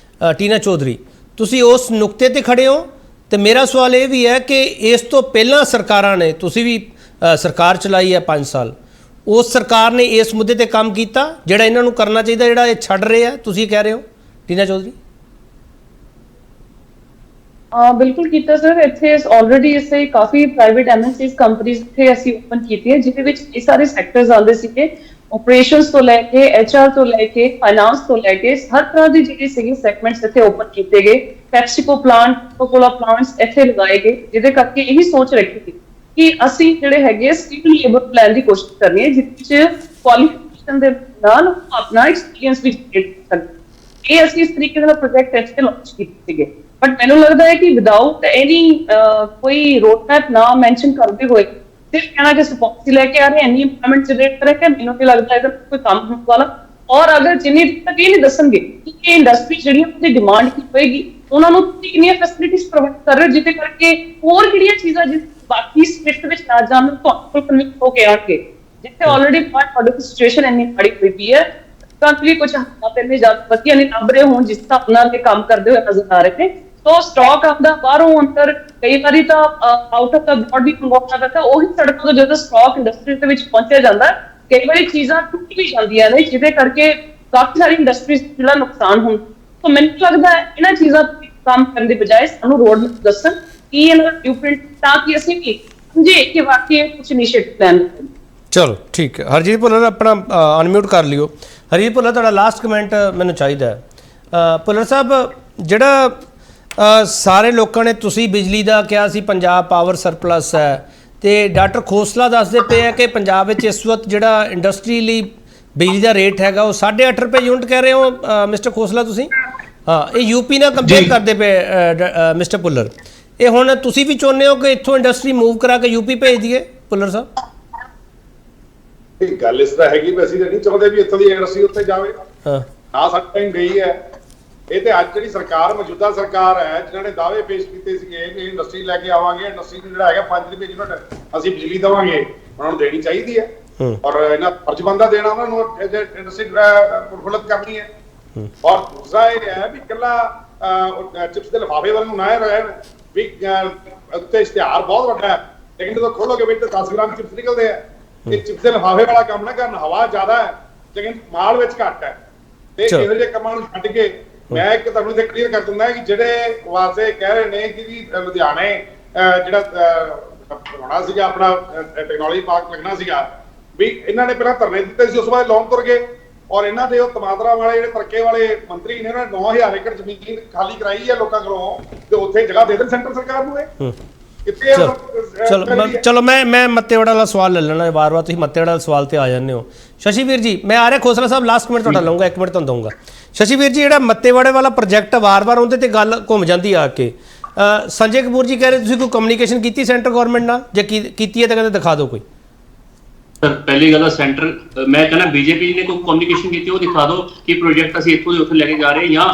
ਟੀਨਾ ਚੌਧਰੀ ਤੁਸੀਂ ਉਸ ਨੁਕਤੇ ਤੇ ਖੜੇ ਹੋ। ਤੇ ਮੇਰਾ ਸਵਾਲ ਇਹ ਵੀ ਹੈ ਕਿ ਇਸ ਤੋਂ ਪਹਿਲਾਂ ਸਰਕਾਰਾਂ ਨੇ, ਤੁਸੀਂ ਵੀ ਸਰਕਾਰ ਚਲਾਈ ਹੈ 5 ਸਾਲ, ਉਸ ਸਰਕਾਰ ਨੇ ਇਸ ਮੁੱਦੇ ਤੇ ਕੰਮ ਕੀਤਾ ਜਿਹੜਾ ਇਹਨਾਂ ਨੂੰ ਕਰਨਾ ਚਾਹੀਦਾ, ਜਿਹੜਾ ਇਹ ਛੱਡ ਰਹੇ ਆ, ਤੁਸੀਂ ਕਹਿ ਰਹੇ ਹੋ ਟੀਨਾ ਚੌਧਰੀ? ਬਿਲਕੁਲ ਕੀਤਾ ਸਰ। ਇੱਥੇ ਆਲਰੇਡੀ ਇਸੇ ਕਾਫੀ ਪ੍ਰਾਈਵੇਟ MNCs ਕੰਪਨੀਜ਼ ਇੱਥੇ ਅਸੀਂ ਓਪਨ ਕੀਤੀ ਹੈ ਜਿਹਦੇ ਵਿੱਚ ਇਹ ਸਾਰੇ ਸੈਕਟਰਸ ਆਉਂਦੇ ਸੀਗੇ ਆਪਰੇਸ਼ਨਸ ਤੋਂ ਲੈ ਕੇ HR ਤੋਂ ਲੈ ਕੇ ਫਾਈਨਾਂਸ ਤੋਂ ਲੈ ਕੇ ਹਰ ਤਰ੍ਹਾਂ ਦੀ ਜਿਹੜੀ ਸੀਗੀ ਸੈਗਮੈਂਟਸ ਇੱਥੇ ਓਪਨ ਕੀਤੇ ਗਏ। ਪੈਪਸੀਕੋ ਪਲਾਂਟ, ਕੋਕਾ-ਕੋਲਾ ਪਲਾਂਟਸ ਇੱਥੇ ਲਗਾਏ ਗਏ, ਜਿਹਦੇ ਕਰਕੇ ਇਹੀ ਸੋਚ ਰੱਖੀ ਸੀ ਕਿ ਅਸੀਂ ਜਿਹੜੇ ਹੈਗੇ ਸਕਿੱਲ ਲੇਬਰ ਪਲਾਨ ਦੀ ਕੋਸ਼ਿਸ਼ ਕਰਨੀ ਹੈ, ਜਿਸ ਵਿੱਚ ਕੁਆਲੀਫਿਕੇਸ਼ਨ ਦੇ ਨਾਲ ਆਪਣਾ ਐਕਸਪੀਰੀਅੰਸ ਵੀ ਕ੍ਰੀਏਟ ਕਰ ਸਕਦੇ। ਇਹ ਅਸੀਂ ਇਸ ਤਰੀਕੇ ਨਾਲ ਪ੍ਰੋਜੈਕਟ ਇੱਥੇ ਲਾਂਚ ਕੀਤੇ ਸੀਗੇ। ਬਟ ਮੈਨੂੰ ਲੱਗਦਾ ਹੈ ਕਿ ਵਿਦਆਊਟ ਐਨੀ ਕੋਈ ਰੋਡਮੈਪ ਨਾ ਮੈਂਸ਼ਨ ਕਰਦੇ ਹੋਏ ਸਿਰਫ ਕਹਿਣਾ ਕਿ ਅਸੀਂ ਪਾਲਿਸੀ ਲੈ ਕੇ ਆ ਰਹੇ ਇੰਨੀ ਇੰਪਲੀਮੈਂਟ ਜਨਰੇਟ ਕਰਾਂਗੇ, ਮੈਨੂੰ ਨਹੀਂ ਲੱਗਦਾ ਇਹਦਾ ਕੋਈ ਕੰਮ ਹੋਣ ਵਾਲਾ। ਔਰ ਅਗਰ ਜਿੰਨੀ ਤੱਕ ਇਹ ਨਹੀਂ ਦੱਸਣਗੇ ਕਿ ਇਹ ਇੰਡਸਟਰੀ ਜਿਹੜੀਆਂ ਉਹਦੀ ਡਿਮਾਂਡ ਕੀ ਹੋਏਗੀ, ਉਹਨਾਂ ਨੂੰ ਕਿੰਨੀਆਂ ਫੈਸਿਲਿਟੀਜ਼ ਪ੍ਰੋਵਾਈਡ ਕਰ ਰਹੇ, ਜਿਹਦੇ ਕਰਕੇ ਹੋਰ ਕਿਹੜੀਆਂ ਚੀਜ਼ਾਂ ਜਿਸ ਬਾਕੀ ਸਟੇਟ ਵਿੱਚ ਨਾ ਜਾਣ ਤੁਹਾਨੂੰ ਕੋਲ ਕਨਵਿੰਸ ਹੋ ਕੇ ਆਉਣਗੇ। ਜਿੱਥੇ ਆਲਰੇਡੀ ਤੁਹਾਡੀ ਸਿਚੁਏਸ਼ਨ ਇੰਨੀ ਮਾੜੀ ਹੋਈ ਪਈ ਹੈ, ਤਾਂ ਵੀ ਕੁਝ ਹੱਥਾਂ ਪਹਿਲੇ ਜ਼ਿਆਦਾ ਵਧੀਆ ਨਹੀਂ ਲੱਭ ਰਹੇ ਹੋਣ ਜਿਸ ਹਿਸਾਬ ਨਾਲ ਇਹ ਕੰਮ ਕਰਦੇ ਹੋਏ ਨਜ਼ਰ ਆ ਰਹੇ ਨੇ। तो स्टॉक आपका बाहरों अंदर कई बारी तो आउट ऑफ द बॉडी मंगवाना पैंदा, ਉਹੀ ਸੜਕਾਂ ਤੋਂ ਜਦੋਂ ਸਟਾਕ ਇੰਡਸਟਰੀ ਦੇ ਵਿੱਚ ਪਹੁੰਚਿਆ ਜਾਂਦਾ, ਕਈ ਵਾਰੀ ਚੀਜ਼ਾਂ ਟੁੱਟ ਵੀ ਜਾਂਦੀਆਂ ਨੇ, ਜਿਹਦੇ ਕਰਕੇ ਕਾਫੀ ਸਾਰੀ ਇੰਡਸਟਰੀਜ਼ ਦਾ ਨੁਕਸਾਨ ਹੁੰਦਾ। ਤਾਂ ਮੈਨੂੰ ਲੱਗਦਾ ਹੈ ਇਹਨਾਂ ਚੀਜ਼ਾਂ ਤੇ ਕੰਮ ਕਰਨ ਦੇ ਬਜਾਏ ਸਾਨੂੰ ਰੋਡ ਦੱਸਣ ਕੀ ਇਹਨਾਂ ਦਾ ਬਲੂਪ੍ਰਿੰਟ, ਤਾਂ ਕਿ ਅਸੀਂ ਵੀ ਸਮਝੇ ਕਿ ਵਾਕਈ ਕੁਝ ਇਨੀਸ਼ੀਏਟਿਵ ਪਲਾਨ। ਚਲੋ ਠੀਕ ਹੈ। ਹਰਜੀਤ ਭੁੱਲਰ ਆਪਣਾ ਅਨਮਿਊਟ ਕਰ ਲਿਓ। ਹਰਜੀਤ ਭੁੱਲਰ ਤੁਹਾਡਾ ਲਾਸਟ ਕਮੈਂਟ ਮੈਨੂੰ ਚਾਹੀਦਾ ਹੈ। ਭੁੱਲਰ ਸਾਹਿਬ, ਜਿਹੜਾ ਸਾਰੇ ਲੋਕਾਂ ਨੇ ਤੁਸੀਂ ਬਿਜਲੀ ਦਾ ਕਿਹਾ ਸੀ ਪੰਜਾਬ ਪਾਵਰ ਸਰਪਲਸ ਹੈ, ਤੇ ਡਾਕਟਰ ਖੋਸਲਾ ਦੱਸਦੇ ਪਏ ਹੈ ਕਿ ਪੰਜਾਬ ਵਿੱਚ ਇਸ ਵਕਤ ਜਿਹੜਾ ਇੰਡਸਟਰੀ ਲਈ ਬਿਜਲੀ ਦਾ ਰੇਟ ਹੈਗਾ ਉਹ 8.5 ਰੁਪਏ ਯੂਨਿਟ ਕਹਿ ਰਹੇ ਹੋ ਮਿਸਟਰ ਖੋਸਲਾ ਤੁਸੀਂ? ਹਾਂ, ਇਹ ਯੂਪੀ ਨਾਲ ਕੰਪੇਅਰ ਕਰਦੇ ਪਏ ਮਿਸਟਰ ਭੁੱਲਰ। ਇਹ ਹੁਣ ਤੁਸੀਂ ਵੀ ਚਾਹੁੰਦੇ ਹੋ ਕਿ ਇੱਥੋਂ ਇੰਡਸਟਰੀ ਮੂਵ ਕਰਾ ਕੇ ਯੂਪੀ ਭੇਜ ਦਈਏ ਭੁੱਲਰ ਸਾਹਿਬ? ਇਹ ਗੱਲ ਇਸ ਤਰ੍ਹਾਂ ਹੈਗੀ ਵੀ ਅਸੀਂ ਤਾਂ ਨਹੀਂ ਚਾਹੁੰਦੇ ਵੀ ਇੱਥੋਂ ਦੀ ਇੰਡਸਟਰੀ ਉੱਤੇ ਜਾਵੇ। ਹਾਂ, ਨਾ ਸਾਡਾ ਟਾਈਮ ਗਈ ਹੈ। ਇਹ ਤੇ ਅੱਜ ਜਿਹੜੀ ਸਰਕਾਰ ਮੌਜੂਦਾ ਸਰਕਾਰ ਹੈ, ਜਿਨ੍ਹਾਂ ਨੇ ਦਾਅਵੇ ਪੇਸ਼ ਕੀਤੇ ਸੀਗੇ ਕਿ ਇੰਡਸਟਰੀ ਲੈ ਕੇ ਆਵਾਂਗੇ, ਇੰਡਸਟਰੀ ਨੂੰ ਜਿਹੜਾ ਹੈਗਾ 5 ਰੁਪਏ ਯੂਨਿਟ ਅਸੀਂ ਬਿਜਲੀ ਦੇਵਾਂਗੇ, ਉਹਨਾਂ ਨੂੰ ਦੇਣੀ ਚਾਹੀਦੀ ਹੈ। ਔਰ ਇਹਨਾਂ ਫਰਜ਼ ਬਣਦਾ ਦੇਣਾ ਉਹਨਾਂ ਨੂੰ, ਇੰਡਸਟਰੀ ਪ੍ਰਫੁੱਲਤ ਕਰਨੀ ਹੈ। ਔਰ ਦੂਸਰਾ ਇਹ ਹੈ ਵੀ ਇਕੱਲਾ ਚਿਪਸ ਦੇ ਲਿਫਾਫੇ ਵੱਲ ਨੂੰ ਨਾ ਰਹਿਣ ਵੀ ਉੱਤੇ ਇਸ਼ਤਿਹਾਰ ਬਹੁਤ ਵੱਡਾ ਹੈ, ਲੇਕਿਨ ਜਦੋਂ ਖੋਲੋਗੇ ਵੀ 10 ਗ੍ਰਾਮ ਚਿਪਸ ਨਿਕਲਦੇ ਆ। ਇਹ ਚਿਪਸ ਦੇ ਲਿਫਾਫੇ ਵਾਲਾ ਕੰਮ ਨਾ ਕਰਨ। ਹਵਾ ਜ਼ਿਆਦਾ ਹੈ ਲੇਕਿਨ ਮਾਲ ਵਿੱਚ ਘੱਟ ਹੈ, ਤੇ ਇਹੋ ਜਿਹੇ ਕੰਮਾਂ ਨੂੰ ਛੱਡ ਕੇ ਮੈਂ ਇੱਕ ਤੁਹਾਨੂੰ ਇੱਥੇ ਕਲੀਅਰ ਕਰ ਦਿੰਦਾ ਕਿ ਜਿਹੜੇ ਵਾਸਤੇ ਕਹਿ ਰਹੇ ਨੇ ਕਿ ਵੀ ਲੁਧਿਆਣੇ ਜਿਹੜਾ ਹੋਣਾ ਸੀਗਾ ਆਪਣਾ ਟੈਕਨੋਲੋਜੀ ਪਾਰਕ ਲੱਗਣਾ ਸੀਗਾ, ਵੀ ਇਹਨਾਂ ਨੇ ਪਹਿਲਾਂ ਧਰਨੇ ਦਿੱਤੇ ਸੀ, ਉਸ ਤੋਂ ਬਾਅਦ ਲੋਨ ਤੁਰ ਗਏ। ਔਰ ਇਹਨਾਂ ਦੇ ਉਹ ਤਮਾਤਰਾ ਵਾਲੇ ਜਿਹੜੇ ਤਰੱਕੇ ਵਾਲੇ ਮੰਤਰੀ ਨੇ, ਉਹਨਾਂ ਨੇ 9000 ਏਕੜ ਜ਼ਮੀਨ ਖਾਲੀ ਕਰਾਈ ਹੈ ਲੋਕਾਂ ਕੋਲੋਂ, ਤੇ ਉੱਥੇ ਜਗ੍ਹਾ ਦੇ ਦੇਣ ਸੈਂਟਰ ਸਰਕਾਰ ਨੂੰ। ਇਹ ਚਲੋ ਮੈਂ ਮੱਤੇਵਾੜਾ ਵਾਲਾ ਸਵਾਲ ਲੈ ਲੈਣਾ, ਵਾਰ-ਵਾਰ ਤੁਸੀਂ ਮੱਤੇਵਾੜਾ ਵਾਲੇ ਸਵਾਲ ਤੇ ਆ ਜਾਂਦੇ ਹੋ। ਸ਼ਸ਼ੀਵੀਰ ਜੀ, ਮੈਂ ਆਰਿਆ ਖੋਸਲਾ ਸਾਹਿਬ ਲਾਸਟ ਕਮੈਂਟ ਤੁਹਾਡਾ ਲਊਂਗਾ, 1 ਮਿੰਟ ਤੁਹਾਨੂੰ ਦਊਂਗਾ। ਸ਼ਸ਼ੀਵੀਰ ਜੀ, ਜਿਹੜਾ ਮੱਤੇਵਾੜੇ ਵਾਲਾ ਪ੍ਰੋਜੈਕਟ ਵਾਰ-ਵਾਰ ਉਹਦੇ ਤੇ ਗੱਲ ਘੁੰਮ ਜਾਂਦੀ ਆ ਕੇ, ਸੰਜੇ ਕਪੂਰ ਜੀ ਕਹਿ ਰਹੇ ਤੁਸੀਂ ਕੋਈ ਕਮਿਊਨੀਕੇਸ਼ਨ ਕੀਤੀ ਸੈਂਟਰ ਗਵਰਨਮੈਂਟ ਨਾਲ? ਜੇ ਕੀਤੀ ਹੈ ਤਾਂ ਕਹਿੰਦੇ ਦਿਖਾ ਦਿਓ ਕੋਈ। ਸਰ, ਪਹਿਲੀ ਗੱਲ ਸੈਂਟਰ, ਮੈਂ ਕਹਿੰਦਾ ਬੀਜੇਪੀ ਨੇ ਕੋਈ ਕਮਿਊਨੀਕੇਸ਼ਨ ਕੀਤੀ ਉਹ ਦਿਖਾ ਦਿਓ ਕਿ ਪ੍ਰੋਜੈਕਟ ਅਸੀਂ ਇੱਥੋਂ ਦੇ ਉੱਥੇ ਲੈ ਕੇ ਜਾ ਰਹੇ, ਜਾਂ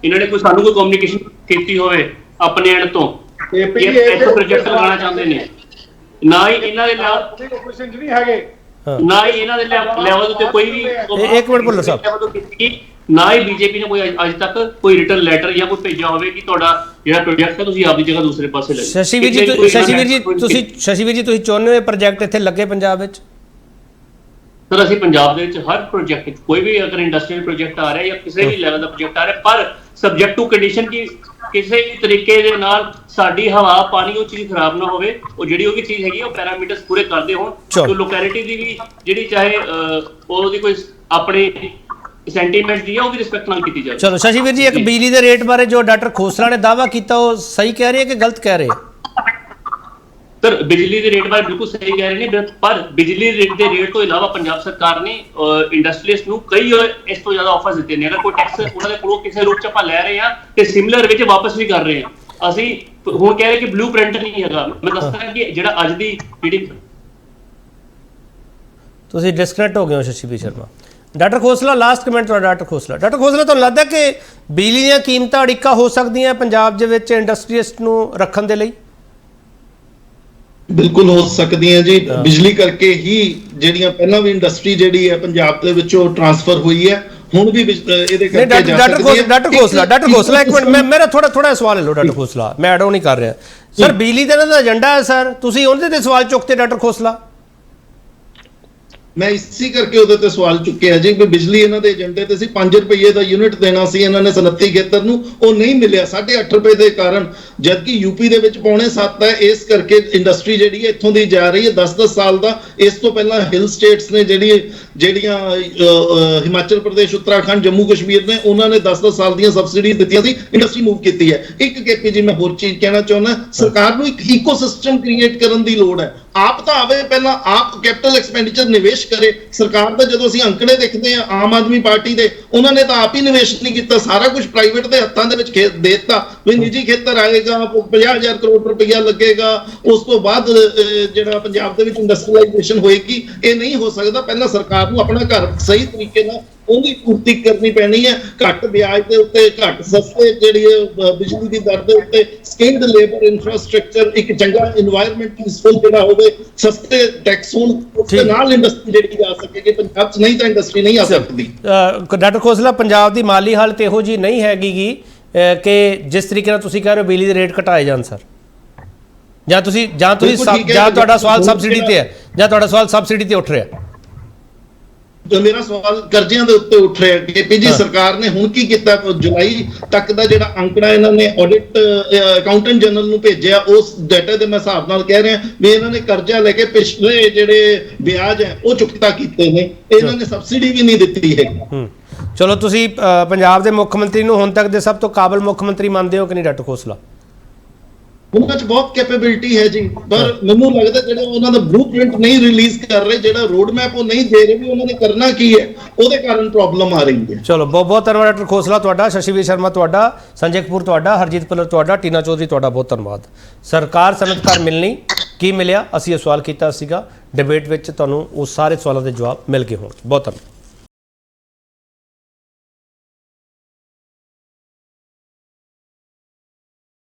ਇਹਨਾਂ ਨੇ ਕੋਈ ਸਾਨੂੰ ਕੋਈ ਕਮਿਊਨੀਕੇਸ਼ਨ ਕੀਤੀ ਹੋਵੇ ਆਪਣੇ ਐਂਡ ਤੋਂ ਇਹ ਪ੍ਰੋਜੈਕਟ ਲਗਾਉਣਾ ਚਾਹੁੰਦੇ ਨੇ। ਨਾ ਹੀ ਇਹਨਾਂ ਦੇ ਨਾਲ ਆਪਰੇਸ਼ਨ ਨਹੀਂ ਹੈਗੇ, ਨਾ ਹੀ ਇਹਨਾਂ ਦੇ ਲੈਵਲ ਉੱਤੇ ਕੋਈ ਵੀ 1 ਮਿੰਟ ਭੁੱਲਰ ਸਾਹਿਬ, ਨਾ ਹੀ ਬੀਜੇਪੀ ਨੇ ਕੋਈ ਅੱਜ ਤੱਕ ਕੋਈ ਰਿਟਨ ਲੈਟਰ ਜਾਂ ਕੋਈ ਭੇਜਿਆ ਹੋਵੇ ਕਿ ਤੁਹਾਡਾ ਜਿਹੜਾ ਪ੍ਰੋਜੈਕਟ ਹੈ ਤੁਸੀਂ ਆਪਦੀ ਜਗ੍ਹਾ ਦੂਸਰੇ ਪਾਸੇ ਲੈ ਜਾਓ। ਸ਼ਸ਼ੀਵੀਰ ਜੀ ਤੁਸੀਂ ਚਾਹੁੰਦੇ ਹੋ ਇਹ ਪ੍ਰੋਜੈਕਟ ਇੱਥੇ ਲੱਗੇ ਪੰਜਾਬ ਵਿੱਚ? ਸਰ, ਅਸੀਂ ਪੰਜਾਬ ਦੇ ਵਿੱਚ ਹਰ ਪ੍ਰੋਜੈਕਟ, ਕੋਈ ਵੀ ਅਗਰ ਇੰਡਸਟਰੀਅਲ ਪ੍ਰੋਜੈਕਟ ਆ ਰਿਹਾ ਜਾਂ ਕਿਸੇ ਵੀ ਲੈਵਲ ਦਾ ਪ੍ਰੋਜੈਕਟ ਆ ਰਿਹਾ, ਪਰ ਸਬਜੈਕਟ ਟੂ ਕੰਡੀਸ਼ਨ ਕਿ ਕਿਸੇ ਵੀ ਤਰੀਕੇ ਦੇ ਨਾਲ ਸਾਡੀ ਹਵਾ ਪਾਣੀ ਉਹ ਚੀਜ਼ ਖਰਾਬ ਨਾ ਹੋਵੇ, ਉਹ ਜਿਹੜੀ ਉਹ ਵੀ ਚੀਜ਼ ਹੈਗੀ ਉਹ ਪੈਰਾਮੀਟਰਸ ਪੂਰੇ ਕਰਦੇ ਹੋਣ, ਤੇ ਲੋਕੈਲਿਟੀ ਦੀ ਵੀ ਜਿਹੜੀ ਚਾਹੇ ਉਹਦੀ ਕੋਈ ਆਪਣੇ ਸੈਂਟੀਮੈਂਟ ਦੀ ਹੈ ਉਹ ਵੀ ਰਿਸਪੈਕਟ ਨਾਲ ਕੀਤੀ ਜਾਵੇ। ਚਲੋ ਸ਼ਸ਼ੀਵੀਰ ਜੀ, ਇੱਕ ਬਿਜਲੀ ਦੇ ਰੇਟ ਬਾਰੇ ਜੋ ਡਾਕਟਰ ਖੋਸਲਾ ਨੇ ਦਾਅਵਾ ਕੀਤਾ ਉਹ ਸਹੀ ਕਹਿ ਰਹੇ ਹੈ ਕਿ ਗਲਤ ਕਹਿ ਰਹੇ? ਸਰ, ਬਿਜਲੀ ਦੇ ਰੇਟ ਬਾਰੇ ਬਿਲਕੁਲ ਸਹੀ ਕਹਿ ਰਹੇ ਨੇ, ਪਰ ਬਿਜਲੀ ਦੇ ਰੇਟ ਤੋਂ ਇਲਾਵਾ ਪੰਜਾਬ ਸਰਕਾਰ ਨੇ ਇੰਡਸਟਰੀਅਲਿਸਟ ਨੂੰ ਕਈ ਇਸ ਤੋਂ ਜ਼ਿਆਦਾ ਆਫਰਸ ਦਿੱਤੇ ਨੇ। ਅਗਰ ਕੋਈ ਟੈਕਸ ਉਹਨਾਂ ਦੇ ਕੋਲੋਂ ਕਿਸੇ ਰੂਪ ਚ ਆਪਾਂ ਲੈ ਰਹੇ ਹਾਂ ਤੇ ਸਿਮਿਲਰ ਵਿੱਚ ਵਾਪਸ ਵੀ ਕਰ ਰਹੇ ਹਾਂ। ਅਸੀਂ ਹੁਣ ਕਹਿ ਰਹੇ ਕਿ ਬਲੂ ਪ੍ਰਿੰਟ ਨਹੀਂ ਹੈਗਾ। ਮੈਂ ਦੱਸਦਾ ਕਿ ਜਿਹੜਾ ਅੱਜ ਦੀ ਜਿਹੜੀ ਤੁਸੀਂ ਡਿਸਕਨੈਕਟ ਹੋ ਗਏ ਹੋ Shashivir Sharma. Doctor Khosla, last comment ਤੁਹਾਡਾ। ਡਾਕਟਰ ਖੋਸਲਾ, ਤੁਹਾਨੂੰ ਲੱਗਦਾ ਕਿ ਬਿਜਲੀ ਦੀਆਂ ਕੀਮਤਾਂ ਅੜਿੱਕਾ ਹੋ ਸਕਦੀਆਂ ਪੰਜਾਬ ਦੇ ਵਿੱਚ ਇੰਡਸਟਰੀਅਲਿਸਟ ਨੂੰ ਰੱਖਣ ਦੇ ਲਈ? ਬਿਲਕੁਲ ਹੋ ਸਕਦੀਆਂ ਜੀ। ਬਿਜਲੀ ਕਰਕੇ ਹੀ ਜਿਹੜੀਆਂ ਪਹਿਲਾਂ ਵੀ ਇੰਡਸਟਰੀ ਜਿਹੜੀ ਹੈ ਪੰਜਾਬ ਦੇ ਵਿੱਚੋਂ ਟ੍ਰਾਂਸਫਰ ਹੋਈ ਹੈ, ਹੁਣ ਵੀ ਇਹਦੇ ਕਰਕੇ ਜਾ ਸਕਦੀ ਹੈ। ਡਾਕਟਰ ਖੋਸਲਾ 1 ਮਿੰਟ, ਮੇਰਾ ਥੋੜਾ ਸਵਾਲ ਲੈ ਲਓ ਡਾਕਟਰ ਖੋਸਲਾ, ਮੈਂ ਐਡੋ ਨਹੀਂ ਕਰ ਰਿਹਾ ਸਰ। ਬਿਜਲੀ ਦਾ ਏਜੰਡਾ ਹੈ ਸਰ, ਤੁਸੀਂ ਉਹਦੇ ਤੇ ਸਵਾਲ ਚੁੱਕਦੇ ਡਾਕਟਰ ਖੋਸਲਾ? ਮੈਂ ਇਸੇ ਕਰਕੇ ਉਹਦੇ ਤੇ ਸਵਾਲ ਚੁੱਕਿਆ ਜੀ ਵੀ ਬਿਜਲੀ ਇਹਨਾਂ ਦੇ ਏਜੰਡੇ ਤੇ ਸੀ 5 ਰੁਪਏ ਦਾ ਯੂਨਿਟ ਦੇਣਾ ਸੀ ਇਹਨਾਂ ਨੇ ਸਨਅਤੀ ਖੇਤਰ ਨੂੰ, ਉਹ ਨਹੀਂ ਮਿਲਿਆ 8.5 ਰੁਪਏ ਦੇ ਕਾਰਨ, ਜਦਕਿ ਯੂਪੀ ਦੇ ਵਿੱਚ 6.25 ਹੈ। ਇਸ ਕਰਕੇ ਇੰਡਸਟਰੀ ਜਿਹੜੀ ਹੈ ਇੱਥੋਂ ਦੀ ਜਾ ਰਹੀ ਹੈ 10-10 ਸਾਲ ਦਾ। ਇਸ ਤੋਂ ਪਹਿਲਾਂ ਹਿਲ ਸਟੇਟਸ ਨੇ ਜਿਹੜੀਆਂ ਹਿਮਾਚਲ ਪ੍ਰਦੇਸ਼, ਉੱਤਰਾਖੰਡ, ਜੰਮੂ ਕਸ਼ਮੀਰ ਨੇ, ਉਹਨਾਂ ਨੇ 10-10 ਸਾਲ ਦੀਆਂ ਸਬਸਿਡੀ ਦਿੱਤੀਆਂ ਸੀ, ਇੰਡਸਟਰੀ ਮੂਵ ਕੀਤੀ ਹੈ। ਇੱਕ ਕੇਪੀ ਜੀ ਮੈਂ ਹੋਰ ਚੀਜ਼ ਕਹਿਣਾ ਚਾਹੁੰਦਾ, ਸਰਕਾਰ ਨੂੰ ਇੱਕ ਇਕੋਸਿਸਟਮ ਕ੍ਰੀਏਟ ਕਰਨ ਦੀ ਲੋੜ ਹੈ। ਆਪ ਤਾਂ ਆਵੇ, ਪਹਿਲਾਂ ਆਪ ਕੈਪੀਟਲ ਐਕਸਪੈਂਡੀਚਰ ਨਿਵੇਸ਼ ਕਰੇ। ਸਰਕਾਰ ਦਾ ਜਦੋਂ ਅਸੀਂ ਅੰਕੜੇ ਦੇਖਦੇ ਆ ਆਮ ਆਦਮੀ ਪਾਰਟੀ ਦੇ, ਉਹਨਾਂ ਨੇ ਤਾਂ ਆਪ ਹੀ ਨਿਵੇਸ਼ ਨਹੀਂ ਕੀਤਾ, ਸਾਰਾ ਕੁਝ ਪ੍ਰਾਈਵੇਟ ਦੇ ਹੱਥਾਂ ਦੇ ਵਿੱਚ ਦੇ ਦਿੱਤਾ ਵੀ ਨਿੱਜੀ ਖੇਤਰ ਆਏਗਾ, 50,000 ਕਰੋੜ ਰੁਪਈਆ ਲੱਗੇਗਾ, ਉਸ ਤੋਂ ਬਾਅਦ ਜਿਹੜਾ ਪੰਜਾਬ ਦੇ ਵਿੱਚ ਇੰਡਸਟਰੀਲਾਈਜੇਸ਼ਨ ਹੋਏਗੀ। ਇਹ ਨਹੀਂ ਹੋ ਸਕਦਾ। ਪਹਿਲਾਂ ਸਰਕਾਰ ਨੂੰ ਆਪਣਾ ਘਰ ਸਹੀ ਤਰੀਕੇ ਨਾਲ ਉਹਦੀ ਪੂਰਤੀ ਕਰਨੀ ਪੈਣੀ ਹੈ। ਘੱਟ ਵਿਆਜ ਦੇ ਉੱਤੇ, ਘੱਟ ਸਸਤੇ ਜਿਹੜੀ ਬਿਜਲੀ ਦੀ ਦਰ ਦੇ ਉੱਤੇ, ਸਕਿਲਡ ਲੇਬਰ ਇਨਫਰਾਸਟ੍ਰਕਚਰ, ਇੱਕ ਚੰਗਾ এনवायरमेंट ਪੀਸਫੁਲ ਜਿਹੜਾ ਹੋਵੇ, ਸਸਤੇ ਟੈਕਸ ਹੋਣ, ਉਸ ਦੇ ਨਾਲ ਇੰਡਸਟਰੀ ਜਿਹੜੀ ਜਾ ਸਕੇਗੀ ਪੰਜਾਬ 'ਚ, ਨਹੀਂ ਤਾਂ ਇੰਡਸਟਰੀ ਨਹੀਂ ਆ ਸਕਦੀ। ਡਾਕਟਰ ਖੋਸਲਾ, ਪੰਜਾਬ ਦੀ ਮਾਲੀ ਹਾਲਤ ਇਹੋ ਜੀ ਨਹੀਂ ਹੈਗੀ ਕਿ ਜਿਸ ਤਰੀਕੇ ਨਾਲ ਤੁਸੀਂ ਕਹਿ ਰਹੇ ਹੋ ਬਿਜਲੀ ਦੇ ਰੇਟ ਘਟਾਏ ਜਾਣ ਸਰ, ਜਾਂ ਤੁਹਾਡਾ ਸਵਾਲ ਸਬਸਿਡੀ ਤੇ ਹੈ, ਜਾਂ ਤੁਹਾਡਾ ਸਵਾਲ ਸਬਸਿਡੀ ਤੇ ਉੱਠ ਰਿਹਾ? ਮੇਰਾ ਸਵਾਲ ਕਰਜ਼ਿਆਂ ਦੇ ਉੱਤੇ ਉੱਠ ਰਿਹਾ ਕਿ ਜੀ ਸਰਕਾਰ ਨੇ ਹੁਣ ਕੀ ਕੀਤਾ? ਜੁਲਾਈ ਤੱਕ ਦਾ ਜਿਹੜਾ ਅੰਕੜਾ ਇਹਨਾਂ ਨੇ ਆਡਿਟ ਅਕਾਊਂਟੈਂਟ ਜਨਰਲ ਨੂੰ ਭੇਜਿਆ, ਉਸ ਡਾਟਾ ਦੇ ਮੈਂ ਹਿਸਾਬ ਨਾਲ ਕਹਿ ਰਿਹਾ ਵੀ ਇਹਨਾਂ ਨੇ ਕਰਜ਼ਾ ਲੈ ਕੇ ਪਿਛਲੇ ਜਿਹੜੇ ਵਿਆਜ ਹੈ ਉਹ ਚੁਕਤਾ ਕੀਤੇ ਨੇ, ਇਹਨਾਂ ਨੇ ਸਬਸਿਡੀ ਵੀ ਨਹੀਂ ਦਿੱਤੀ ਹੈ। ਚਲੋ, ਤੁਸੀਂ ਪੰਜਾਬ ਦੇ ਮੁੱਖ ਮੰਤਰੀ ਨੂੰ ਹੁਣ ਤੱਕ ਦੇ ਸਭ ਤੋਂ ਕਾਬਲ ਮੁੱਖ ਮੰਤਰੀ ਮੰਨਦੇ ਹੋ ਕਿ ਨਹੀਂ ਡਾਕਟਰ ਖੋਸਲਾ? ਉਹਨਾਂ 'ਚ ਬਹੁਤ ਕੈਪੇਬਿਲਿਟੀ ਹੈ ਜੀ, ਪਰ ਮੈਨੂੰ ਲੱਗਦਾ ਜਿਹੜਾ ਉਹਨਾਂ ਦਾ ਬਲੂਪ੍ਰਿੰਟ ਨਹੀਂ ਰਿਲੀਜ਼ ਕਰ ਰਹੇ, ਜਿਹੜਾ ਰੋਡ ਮੈਪ ਉਹ ਨਹੀਂ ਦੇ ਰਹੇ ਵੀ ਉਹਨਾਂ ਨੇ ਕਰਨਾ ਕੀ ਹੈ, ਉਹਦੇ ਕਾਰਨ ਪ੍ਰੋਬਲਮ ਆ ਰਹੀ ਹੈ। ਚਲੋ, ਬਹੁਤ ਬਹੁਤ ਧੰਨਵਾਦ ਡਾਕਟਰ ਖੋਸਲਾ ਤੁਹਾਡਾ, ਸ਼ਸ਼ੀਵੀਰ ਸ਼ਰਮਾ ਤੁਹਾਡਾ, ਸੰਜੇ ਕਪੂਰ ਤੁਹਾਡਾ, ਹਰਜੀਤ ਭੁੱਲਰ ਤੁਹਾਡਾ, ਟੀਨਾ ਚੌਧਰੀ ਤੁਹਾਡਾ ਬਹੁਤ ਧੰਨਵਾਦ। ਸਰਕਾਰ ਸਨਅਤਕਾਰ ਮਿਲਣੀ, ਕੀ ਮਿਲਿਆ? ਅਸੀਂ ਇਹ ਸਵਾਲ ਕੀਤਾ ਸੀਗਾ, ਡਿਬੇਟ ਵਿੱਚ ਤੁਹਾਨੂੰ ਉਹ ਸਾਰੇ ਸਵਾਲਾਂ ਦੇ ਜਵਾਬ ਮਿਲ ਗਏ ਹੋਣ। ਬਹੁਤ ਧੰਨਵਾਦ।